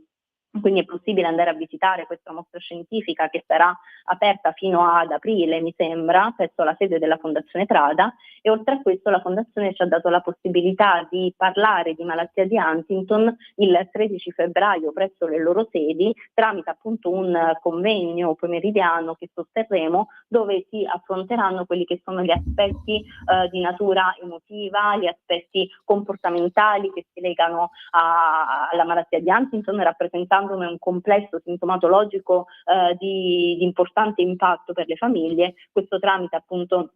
Quindi è possibile andare a visitare questa mostra scientifica che sarà aperta fino ad aprile, mi sembra, presso la sede della Fondazione Prada, e oltre a questo la Fondazione ci ha dato la possibilità di parlare di malattia di Huntington il 13 febbraio presso le loro sedi, tramite appunto un convegno pomeridiano che sosterremo, dove si affronteranno quelli che sono gli aspetti di natura emotiva, gli aspetti comportamentali che si legano alla malattia di Huntington, rappresentando un complesso sintomatologico di importante impatto per le famiglie, questo tramite appunto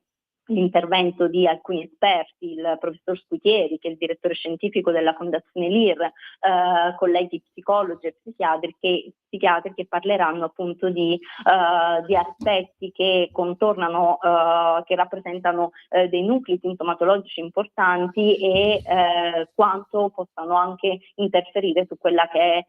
l'intervento di alcuni esperti, il professor Scutieri, che è il direttore scientifico della Fondazione LIR, colleghi psicologi e psichiatri che parleranno appunto di aspetti che contornano, che rappresentano dei nuclei sintomatologici importanti e quanto possano anche interferire su quella che è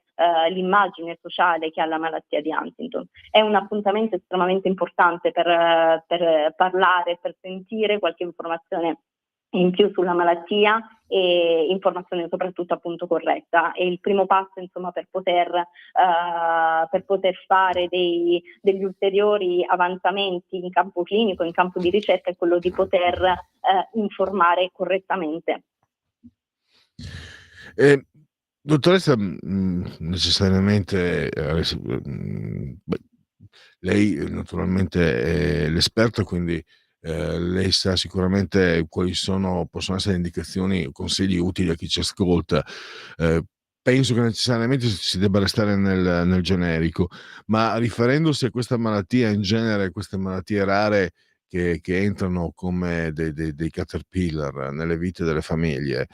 l'immagine sociale che ha la malattia di Huntington. È un appuntamento estremamente importante per parlare, per sentire qualche informazione in più sulla malattia e informazione soprattutto appunto corretta. E il primo passo insomma per poter fare degli ulteriori avanzamenti in campo clinico, in campo di ricerca, è quello di poter informare correttamente. Dottoressa, necessariamente lei naturalmente è l'esperta, quindi lei sa sicuramente quali possono essere indicazioni o consigli utili a chi ci ascolta. Penso che necessariamente si debba restare nel generico, ma riferendosi a questa malattia in genere, queste malattie rare che entrano come dei caterpillar nelle vite delle famiglie,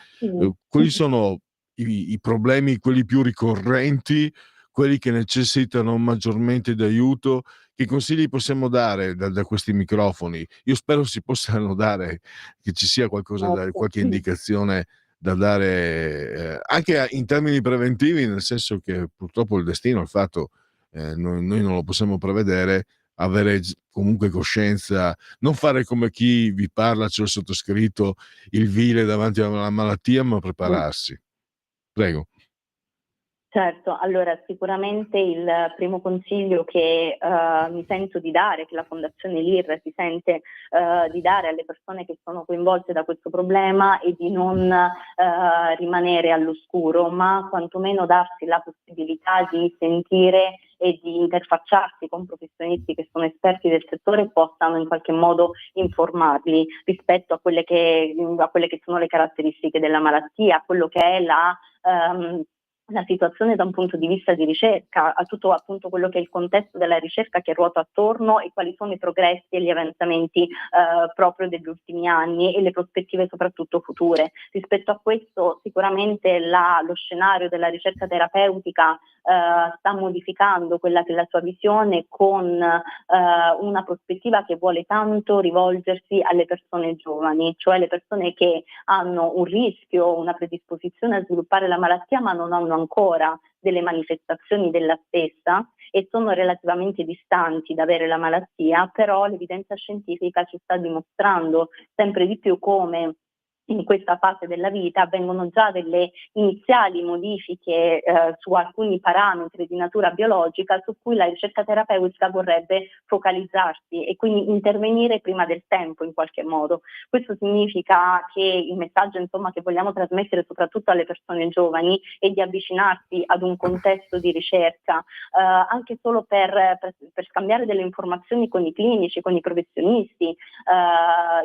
quali sono i problemi, quelli più ricorrenti, quelli che necessitano maggiormente di aiuto? Che consigli possiamo dare da questi microfoni? Io spero si possano dare, che ci sia qualcosa qualche indicazione da dare anche in termini preventivi, nel senso che purtroppo il destino, il fatto, noi non lo possiamo prevedere, avere comunque coscienza, non fare come chi vi parla, c'è il sottoscritto, il vile davanti alla malattia, ma prepararsi. Prego. Certo, allora sicuramente il primo consiglio che mi sento di dare, che la Fondazione LIR si sente di dare alle persone che sono coinvolte da questo problema, è di non rimanere all'oscuro, ma quantomeno darsi la possibilità di sentire e di interfacciarsi con professionisti che sono esperti del settore e possano in qualche modo informarli rispetto a quelle che sono le caratteristiche della malattia, a quello che è la situazione da un punto di vista di ricerca, a tutto appunto quello che è il contesto della ricerca che ruota attorno e quali sono i progressi e gli avanzamenti proprio degli ultimi anni e le prospettive soprattutto future. Rispetto a questo sicuramente lo scenario della ricerca terapeutica sta modificando quella che è la sua visione, con una prospettiva che vuole tanto rivolgersi alle persone giovani, cioè le persone che hanno un rischio, una predisposizione a sviluppare la malattia ma non hanno ancora delle manifestazioni della stessa, e sono relativamente distanti da avere la malattia, però l'evidenza scientifica ci sta dimostrando sempre di più come in questa fase della vita avvengono già delle iniziali modifiche su alcuni parametri di natura biologica su cui la ricerca terapeutica vorrebbe focalizzarsi e quindi intervenire prima del tempo in qualche modo. Questo significa che il messaggio insomma che vogliamo trasmettere soprattutto alle persone giovani è di avvicinarsi ad un contesto di ricerca anche solo per scambiare delle informazioni con i clinici, con i professionisti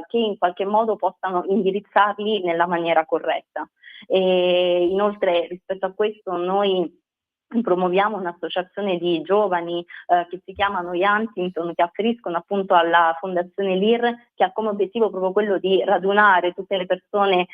che in qualche modo possano indirizzarli nella maniera corretta. E inoltre rispetto a questo noi promuoviamo un'associazione di giovani che si chiamano i Huntington, che afferiscono appunto alla Fondazione LIR, che ha come obiettivo proprio quello di radunare tutte le persone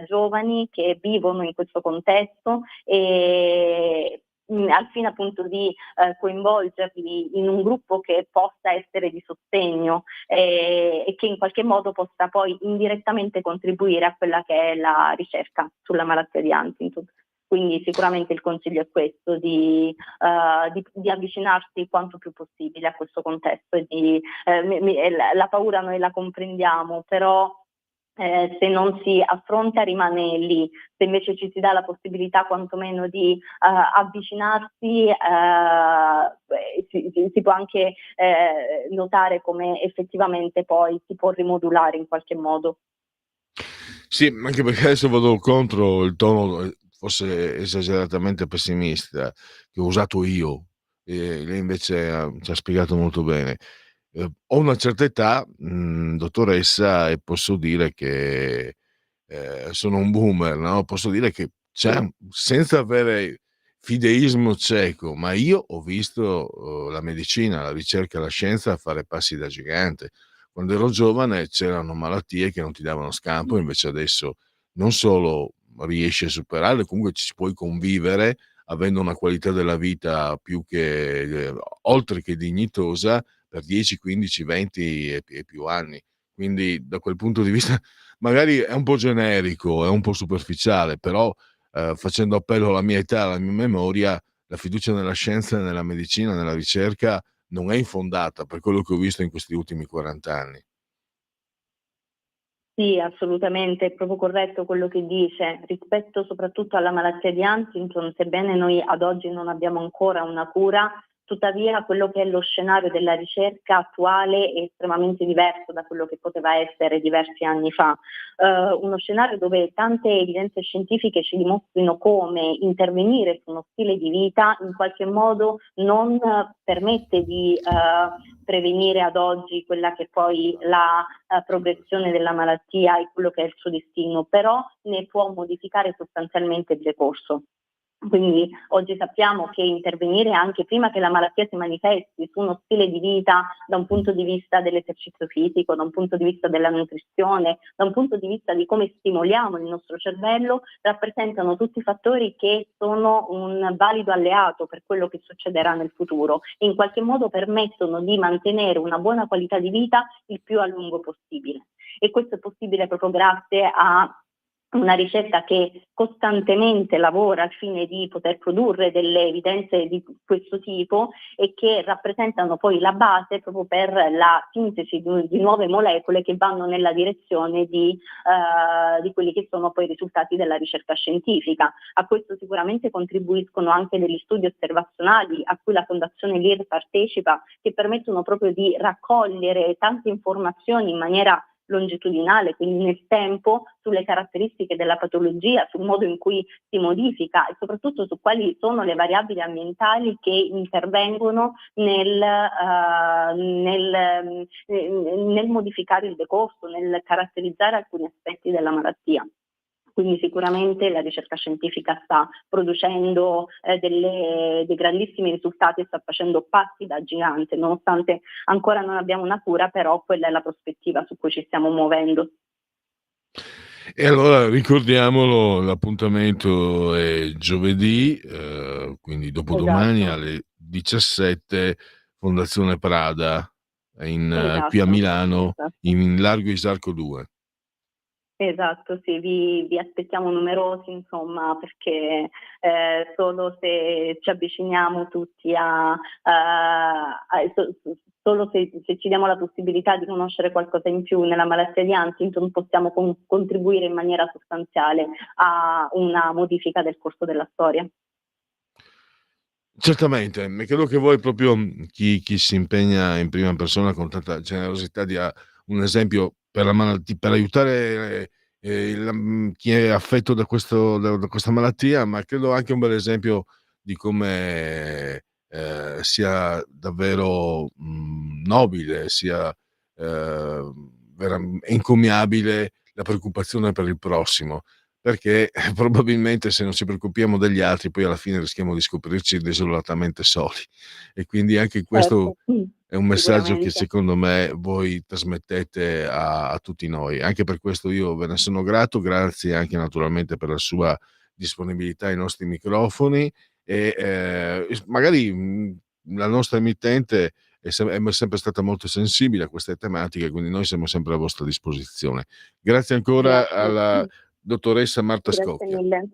giovani che vivono in questo contesto e al fine appunto di coinvolgerli in un gruppo che possa essere di sostegno e che in qualche modo possa poi indirettamente contribuire a quella che è la ricerca sulla malattia di Huntington. Quindi sicuramente il consiglio è questo, di avvicinarsi quanto più possibile a questo contesto. La paura noi la comprendiamo, però se non si affronta rimane lì. Se invece ci si dà la possibilità quantomeno di avvicinarsi, si può anche notare come effettivamente poi si può rimodulare in qualche modo. Sì, anche perché adesso vado contro il tono forse esageratamente pessimista che ho usato io, e lei invece ci ha spiegato molto bene. Ho una certa età, dottoressa, e posso dire che sono un boomer, no? Posso dire che senza avere fideismo cieco, ma io ho visto la medicina, la ricerca, la scienza fare passi da gigante. Quando ero giovane c'erano malattie che non ti davano scampo, invece adesso non solo riesci a superarle, comunque ci puoi convivere avendo una qualità della vita più che oltre che dignitosa per 10, 15, 20 e più anni. Quindi da quel punto di vista magari è un po' generico, è un po' superficiale, però facendo appello alla mia età, alla mia memoria, la fiducia nella scienza, nella medicina, nella ricerca non è infondata per quello che ho visto in questi ultimi 40 anni. Sì, assolutamente, è proprio corretto quello che dice. Rispetto soprattutto alla malattia di Huntington, sebbene noi ad oggi non abbiamo ancora una cura, tuttavia quello che è lo scenario della ricerca attuale è estremamente diverso da quello che poteva essere diversi anni fa. Uno scenario dove tante evidenze scientifiche ci dimostrino come intervenire su uno stile di vita in qualche modo non permette di prevenire ad oggi quella che poi la progressione della malattia e quello che è il suo destino, però ne può modificare sostanzialmente il decorso. Quindi oggi sappiamo che intervenire anche prima che la malattia si manifesti su uno stile di vita da un punto di vista dell'esercizio fisico, da un punto di vista della nutrizione, da un punto di vista di come stimoliamo il nostro cervello, rappresentano tutti fattori che sono un valido alleato per quello che succederà nel futuro e in qualche modo permettono di mantenere una buona qualità di vita il più a lungo possibile. E questo è possibile proprio grazie a una ricerca che costantemente lavora al fine di poter produrre delle evidenze di questo tipo e che rappresentano poi la base proprio per la sintesi di nuove molecole che vanno nella direzione di quelli che sono poi i risultati della ricerca scientifica. A questo sicuramente contribuiscono anche degli studi osservazionali a cui la Fondazione LIR partecipa, che permettono proprio di raccogliere tante informazioni in maniera longitudinale, quindi nel tempo, sulle caratteristiche della patologia, sul modo in cui si modifica e soprattutto su quali sono le variabili ambientali che intervengono nel modificare il decorso, nel caratterizzare alcuni aspetti della malattia. Quindi sicuramente la ricerca scientifica sta producendo dei grandissimi risultati e sta facendo passi da gigante, nonostante ancora non abbiamo una cura, però quella è la prospettiva su cui ci stiamo muovendo. E allora ricordiamolo, l'appuntamento è giovedì, quindi dopodomani alle 17, Fondazione Prada, qui a Milano, in Largo Isarco 2. Esatto, sì, vi aspettiamo numerosi, insomma, perché solo se ci avviciniamo tutti solo se ci diamo la possibilità di conoscere qualcosa in più nella malattia di Huntington, possiamo contribuire in maniera sostanziale a una modifica del corso della storia. Certamente, mi credo che voi proprio chi si impegna in prima persona con tanta generosità dia un esempio per la per aiutare chi è affetto da questa malattia, ma credo anche un bel esempio di come sia davvero nobile, sia encomiabile la preoccupazione per il prossimo. Perché probabilmente se non ci preoccupiamo degli altri poi alla fine rischiamo di scoprirci desolatamente soli, e quindi anche questo è un messaggio che secondo me voi trasmettete a tutti noi. Anche per questo io ve ne sono grato, grazie anche naturalmente per la sua disponibilità ai nostri microfoni, e magari la nostra emittente è sempre stata molto sensibile a queste tematiche, quindi noi siamo sempre a vostra disposizione. Grazie ancora alla dottoressa Marta Grazie Scocchia. mille.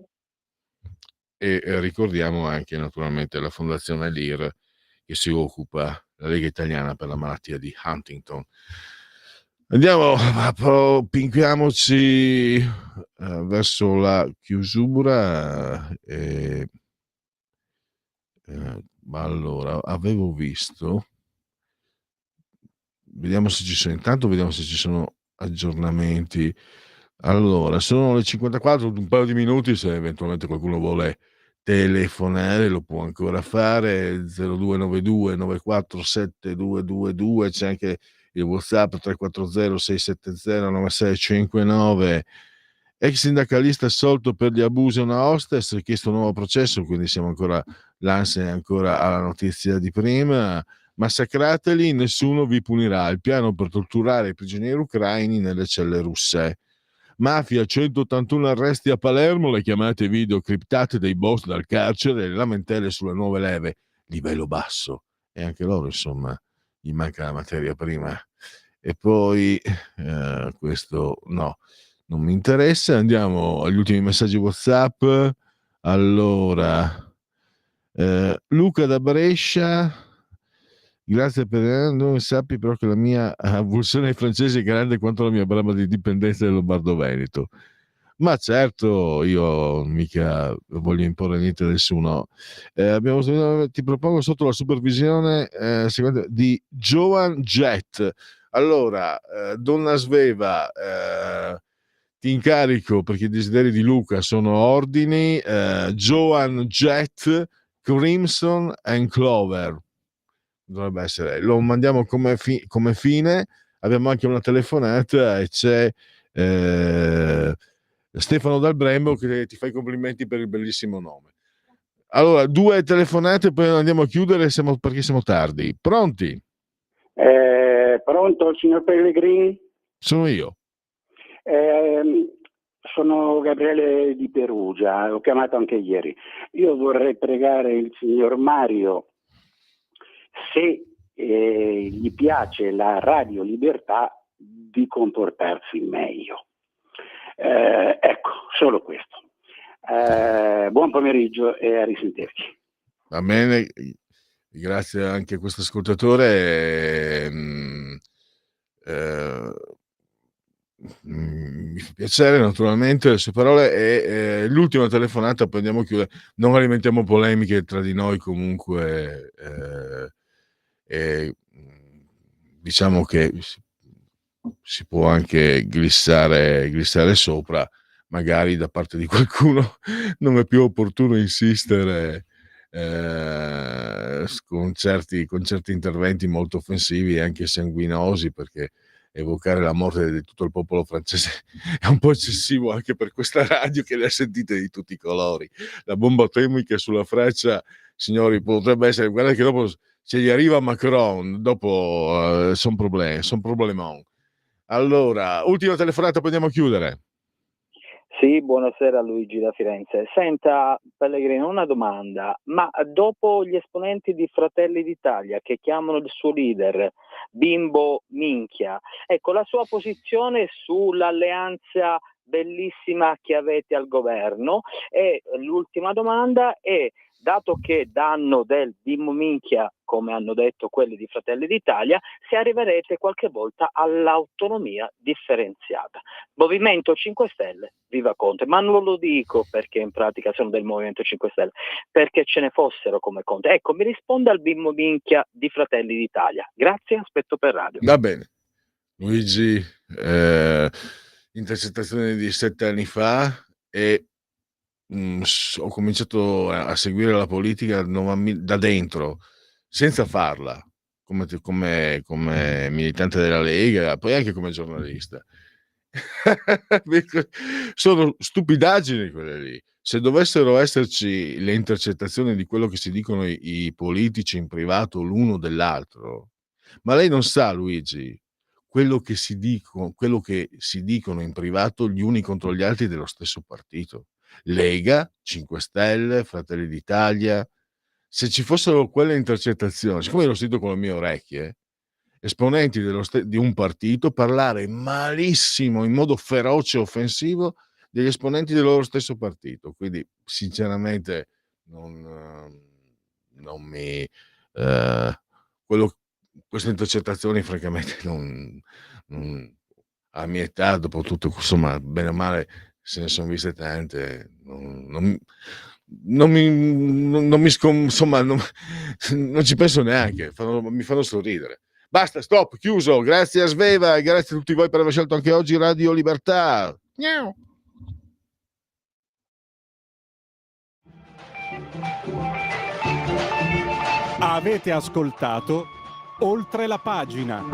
E ricordiamo anche naturalmente la Fondazione LIR che si occupa, la Lega Italiana per la malattia di Huntington. Andiamo, pinquiamoci verso la chiusura. Allora, avevo visto, vediamo se ci sono aggiornamenti. Allora, sono le 54, un paio di minuti, se eventualmente qualcuno vuole telefonare lo può ancora fare, 0292 947 222, c'è anche il WhatsApp 340 670 9659. Ex sindacalista assolto per gli abusi a una hostess, chiesto un nuovo processo, quindi siamo ancora, l'ansia è ancora alla notizia di prima. Massacrateli, nessuno vi punirà. Il piano per torturare i prigionieri ucraini nelle celle russe. Mafia, 181 arresti a Palermo, le chiamate video criptate dei boss dal carcere, le lamentele sulle nuove leve, livello basso. E anche loro, insomma, gli manca la materia prima. E poi, questo no, non mi interessa. Andiamo agli ultimi messaggi WhatsApp. Allora, Luca da Brescia, grazie per non sappi però che la mia avulsione ai francesi è grande quanto la mia brama di dipendenza del Lombardo Veneto. Ma certo, io mica voglio imporre niente a nessuno. Ti propongo sotto la supervisione seguente di Joan Jett. Allora, Donna Sveva, ti incarico perché i desideri di Luca sono ordini. Joan Jett, Crimson and Clover. Dovrebbe essere, lo mandiamo come fine. Abbiamo anche una telefonata e c'è Stefano Dal Brembo che ti fa i complimenti per il bellissimo nome. Allora, 2 telefonate, poi andiamo a chiudere perché siamo tardi. Pronti? Pronto, signor Pellegrini? Sono io. Sono Gabriele di Perugia, ho chiamato anche ieri. Io vorrei pregare il signor Mario, se gli piace la Radio Libertà, di comportarsi meglio. Ecco, solo questo. Buon pomeriggio e a risentirci. Va bene, grazie anche a questo ascoltatore. Mi fa piacere naturalmente le sue parole, e l'ultima telefonata, poi andiamo a chiudere. Non alimentiamo polemiche tra di noi, comunque diciamo che si può anche glissare sopra, magari da parte di qualcuno non è più opportuno insistere con certi interventi molto offensivi e anche sanguinosi, perché evocare la morte di tutto il popolo francese è un po' eccessivo anche per questa radio che le ha sentite di tutti i colori. La bomba atomica sulla Francia, signori, potrebbe essere, guarda che dopo se gli arriva Macron, dopo son problemon. Allora, ultima telefonata, poi andiamo a chiudere. Sì, buonasera Luigi da Firenze. Senta Pellegrino, una domanda, ma dopo gli esponenti di Fratelli d'Italia che chiamano il suo leader Bimbo Minchia, ecco la sua posizione sull'alleanza bellissima che avete al governo. E l'ultima domanda è, dato che danno del bimbo minchia, come hanno detto quelli di Fratelli d'Italia, se arriverete qualche volta all'autonomia differenziata. Movimento 5 Stelle, viva Conte, ma non lo dico perché in pratica sono del Movimento 5 Stelle, perché ce ne fossero come Conte. Ecco, mi risponda al bimbo minchia di Fratelli d'Italia. Grazie, aspetto per radio. Va bene. Luigi, intercettazione di 7 anni fa e ho cominciato a seguire la politica da dentro, senza farla, come militante della Lega, poi anche come giornalista. Sono stupidaggini quelle lì. Se dovessero esserci le intercettazioni di quello che si dicono i politici in privato l'uno dell'altro, ma lei non sa, Luigi, quello che si dicono in privato gli uni contro gli altri dello stesso partito. Lega, 5 Stelle, Fratelli d'Italia. Se ci fossero quelle intercettazioni, siccome l'ho sentito con le mie orecchie, esponenti di un partito parlare malissimo, in modo feroce e offensivo, degli esponenti del loro stesso partito. Quindi, sinceramente, non mi... queste intercettazioni, francamente, a mia età, dopo tutto, insomma, bene o male, se ne sono viste tante, non ci penso neanche, mi fanno sorridere. Basta, stop, chiuso. Grazie a Sveva e grazie a tutti voi per aver scelto anche oggi Radio Libertà. Miau. Avete ascoltato Oltre la pagina.